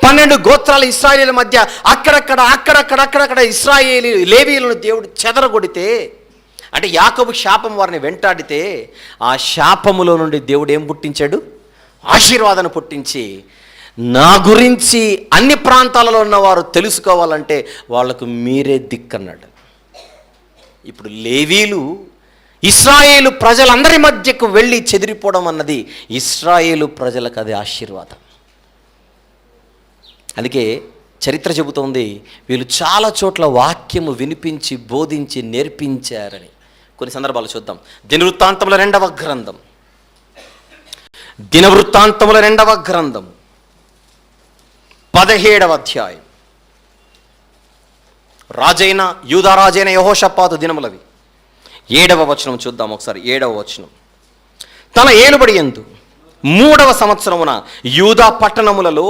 12 గోత్రాల ఇశ్రాయేలీల మధ్య అక్కడక్కడ ఇశ్రాయేలీ లేవీయులను దేవుడు చెదరగొడితే, అంటే యాకోబు శాపం వారిని వెంటాడితే, ఆ శాపములో నుండి దేవుడు ఏం పుట్టించాడు? ఆశీర్వాదాన్ని పుట్టించి, నా గురించి అన్ని ప్రాంతాలలో ఉన్నవారు తెలుసుకోవాలంటే వాళ్లకు మీరే దిక్కన్నాడు. ఇప్పుడు లేవీలు ఇశ్రాయేలు ప్రజలందరి మధ్యకు వెళ్ళి చెదిరిపోవడం అన్నది ఇశ్రాయేలు ప్రజలకు అది ఆశీర్వాదం. అందుకే చరిత్ర చెబుతోంది, వీళ్ళు చాలా చోట్ల వాక్యము వినిపించి, బోధించి, నేర్పించారని. కొన్ని సందర్భాలు చూద్దాం. దినవృత్తాంతముల 2వ గ్రంథం 17వ అధ్యాయం. యూదారాజైన యెహోషాపాతు దినములవి. 7వ వచనం చూద్దాం ఒకసారి. 7వ వచనం, తన ఏలుబడి యందు 3వ సంవత్సరమున యూదా పట్టణములలో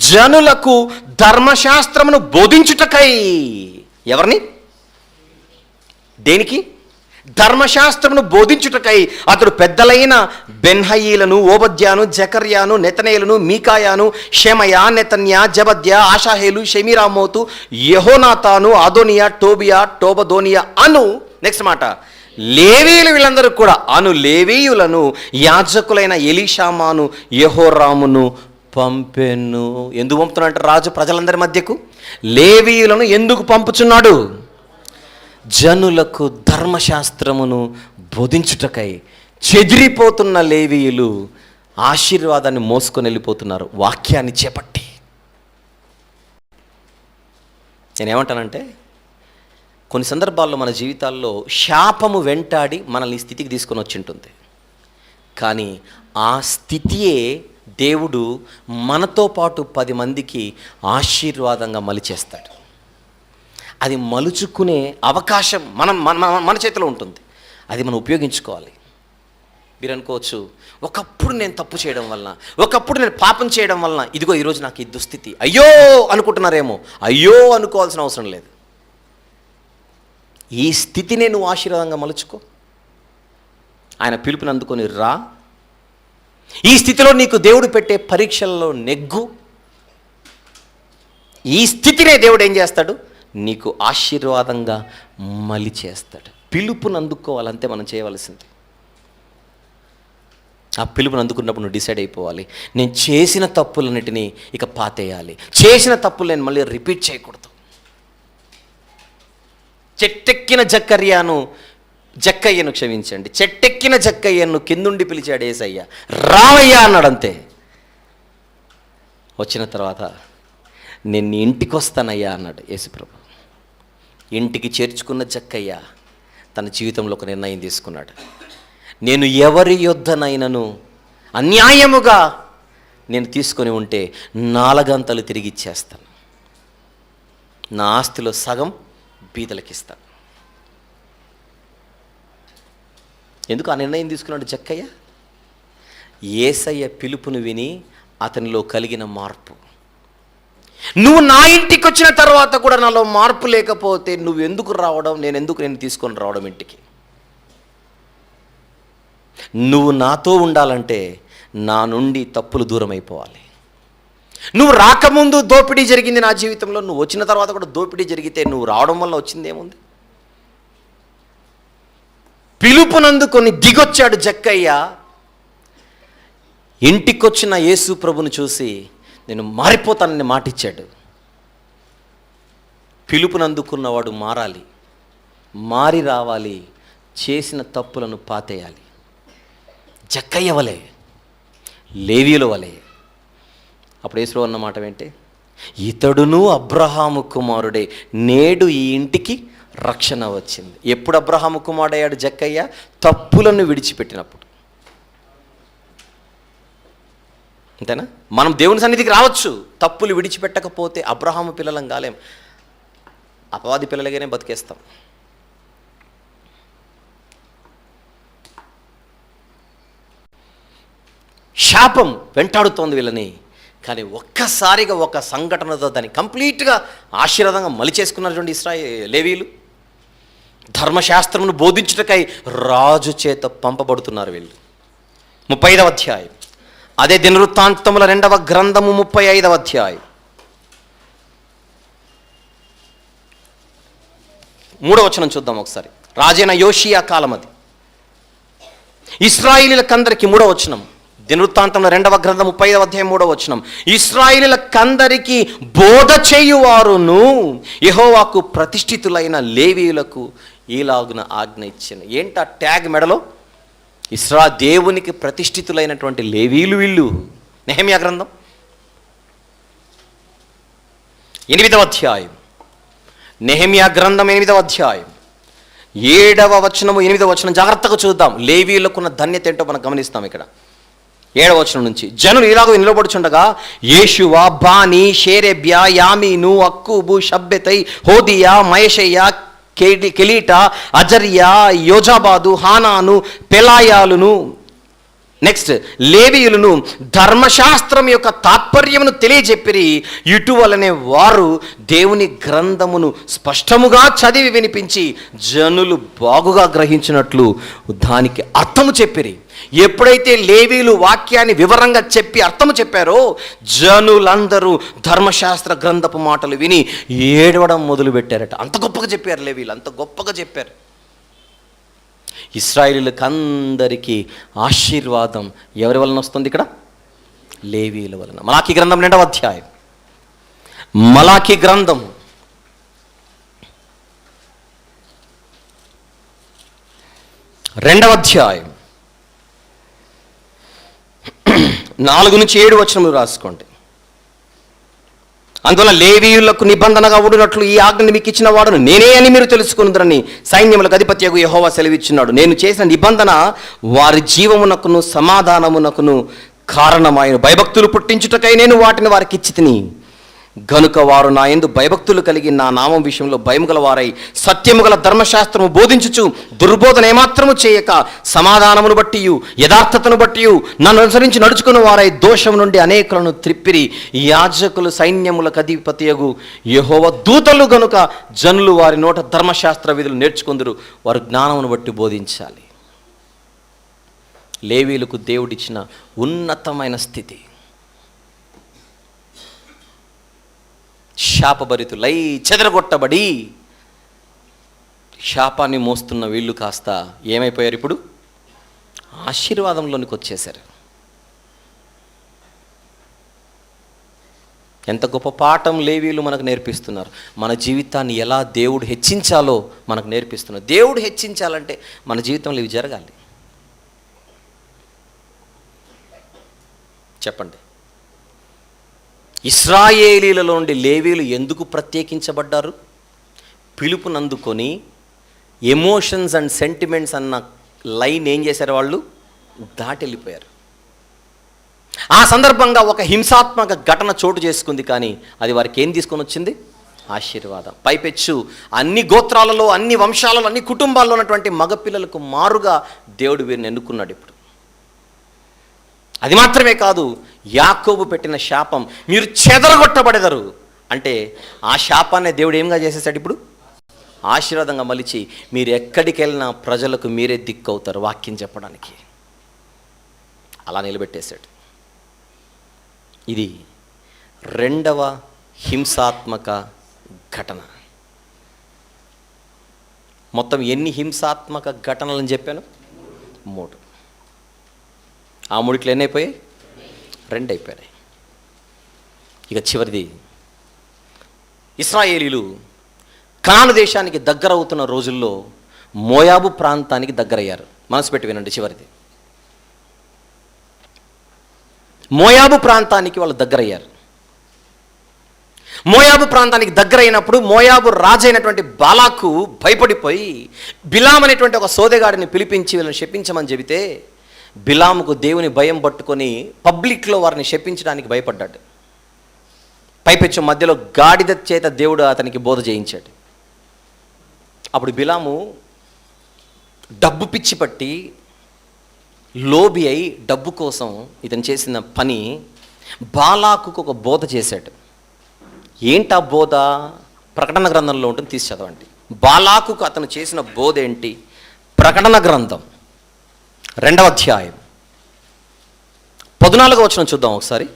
జనులకు ధర్మశాస్త్రమును బోధించుటకై. ఎవరిని? దేనికి? ధర్మశాస్త్రమును బోధించుటకై అతడు పెద్దలైన బెన్హయీలను, ఓబద్యాను, జకర్యాను, నెతనేలును, మీకాయాను, షెమయా, నెతన్యా, జబద్య, ఆషాహేలు, షెమీరామోతు, యెహోనాతాను, అదోనియా, టోబియా, టోబదోనియా అను, నెక్స్ట్ మాట, లేవీయులు, వీళ్ళందరూ కూడా అను లేవీయులను యాజకులైన ఎలీషామాను, యెహోరామును పంపెను. ఎందుకు పంపుతున్నాడంటే రాజు ప్రజలందరి మధ్యకు లేవీయులను ఎందుకు పంపుచున్నాడు? జనులకు ధర్మశాస్త్రమును బోధించుటకై. చెదిరిపోతున్న లేవీయులు ఆశీర్వాదాన్ని మోసుకొని వెళ్ళిపోతున్నారు వాక్యాన్ని చేపట్టి. నేనేమంటానంటే, కొన్ని సందర్భాల్లో మన జీవితాల్లో శాపము వెంటాడి మనల్ని స్థితికి తీసుకొని వచ్చి ఉంటుంది. కానీ ఆ స్థితియే దేవుడు మనతో పాటు 10 మందికి ఆశీర్వాదంగా మలిచేస్తాడు. అది మలుచుకునే అవకాశం మన చేతిలో ఉంటుంది. అది మనం ఉపయోగించుకోవాలి. మీరు అనుకోవచ్చు, ఒకప్పుడు నేను తప్పు చేయడం వలన, ఒకప్పుడు నేను పాపం చేయడం వలన ఇదిగో ఈరోజు నాకు ఈ దుస్థితి, అయ్యో అనుకుంటున్నారేమో. అయ్యో అనుకోవాల్సిన అవసరం లేదు. ఈ స్థితినే నువ్వు ఆశీర్వాదంగా మలుచుకో. ఆయన పిలుపుని అందుకొని రా. ఈ స్థితిలో నీకు దేవుడు పెట్టే పరీక్షల్లో నెగ్గు. ఈ స్థితినే దేవుడు ఏం చేస్తాడు? నీకు ఆశీర్వాదంగా మలిచేస్తాడు. పిలుపుని అందుకోవాలంతే మనం చేయవలసింది. ఆ పిలుపుని అందుకున్నప్పుడు నువ్వు డిసైడ్ అయిపోవాలి, నేను చేసిన తప్పులన్నిటినీ ఇక పాతేయాలి. చేసిన తప్పులు నేను మళ్ళీ రిపీట్ చేయకూడదు. చెట్టెక్కిన జక్కయ్యను క్షమించండి, చెట్టెక్కిన జక్కయ్యను కిందుండి పిలిచాడు యేసయ్య. రావయ్యా అన్నాడంతే. వచ్చిన తర్వాత నేను నీ ఇంటికి వస్తానయ్యా అన్నాడు యేసుప్రభు. ఇంటికి చేర్చుకున్న జక్కయ్య తన జీవితంలో ఒక నిర్ణయం తీసుకున్నాడు. నేను ఎవరి యొద్దనైనను అన్యాయముగా నేను తీసుకొని ఉంటే 4 గంటలు తిరిగి ఇచ్చేస్తాను. నా ఆస్తిలో సగం బీదలకిస్తాను. ఎందుకు ఆ నిర్ణయం తీసుకున్నాడు జక్కయ్య? యేసయ్య పిలుపును విని అతనిలో కలిగిన మార్పు. నువ్వు నా ఇంటికి వచ్చిన తర్వాత కూడా నాలో మార్పు లేకపోతే నువ్వు ఎందుకు రావడం, నేను తీసుకొని రావడం ఇంటికి? నువ్వు నాతో ఉండాలంటే నా నుండి తప్పులు దూరం అయిపోవాలి. నువ్వు రాకముందు దోపిడీ జరిగింది నా జీవితంలో, నువ్వు వచ్చిన తర్వాత కూడా దోపిడీ జరిగితే నువ్వు రావడం వల్ల వచ్చింది ఏముంది? పిలుపునందుకొని దిగొచ్చాడు జక్కయ్య. ఇంటికొచ్చిన యేసు ప్రభుని చూసి నేను మారిపోతానని మాటిచ్చాడు. పిలుపునందుకున్నవాడు మారాలి, మారి రావాలి, చేసిన తప్పులను పాతేయాలి. జక్కయ్య వలే, లేవీయుల వలే. అప్పుడు యేసు అన్న మాట ఏంటి? ఇతడును అబ్రహాము కుమారుడే, నేడు ఈ ఇంటికి రక్షణ వచ్చింది. ఎప్పుడు అబ్రహాము కుమారుడయ్యాడు జక్కయ్య? తప్పులను విడిచిపెట్టినప్పుడు. అంతేనా? మనం దేవుని సన్నిధికి రావచ్చు, తప్పులు విడిచిపెట్టకపోతే అబ్రహాము పిల్లలం కాలేం, అపవాది పిల్లలుగానే బతికేస్తాం. శాపం వెంటాడుతోంది వీళ్ళని. కానీ ఒక్కసారిగా ఒక సంఘటనతో దాన్ని కంప్లీట్గా ఆశీర్వాదంగా మలిచేసుకున్నటువంటి లేవీయులు. ధర్మశాస్త్రమును బోధించుటకై రాజు చేత పంపబడుతున్నారు వీళ్ళు. 35వ అధ్యాయం, అదే దినవృత్తాంతముల 2వ గ్రంథము 35వ అధ్యాయం 3వ వచనం చూద్దాం ఒకసారి. రాజైన యోషియా కాలం అది. ఇశ్రాయేలీయులకందరికి 3వ వచనం, దినవృత్తాంతంలో 2వ గ్రంథం 35వ అధ్యాయం 3వ వచనం. ఇశ్రాయేలీయులకందరికి బోధ చేయువారును యెహోవాకు ప్రతిష్ఠితులైన లేవీయులకు ఈలాగున ఆజ్ఞ ఇచ్చాను. ఏంటా ట్యాగ్ మెడలో? దేవునికి ప్రతిష్ఠితులైనటువంటి లేవీయులు వీళ్ళు. నెహెమ్యా గ్రంథం 8వ అధ్యాయం, నెహెమ్యా గ్రంథం 8వ అధ్యాయం 7వ వచనము 8వ వచనం జాగ్రత్తగా చూద్దాం. లేవీయులకున్న ధన్యత ఏంటో మనం గమనిస్తాం ఇక్కడ. 7వ వచనం నుంచి, జనులు ఇలాగ నిలబడుచుండగా యేషువ, బాని, షేరెబ్యా, యామీను, అక్కూబు, షబ్బెతై, హోదియా, మయషయ్య, కెలీటా, అజర్యా, యోజాబాదు, హానాను, పెలాయాలును, నెక్స్ట్ లేవీయులను ధర్మశాస్త్రం యొక్క తాత్పర్యమును తెలియజెప్పిరి. ఇటువలనే వారు దేవుని గ్రంథమును స్పష్టముగా చదివి వినిపించి జనులు బాగుగా గ్రహించినట్లు దానికి అర్థము చెప్పిరి. ఎప్పుడైతే లేవీయులు వాక్యాన్ని వివరంగా చెప్పి అర్థము చెప్పారో జనులందరూ ధర్మశాస్త్ర గ్రంథపు మాటలు విని ఏడవడం మొదలుపెట్టారట. అంత గొప్పగా చెప్పారు లేవీయులు, అంత గొప్పగా చెప్పారు. ఇశ్రాయేలీయులకు అందరికీ ఆశీర్వాదం ఎవరి వలన వస్తుంది? ఇక్కడ లేవీయుల వలన. మలాకీ గ్రంథం 2వ అధ్యాయం, మలాకీ గ్రంథం 2వ అధ్యాయం 4 నుంచి 7 వచనములు రాసుకోండి. అందువల్ల లేవీయులకు నిబంధనగా ఉండునట్లు ఈ ఆజ్ఞను మీకు ఇచ్చిన వాడును నేనే అని మీరు తెలుసుకుందరని సైన్యములకు అధిపత్యగు యెహోవా సెలవిచ్చున్నాడు. నేను చేసిన నిబంధన వారి జీవమునకును సమాధానమునకును కారణమైన భయభక్తులు పుట్టించుటకై నేను వాటిని వారికి ఇచ్చి తిని, గనుక వారు నా యందు భయభక్తులు కలిగి నా నామం విషయంలో భయము గల వారై సత్యము గల ధర్మశాస్త్రము బోధించుచు దుర్బోధన ఏమాత్రము చేయక సమాధానమును బట్టి యథార్థతను బట్టి నన్ను అనుసరించి నడుచుకున్న వారై దోషం నుండి అనేకులను త్రిప్పిరి. యాజకులు సైన్యములకు అధిపతియగు యెహోవా దూతలు గనుక జనులు వారి నోట ధర్మశాస్త్ర విధులు నేర్చుకుందరు. వారు జ్ఞానమును బట్టి బోధించాలి. లేవీయులకు దేవుడిచ్చిన ఉన్నతమైన స్థితి. శాపభరితులై చెదరగొట్టబడి శాపాన్ని మోస్తున్న వీళ్ళు కాస్త ఏమైపోయారు? ఇప్పుడు ఆశీర్వాదంలోనికి వచ్చేశారు. ఎంత గొప్ప పాఠం లేవీయులు మనకు నేర్పిస్తున్నారు. మన జీవితాన్ని ఎలా దేవుడు హెచ్చించాలో మనకు నేర్పిస్తున్నారు. దేవుడు హెచ్చించాలంటే మన జీవితంలో ఇవి జరగాలి. చెప్పండి, ఇశ్రాయేలీలలో నుండి లేవీయులు ఎందుకు ప్రత్యేకించబడ్డారు? పిలుపునందుకొని ఎమోషన్స్ అండ్ సెంటిమెంట్స్ అన్న లైన్ ఏం చేశారు? వాళ్ళు దాటి వెళ్ళిపోయారు. ఆ సందర్భంగా ఒక హింసాత్మక ఘటన చోటు చేసుకుంది, కానీ అది వారికి ఏం తీసుకొని వచ్చింది? ఆశీర్వాదం. పైపెచ్చు అన్ని గోత్రాలలో, అన్ని వంశాలలో, అన్ని కుటుంబాల్లో ఉన్నటువంటి మగపిల్లలకు మారుగా దేవుడు వీరిని ఎన్నుకున్నాడు. ఇప్పుడు అది మాత్రమే కాదు, యాకోబు పెట్టిన శాపం, మీరు చెదరగొట్టబడెదరు అంటే ఆ శాపాన్ని దేవుడు ఏంగా చేసేసాడు, ఇప్పుడు ఆశీర్వాదంగా మలిచి మీరు ఎక్కడికి వెళ్ళినా ప్రజలకు మీరే దిక్కు అవుతారు వాక్యం చెప్పడానికి. అలా నిలబెట్టేశాడు. ఇది రెండవ హింసాత్మక ఘటన. మొత్తం ఎన్ని హింసాత్మక ఘటనలని చెప్పాను? 3. ఆ 3 ఎన్ని అయిపోయాయి? 2 అయిపోయాయి. ఇక చివరిది, ఇశ్రాయేలీలు కనాను దేశానికి దగ్గర అవుతున్న రోజుల్లో మోయాబు ప్రాంతానికి దగ్గరయ్యారు. మనసు పెట్టి వినండి, చివరిది. మోయాబు ప్రాంతానికి వాళ్ళు దగ్గరయ్యారు. మోయాబు ప్రాంతానికి దగ్గర అయినప్పుడు మోయాబు రాజు అయినటువంటి బాలాకు భయపడిపోయి బిలాం అనేటువంటి ఒక సోదెగాడిని పిలిపించి వీళ్ళని శపించమని చెబితే బిలాముకు దేవుని భయం పట్టుకొని పబ్లిక్లో వారిని శపించడానికి భయపడ్డాడు. పైపెచ్చు మధ్యలో గాడిద చేత దేవుడు అతనికి బోధ చేయించాడు. అప్పుడు బిలాము డబ్బు పిచ్చి పట్టి లోబి అయి డబ్బు కోసం ఇతను చేసిన పని బాలాకుకు ఒక బోధ చేశాడు. ఏంటా బోధ? ప్రకటన గ్రంథంలో ఉంటుంది, తీసి చదవండి. బాలాకుకు అతను చేసిన బోధ ఏంటి? ప్రకటన గ్రంథం 2వ అధ్యాయం 14వ వచనం చూద్దాం ఒకసారి.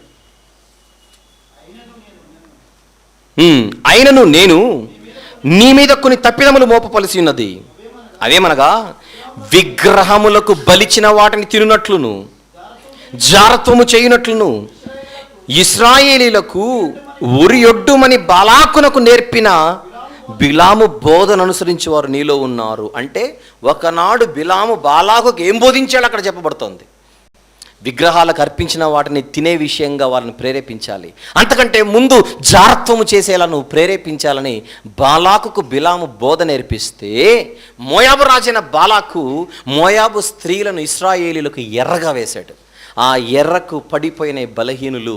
అయినను నేను నీ మీద కొన్ని తప్పిదములు మోపవలసి ఉన్నది. అవేమనగా విగ్రహములకు బలిచిన వాటిని తినునట్లును జారత్వము చేయునట్లును ఇశ్రాయేలీలకు ఉరియొడ్డుమని బాలాకునకు నేర్పిన బిలాము బోధన అనుసరించి వారు నీలో ఉన్నారు. అంటే ఒకనాడు బిలాము బాలాకుకు ఏం బోధించాడు అక్కడ చెప్పబడుతోంది. విగ్రహాలకు అర్పించిన వాటిని తినే విషయంగా వాళ్ళని ప్రేరేపించాలి, అంతకంటే ముందు జారత్వము చేసేలా నువ్వు ప్రేరేపించాలని బాలాకుకు బిలాము బోధ నేర్పిస్తే మోయాబు రాజైన బాలాకు మోయాబు స్త్రీలను ఇశ్రాయేలీలకు ఎర్రగా వేశాడు. ఆ ఎర్రకు పడిపోయిన బలహీనులు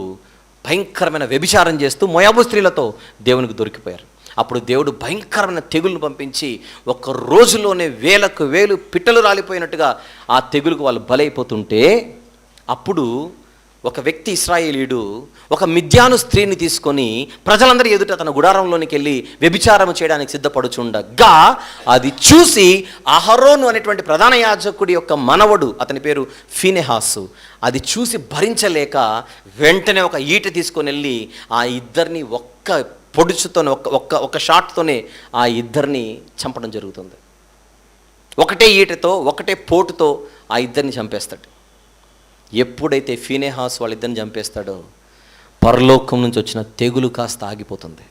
భయంకరమైన వ్యభిచారం చేస్తూ మోయాబు స్త్రీలతో దేవునికి దొరికిపోయారు. అప్పుడు దేవుడు భయంకరమైన తెగులను పంపించి ఒక్క రోజులోనే వేలకు వేలు పిట్టలు రాలిపోయినట్టుగా ఆ తెగులుకు వాళ్ళు బలైపోతుంటే అప్పుడు ఒక వ్యక్తి ఇశ్రాయేలీయుడు ఒక మిద్యాను స్త్రీని తీసుకొని ప్రజలందరి ఎదుట తన గుడారంలోనికి వెళ్ళి వ్యభిచారం చేయడానికి సిద్ధపడుచుండగా అది చూసి అహరోను అనేటువంటి ప్రధాన యాజకుడి యొక్క మనవడు, అతని పేరు ఫీనెహాసు, అది చూసి భరించలేక వెంటనే ఒక ఈట తీసుకొని వెళ్ళి ఆ ఇద్దరిని ఒక్క పొడుచుతోనే ఒక్క షాట్తోనే ఆ ఇద్దరిని చంపడం జరుగుతుంది. ఒకటే ఈటతో ఒకటే పోటుతో ఆ ఇద్దరిని చంపేస్తాడు. ఎప్పుడైతే ఫీనెహాసు వాళ్ళిద్దరిని చంపేస్తాడో పరలోకం నుంచి వచ్చిన తెగులు కాస్త ఆగిపోతుంది.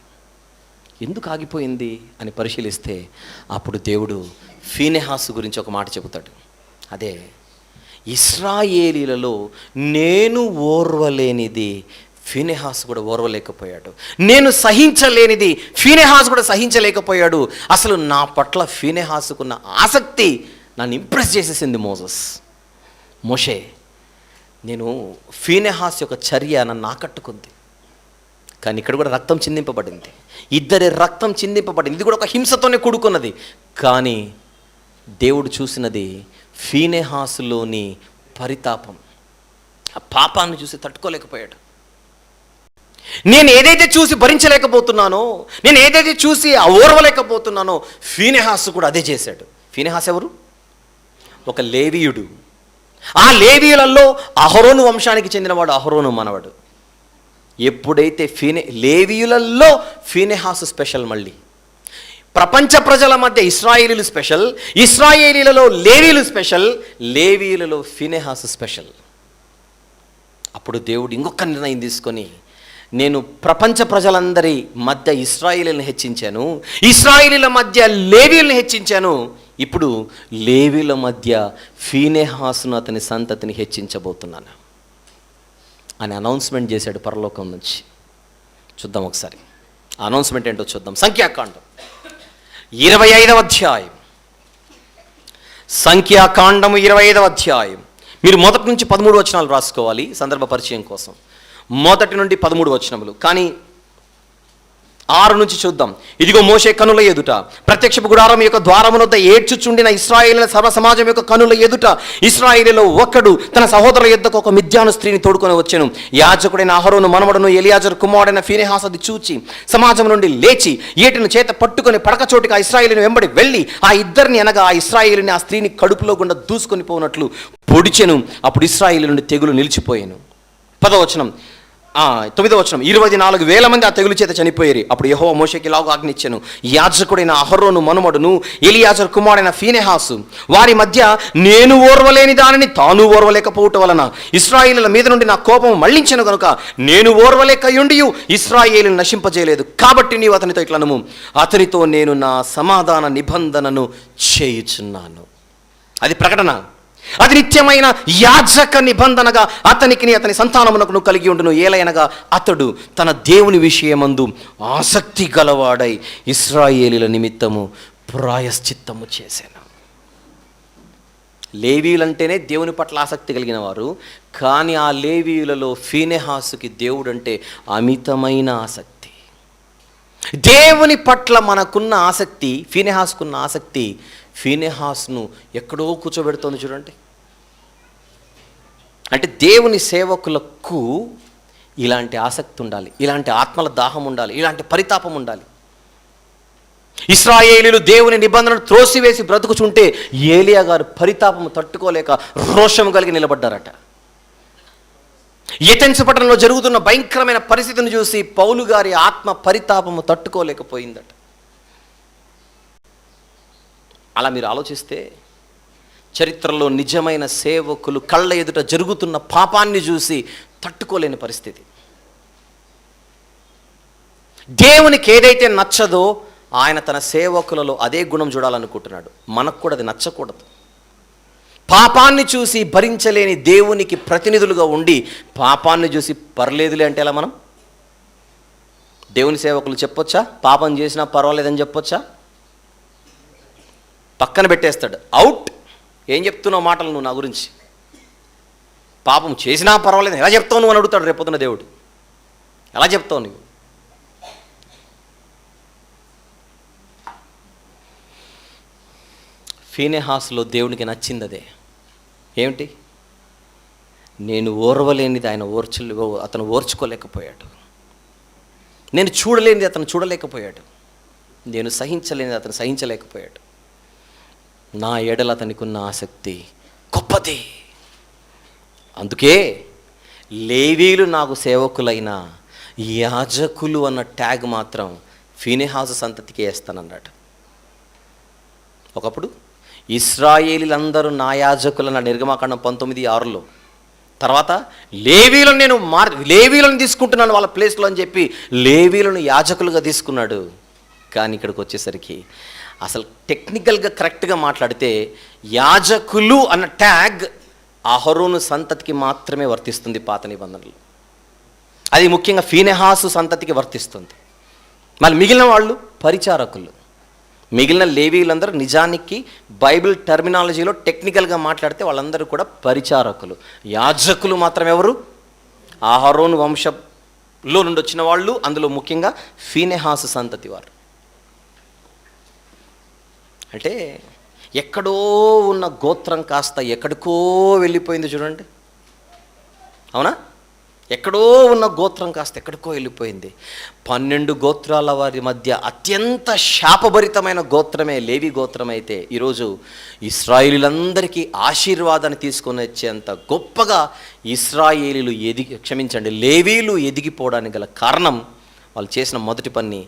ఎందుకు ఆగిపోయింది అని పరిశీలిస్తే అప్పుడు దేవుడు ఫీనెహాసు గురించి ఒక మాట చెబుతాడు. అదే, ఇశ్రాయేలీలలో నేను ఓర్వలేనిది ఫీనెహాసు కూడా ఓర్వలేకపోయాడు, నేను సహించలేనిది ఫీనెహాసు కూడా సహించలేకపోయాడు. అసలు నా పట్ల ఫీనెహాసుకున్న ఆసక్తి నన్ను ఇంప్రెస్ చేసేసింది మోషే. నేను ఫీనెహాసు యొక్క చర్య నన్ను ఆకట్టుకుంది. కానీ ఇక్కడ కూడా రక్తం చిందింపబడింది, ఇద్దరి రక్తం చిందింపబడింది. ఇది కూడా ఒక హింసతోనే కూడుకున్నది. కానీ దేవుడు చూసినది ఫీనెహాసులోని పరితాపం. ఆ పాపాన్ని చూసి తట్టుకోలేకపోయాడు. నేను ఏదైతే చూసి భరించలేకపోతున్నానో, నేను ఏదైతే చూసి ఓర్వలేకపోతున్నానో ఫీనెహాసు కూడా అదే చేశాడు. ఫీనెహాసు ఎవరు? ఒక లేవీయుడు. ఆ లేవీయులలో అహరోను వంశానికి చెందినవాడు, అహరోను మనవడు. ఎప్పుడైతే లేవీయులలో ఫీనెహాసు స్పెషల్, మళ్ళీ ప్రపంచ ప్రజల మధ్య ఇశ్రాయేలీలు స్పెషల్, ఇశ్రాయేలీలలో లేవీయులు స్పెషల్, లేవీయులలో ఫీనెహాసు స్పెషల్. అప్పుడు దేవుడు ఇంకొక నిర్ణయం తీసుకొని, నేను ప్రపంచ ప్రజలందరి మధ్య ఇశ్రాయేలీలను హెచ్చించాను, ఇశ్రాయేలీల మధ్య లేవీయులను హెచ్చించాను, ఇప్పుడు లేవీయుల మధ్య ఫీనెహాసును అతని సంతతిని హెచ్చించబోతున్నాను అని అనౌన్స్మెంట్ చేశాడు పరలోకం నుంచి. చూద్దాం ఒకసారి అనౌన్స్మెంట్ ఏంటో చూద్దాం. సంఖ్యాకాండం 25వ అధ్యాయం, సంఖ్యాకాండము 25వ అధ్యాయం. మీరు మొదటి నుంచి 13 వచనాలు రాసుకోవాలి సందర్భ పరిచయం కోసం. మొదటి నుండి 13 వచనములు. కానీ 6 నుంచి చూద్దాం. ఇదిగో మోషే కనుల ఎదుట ప్రత్యక్షపు గుడారం యొక్క ద్వారమునొద్ద ఏడ్చుచుండిన ఇశ్రాయేలీయుల సర్వ సమాజం యొక్క కనుల ఎదుట ఇశ్రాయేలీలో ఒక్కడు తన సహోదరుల యొద్దకు ఒక మిద్యాను స్త్రీని తోడుకొని వచ్చెను. యాజకుడైన అహరోను మనవడును ఎలియాజరు కుమారుడైన ఫీనెహాసు అది చూచి సమాజం నుండి లేచి ఏటిని చేత పట్టుకొని పడకచోటికి ఆ ఇశ్రాయేలీని వెంబడి వెళ్ళి ఆ ఇద్దరిని అనగా ఆ ఇశ్రాయేలీని ఆ స్త్రీని కడుపులో గుండా దూసుకొని పోనట్లు పొడిచెను. అప్పుడు ఇశ్రాయేలు నుండి తెగులు నిలిచిపోయాను. 10వ వచనం 9వ వచనం 24,000 మంది ఆ తెగులు చేత చనిపోయారు. అప్పుడు యెహోవా మోషేకి ఇలాగ ఆజ్ఞిచ్చెను, యాజకుడైన అహరోను మనుమడును ఎలియాజరు కుమారుడైన ఫీనెహాసు వారి మధ్య నేను ఓర్వలేని దానిని తాను ఓర్వలేకపోవటం వలన ఇశ్రాయేలుల మీద నుండి నా కోపం మళ్లించెను గనుక నేను ఓర్వలేకయుండియు ఇశ్రాయేలును నశింపజేయలేదు. కాబట్టి నీవు అతనితో ఇట్లనము, అతనితో నేను నా సమాధాన నిబంధనను చేయుచున్నాను. అది ప్రకటన. అది నిత్యమైన యాజక నిబంధనగా అతనికి అతని సంతానమునకు కలిగి ఉండును. ఏలయనగా అతడు తన దేవుని విషయమందు ఆసక్తి గలవాడై ఇశ్రాయేలీల నిమిత్తము ప్రాయశ్చిత్తము చేశాను. లేవీయులంటేనే దేవుని పట్ల ఆసక్తి కలిగిన వారు, కానీ ఆ లేవీయులలో ఫీనెహాసుకి దేవుడంటే అమితమైన ఆసక్తి. దేవుని పట్ల మనకున్న ఆసక్తి ఫీనెహాసుకున్న ఆసక్తి ఫీనెహాసును ఎక్కడో కూర్చోబెడుతోంది చూడండి. అంటే దేవుని సేవకులకు ఇలాంటి ఆసక్తి ఉండాలి, ఇలాంటి ఆత్మల దాహం ఉండాలి, ఇలాంటి పరితాపం ఉండాలి. ఇశ్రాయేలీయులు దేవుని నిబంధనను త్రోసివేసి బ్రతుకుచుంటే ఏలియా గారు పరితాపము తట్టుకోలేక రోషం కలిగి నిలబడ్డారట. ఏథెన్సు పట్టణంలో జరుగుతున్న భయంకరమైన పరిస్థితిని చూసి పౌలు గారి ఆత్మ పరితాపము తట్టుకోలేకపోయిందట. అలా మీరు ఆలోచిస్తే చరిత్రలో నిజమైన సేవకులు కళ్ళ ఎదుట జరుగుతున్న పాపాన్ని చూసి తట్టుకోలేని పరిస్థితి. దేవునికి ఏదైతే నచ్చదో ఆయన తన సేవకులలో అదే గుణం చూడాలనుకుంటున్నాడు. మనకు కూడా అది నచ్చకూడదు. పాపాన్ని చూసి భరించలేని దేవునికి ప్రతినిధులుగా ఉండి పాపాన్ని చూసి పర్లేదులే అంటే ఎలా? మనం దేవుని సేవకులు చెప్పొచ్చా? పాపం చేసినా పర్వాలేదని చెప్పొచ్చా? పక్కన పెట్టేస్తాడు, అవుట్. ఏం చెప్తున్నావు మాటలు నువ్వు నా గురించి? పాపం చేసినా పర్వాలేదు ఎలా చెప్తావు నువ్వు అని అడుగుతాడు రేపొద్దున దేవుడు. ఎలా చెప్తావు నువ్వు? ఫీనెహాసులో దేవునికి నచ్చింది అదే. ఏమిటి? నేను ఓర్వలేనిది అతను ఓర్చుకోలేకపోయాడు. నేను చూడలేనిది అతను చూడలేకపోయాడు. నేను సహించలేనిది అతను సహించలేకపోయాడు. నా ఎడల అతనికి ఉన్న ఆసక్తి గొప్పది. అందుకే లేవీయులు నాకు సేవకులైన యాజకులు అన్న ట్యాగ్ మాత్రం ఫీనెహాసు సంతతికి వేస్తానన్నాడు. ఒకప్పుడు ఇశ్రాయేలీలందరూ నా యాజకులన్న నిర్గమాకాండం 19:6లో, తర్వాత లేవీయులను నేను లేవీయులను తీసుకుంటున్నాను వాళ్ళ ప్లేస్లో అని చెప్పి లేవీయులను యాజకులుగా తీసుకున్నాడు. కానీ ఇక్కడికి వచ్చేసరికి అసలు టెక్నికల్గా కరెక్ట్గా మాట్లాడితే యాజకులు అన్న ట్యాగ్ అహరోను సంతతికి మాత్రమే వర్తిస్తుంది పాత నిబంధనలు. అది ముఖ్యంగా ఫీనెహాసు సంతతికి వర్తిస్తుంది. మళ్ళీ మిగిలిన వాళ్ళు పరిచారకులు. మిగిలిన లేవీయులందరూ నిజానికి బైబిల్ టర్మినాలజీలో టెక్నికల్గా మాట్లాడితే వాళ్ళందరూ కూడా పరిచారకులు. యాజకులు మాత్రం ఎవరు? అహరోను వంశంలో నుండి వచ్చిన వాళ్ళు, అందులో ముఖ్యంగా ఫీనెహాసు సంతతి వారు. అంటే ఎక్కడో ఉన్న గోత్రం కాస్త ఎక్కడికో వెళ్ళిపోయింది చూడండి. అవునా? ఎక్కడో ఉన్న గోత్రం కాస్త ఎక్కడికో వెళ్ళిపోయింది. 12 గోత్రాల వారి మధ్య అత్యంత శాపభరితమైన గోత్రమే లేవి గోత్రం అయితే ఈరోజు ఇశ్రాయేలీలందరికీ ఆశీర్వాదాన్ని తీసుకొని వచ్చేంత గొప్పగా లేవీలు ఎదిగిపోవడానికి గల కారణం వాళ్ళు చేసిన మొదటి పని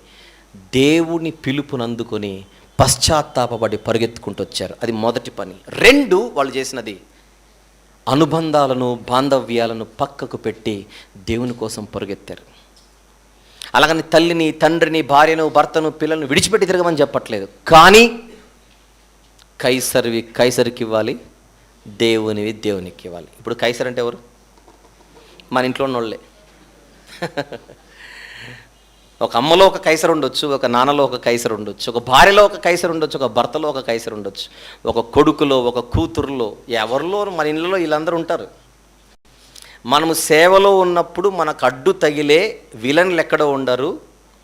దేవుని పిలుపునందుకొని పశ్చాత్తాపడి పరిగెత్తుకుంటూ వచ్చారు. అది మొదటి పని. 2, వాళ్ళు చేసినది అనుబంధాలను బాంధవ్యాలను పక్కకు పెట్టి దేవుని కోసం పరుగెత్తారు. అలాగని తల్లిని, తండ్రిని, భార్యను, భర్తను, పిల్లలను విడిచిపెట్టి తిరగమని చెప్పట్లేదు. కానీ కైసరికి ఇవ్వాలి, దేవునివి దేవునికి ఇవ్వాలి. ఇప్పుడు కైసర్ అంటే ఎవరు? మన ఇంట్లో ఉన్నోళ్ళే. ఒక అమ్మలో ఒక కైసర్ ఉండొచ్చు, ఒక నాన్నలో ఒక కైసర్ ఉండొచ్చు, ఒక భార్యలో ఒక కైసర్ ఉండొచ్చు, ఒక భర్తలో ఒక కైసర్ ఉండొచ్చు, ఒక కొడుకులో, ఒక కూతురులో, ఎవరిలో మన ఇళ్ళలో వీళ్ళందరూ ఉంటారు. మనము సేవలో ఉన్నప్పుడు మనకు అడ్డు తగిలే విలన్లు ఎక్కడో ఉండరు,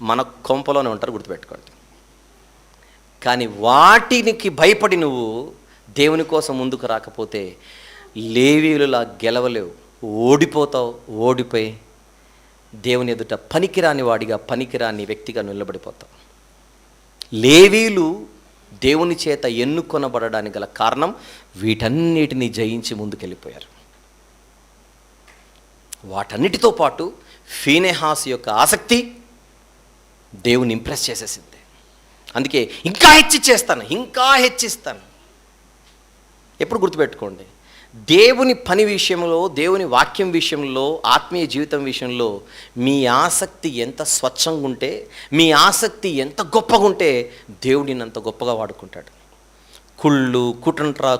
మన కొంపలోనే ఉంటారు, గుర్తుపెట్టుకోండి. కానీ వాటికి భయపడి నువ్వు దేవుని కోసం ముందుకు రాకపోతే లేవీయులలా గెలవలేవు, ఓడిపోతావు. ఓడిపోయి దేవుని ఎదుట పనికిరాని వాడిగా, పనికిరాని వ్యక్తిగా నిలబడిపోతావు. లేవీయులు దేవుని చేత ఎన్నుకొనబడడానికి గల కారణం వీటన్నిటిని జయించి ముందుకెళ్ళిపోయారు. వాటన్నిటితో పాటు ఫీనెహాసు యొక్క ఆసక్తి దేవుని ఇంప్రెస్ చేసేసింది. అందుకే ఇంకా హెచ్చిస్తాను. ఎప్పుడు గుర్తుపెట్టుకోండి, దేవుని పని విషయంలో, దేవుని వాక్యం విషయంలో, ఆత్మీయ జీవితం విషయంలో మీ ఆసక్తి ఎంత స్వచ్ఛంగా ఉంటే, మీ ఆసక్తి ఎంత గొప్పగా ఉంటే దేవుడిని అంత గొప్పగా వాడుకుంటాడు. కుళ్ళు, కుతంత్రాలు,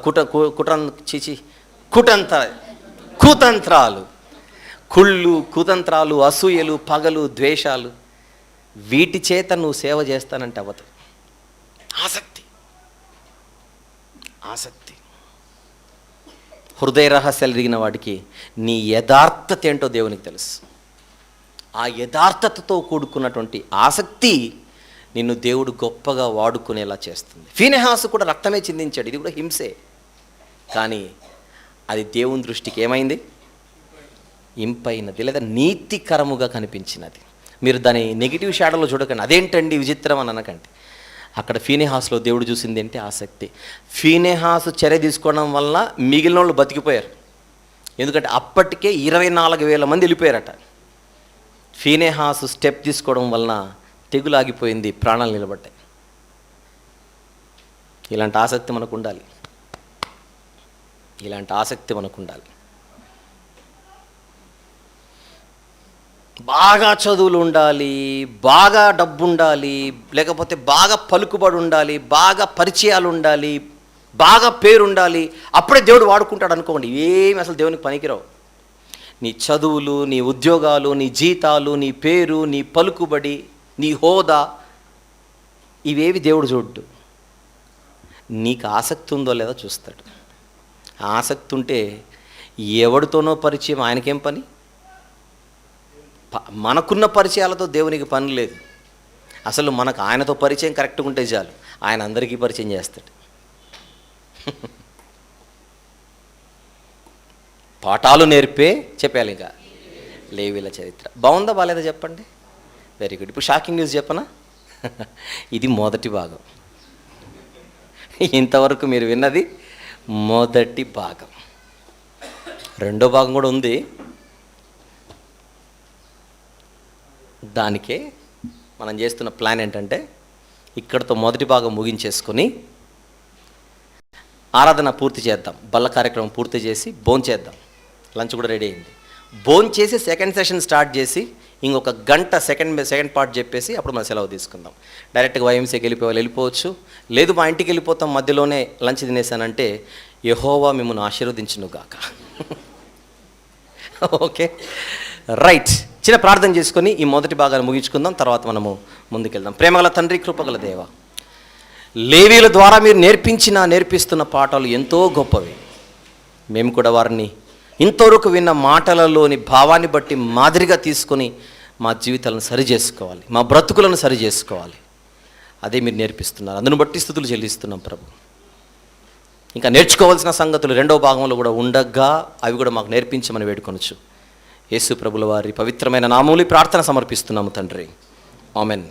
కుళ్ళు, కుతంత్రాలు, అసూయలు, పగలు, ద్వేషాలు, వీటి చేత నువ్వు సేవ చేస్తానంటే అవ్వదు. ఆసక్తి హృదయ రహస్యాలు ఎరిగిన వాడికి నీ యథార్థత ఏంటో దేవునికి తెలుసు. ఆ యథార్థతతో కూడుకున్నటువంటి ఆసక్తి నిన్ను దేవుడు గొప్పగా వాడుకునేలా చేస్తుంది. ఫీనెహాసు కూడా రక్తమే చిందించాడు, ఇది కూడా హింసే. కానీ అది దేవుని దృష్టికి ఏమైంది? ఇంపైనది, లేదా నీతికరముగా కనిపించినది. మీరు దాని నెగిటివ్ షాడోలో చూడకండి, అదేంటండి విచిత్రం అని అనకండి. అక్కడ ఫీనెహాసులో దేవుడు చూసింది ఏంటి? ఆసక్తి. ఫీనెహాసు చర్య తీసుకోవడం వల్ల మిగిలిన వాళ్ళు బతికిపోయారు. ఎందుకంటే అప్పటికే 24,000 మంది వెళ్ళిపోయారట. ఫీనెహాసు స్టెప్ తీసుకోవడం వలన తెగులు ఆగిపోయింది, ప్రాణాలు నిలబడ్డాయి. ఇలాంటి ఆసక్తి మనకు ఉండాలి. బాగా చదువులు ఉండాలి, బాగా డబ్బు ఉండాలి, లేకపోతే బాగా పలుకుబడి ఉండాలి, బాగా పరిచయాలు ఉండాలి, బాగా పేరు ఉండాలి, అప్పుడే దేవుడు వాడుకుంటాడు అనుకోండి. ఏమి అసలు దేవునికి పనికిరావు. నీ చదువులు, నీ ఉద్యోగాలు, నీ జీతాలు, నీ పేరు, నీ పలుకుబడి, నీ హోదా, ఇవేవి దేవుడు చూడ్డు. నీకు ఆసక్తి ఉందో లేదో చూస్తాడు. ఆసక్తి ఉంటే ఎవరితోనో పరిచయం ఆయనకేం పని? మనకున్న పరిచయాలతో దేవునికి పని లేదు. అసలు మనకు ఆయనతో పరిచయం కరెక్ట్గా ఉంటే చాలు, ఆయన అందరికీ పరిచయం చేస్తాడు. పాఠాలు నేర్పే చెప్పాలి. ఇంకా లేవీయుల చరిత్ర బాగుందా బాలేదా చెప్పండి? Very good. ఇప్పుడు షాకింగ్ న్యూస్ చెప్పనా? ఇది మొదటి భాగం. ఇంతవరకు మీరు విన్నది మొదటి భాగం. రెండో భాగం కూడా ఉంది. దానికే మనం చేస్తున్న ప్లాన్ ఏంటంటే, ఇక్కడతో మొదటి భాగం ముగించేసుకొని ఆరాధన పూర్తి చేద్దాం. బల్ల కార్యక్రమం పూర్తి చేసి భోంచేద్దాం. లంచ్ కూడా రెడీ అయింది. భోంచేసి సెకండ్ సెషన్ స్టార్ట్ చేసి ఇంకొక గంట సెకండ్ పార్ట్ చెప్పేసి అప్పుడు మనం సెలవు తీసుకుందాం. డైరెక్ట్గా వైఎంసీకి వెళ్ళిపోవచ్చు. లేదు మా ఇంటికి వెళ్ళిపోతాం, మధ్యలోనే లంచ్ తినేసానంటే యెహోవా మిమ్మల్ని ఆశీర్వదించునుగాక. Okay, right. చిన్న ప్రార్థన చేసుకొని ఈ మొదటి భాగాన్ని ముగించుకుందాం. తర్వాత మనము ముందుకెళ్దాం. ప్రేమగల తండ్రి, కృపగల దేవ, లేవీయుల ద్వారా మీరు నేర్పిస్తున్న పాఠాలు ఎంతో గొప్పవి. మేము కూడా వారిని ఇంతవరకు విన్న మాటలలోని భావాన్ని బట్టి మాదిరిగా తీసుకొని మా జీవితాలను సరి చేసుకోవాలి, మా బ్రతుకులను సరి చేసుకోవాలి. అదే మీరు నేర్పిస్తున్నారు. అందును బట్టి స్తుతులు చెల్లిస్తున్నాం ప్రభు. ఇంకా నేర్చుకోవాల్సిన సంగతులు రెండవ భాగంలో కూడా ఉండగా అవి కూడా మాకు నేర్పించమని వేడుకొనొచ్చు. యేసు ప్రభుల వారి పవిత్రమైన నామములో ప్రార్థన సమర్పిస్తున్నాము తండ్రి. ఆమెన్.